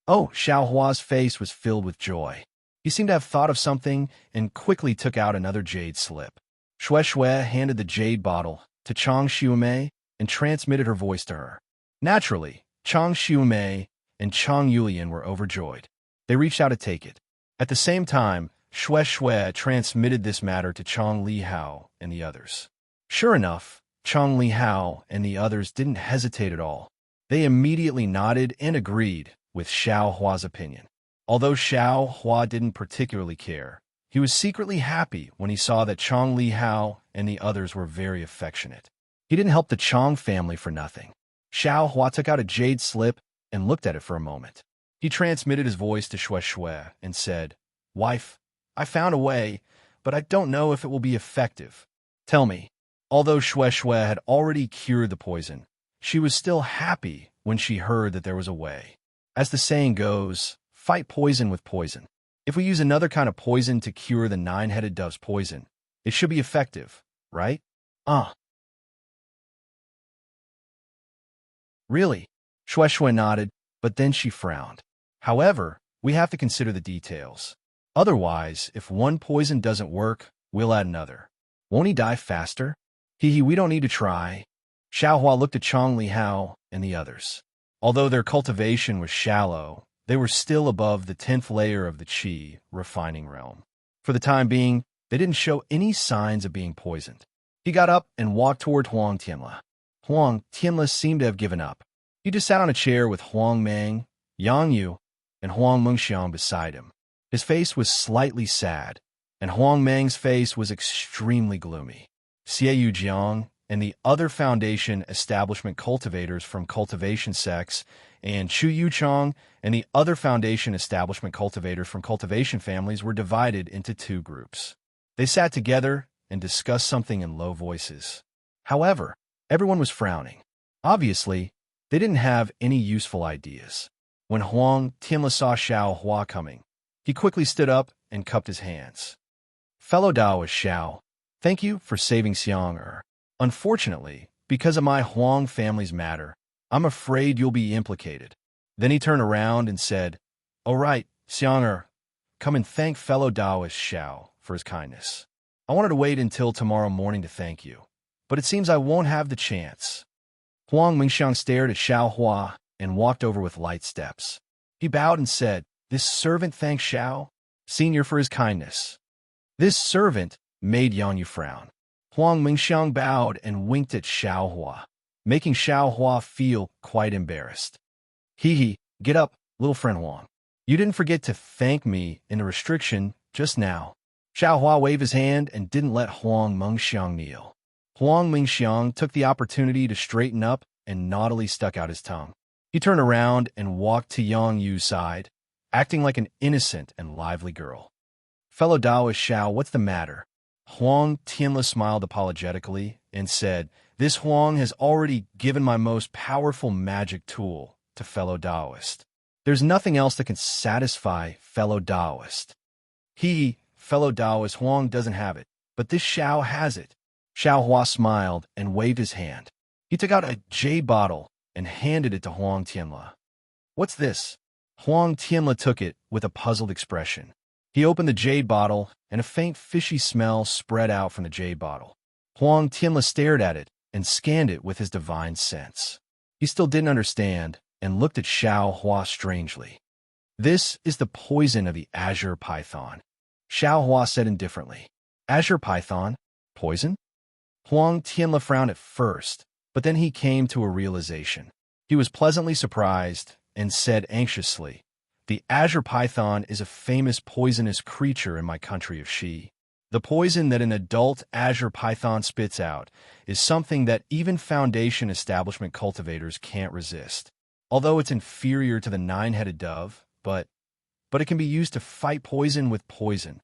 Oh, Xiaohua's face was filled with joy. He seemed to have thought of something and quickly took out another jade slip. Xue Xue handed the jade bottle to Chang Xiumei and transmitted her voice to her. Naturally, Chang Xiumei and Chang Yulian were overjoyed. They reached out to take it. At the same time, Xue Xue transmitted this matter to Chang Li Hao and the others. Sure enough, Chang Li Hao and the others didn't hesitate at all. They immediately nodded and agreed with Xiao Hua's opinion. Although Xiao Hua didn't particularly care, he was secretly happy when he saw that Chang Li Hao and the others were very affectionate. He didn't help the Chang family for nothing. Xiao Hua took out a jade slip and looked at it for a moment. He transmitted his voice to Xue Xue and said, "Wife, I found a way, but I don't know if it will be effective. Tell me." Although Xue Xue had already cured the poison, she was still happy when she heard that there was a way. As the saying goes, fight poison with poison. If we use another kind of poison to cure the nine-headed dove's poison, it should be effective, right? Really? Xue Xue nodded, but then she frowned. However, we have to consider the details. Otherwise, if one poison doesn't work, we'll add another. Won't he die faster? We don't need to try. Xiao Hua looked at Chang Li Hao and the others. Although their cultivation was shallow, they were still above the 10th layer of the qi refining realm. For the time being, they didn't show any signs of being poisoned. He got up and walked toward Huang Tianle. Huang Tianle seemed to have given up. He just sat on a chair with Huang Meng, Yang Yu, and Huang Mengxiang beside him. His face was slightly sad, and Huang Meng's face was extremely gloomy. Xie Yujiang and the other Foundation establishment cultivators from cultivation sects, and Chu Yuchang and the other Foundation establishment cultivators from cultivation families were divided into two groups. They sat together and discussed something in low voices. However, everyone was frowning. Obviously, they didn't have any useful ideas. When Huang Tianle saw Xiao Hua coming, he quickly stood up and cupped his hands. "Fellow Taoist Xiao, thank you for saving Xiang. Unfortunately, because of my Huang family's matter, I'm afraid you'll be implicated." Then he turned around and said, "All right, Xiang, come and thank fellow Taoist Xiao for his kindness. I wanted to wait until tomorrow morning to thank you, but it seems I won't have the chance." Huang Mengxiang stared at Xiao Hua and walked over with light steps. He bowed and said, "This servant thanks Xiao Senior for his kindness." This servant made Yang Yu frown. Huang Mengxiang bowed and winked at Xiao Hua, making Xiao Hua feel quite embarrassed. Get up, little friend Huang. You didn't forget to thank me in the restriction just now." Xiao Hua waved his hand and didn't let Huang Mengxiang kneel. Huang Mengxiang took the opportunity to straighten up and naughtily stuck out his tongue. He turned around and walked to Yang Yu's side, acting like an innocent and lively girl. "Fellow Taoist Xiao, what's the matter?" Huang Tianle smiled apologetically and said, "This Huang has already given my most powerful magic tool to fellow Taoist. There's nothing else that can satisfy fellow Taoist. Fellow Taoist Huang doesn't have it, but this Xiao has it." Xiao Hua smiled and waved his hand. He took out a jade bottle and handed it to Huang Tianle. "What's this?" Huang Tianle took it with a puzzled expression. He opened the jade bottle, and a faint fishy smell spread out from the jade bottle. Huang Tianle stared at it and scanned it with his divine sense. He still didn't understand and looked at Xiao Hua strangely. "This is the poison of the azure python," Xiao Hua said indifferently. "Azure python? Poison?" Huang Tianle frowned at first, but then he came to a realization. He was pleasantly surprised and said anxiously, "The azure python is a famous poisonous creature in my country of Xi. The poison that an adult azure python spits out is something that even Foundation establishment cultivators can't resist. Although it's inferior to the nine-headed dove, but it can be used to fight poison with poison.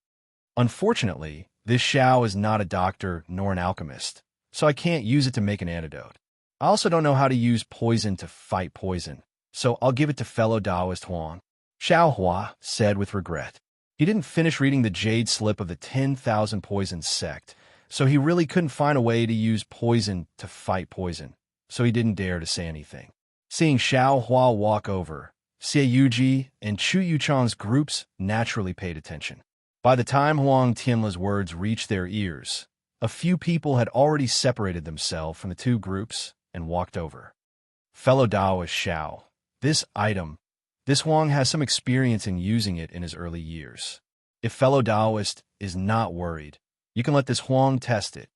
Unfortunately, this Xiao is not a doctor nor an alchemist, so I can't use it to make an antidote. I also don't know how to use poison to fight poison, so I'll give it to fellow Taoist Huang," Xiao Hua said with regret. He didn't finish reading the jade slip of the 10,000 Poisons sect, so he really couldn't find a way to use poison to fight poison, so he didn't dare to say anything. Seeing Xiao Hua walk over, Yuji and Chu Yuchang's groups naturally paid attention. By the time Huang Tianla's words reached their ears, a few people had already separated themselves from the two groups and walked over. Fellow Taoist Xiao, this Huang has some experience in using it in his early years. If fellow Taoist is not worried, you can let this Huang test it.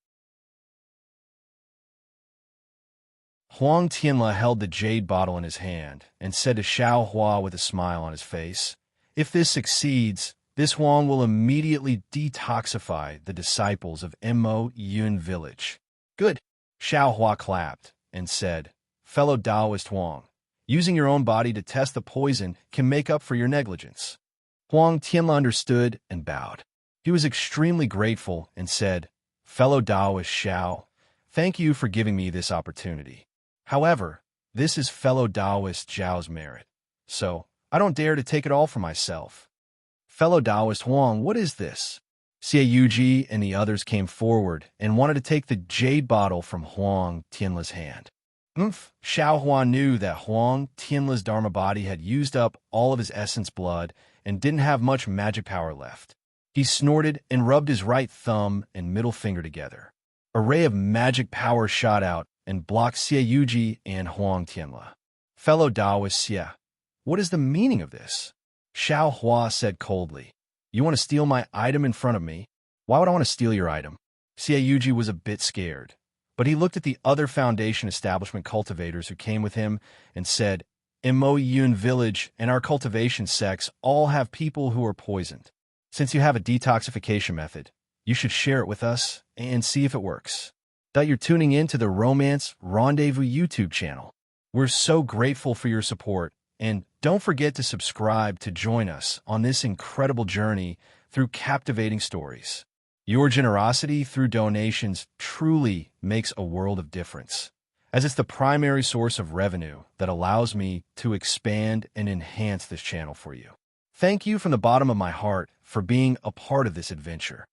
Huang Tianla held the jade bottle in his hand and said to Xiao Hua with a smile on his face, "If this succeeds, this Huang will immediately detoxify the disciples of Mo Yun village." "Good." Xiao Hua clapped and said, "Fellow Taoist Huang, using your own body to test the poison can make up for your negligence." Huang Tianla understood and bowed. He was extremely grateful and said, "Fellow Taoist Xiao, thank you for giving me this opportunity. However, this is fellow Taoist Zhao's merit, so I don't dare to take it all for myself." "Fellow Taoist Huang, what is this?" Yuji and the others came forward and wanted to take the jade bottle from Huang Tianla's hand. Xiao Hua knew that Huang Tianla's Dharma body had used up all of his essence blood and didn't have much magic power left. He snorted and rubbed his right thumb and middle finger together. A ray of magic power shot out and blocked Yuji and Huang Tianla. "Fellow Taoist Xie, what is the meaning of this?" Xiao Hua said coldly. "You want to steal my item in front of me? Why would I want to steal your item?" Yuji was a bit scared, but he looked at the other Foundation establishment cultivators who came with him and said, "Mo Yun village and our cultivation sects all have people who are poisoned. Since you have a detoxification method, you should share it with us and see if it works." That you're tuning in to the Romance Rendezvous YouTube channel. We're so grateful for your support, and don't forget to subscribe to join us on this incredible journey through captivating stories. Your generosity through donations truly makes a world of difference, as it's the primary source of revenue that allows me to expand and enhance this channel for you. Thank you from the bottom of my heart for being a part of this adventure.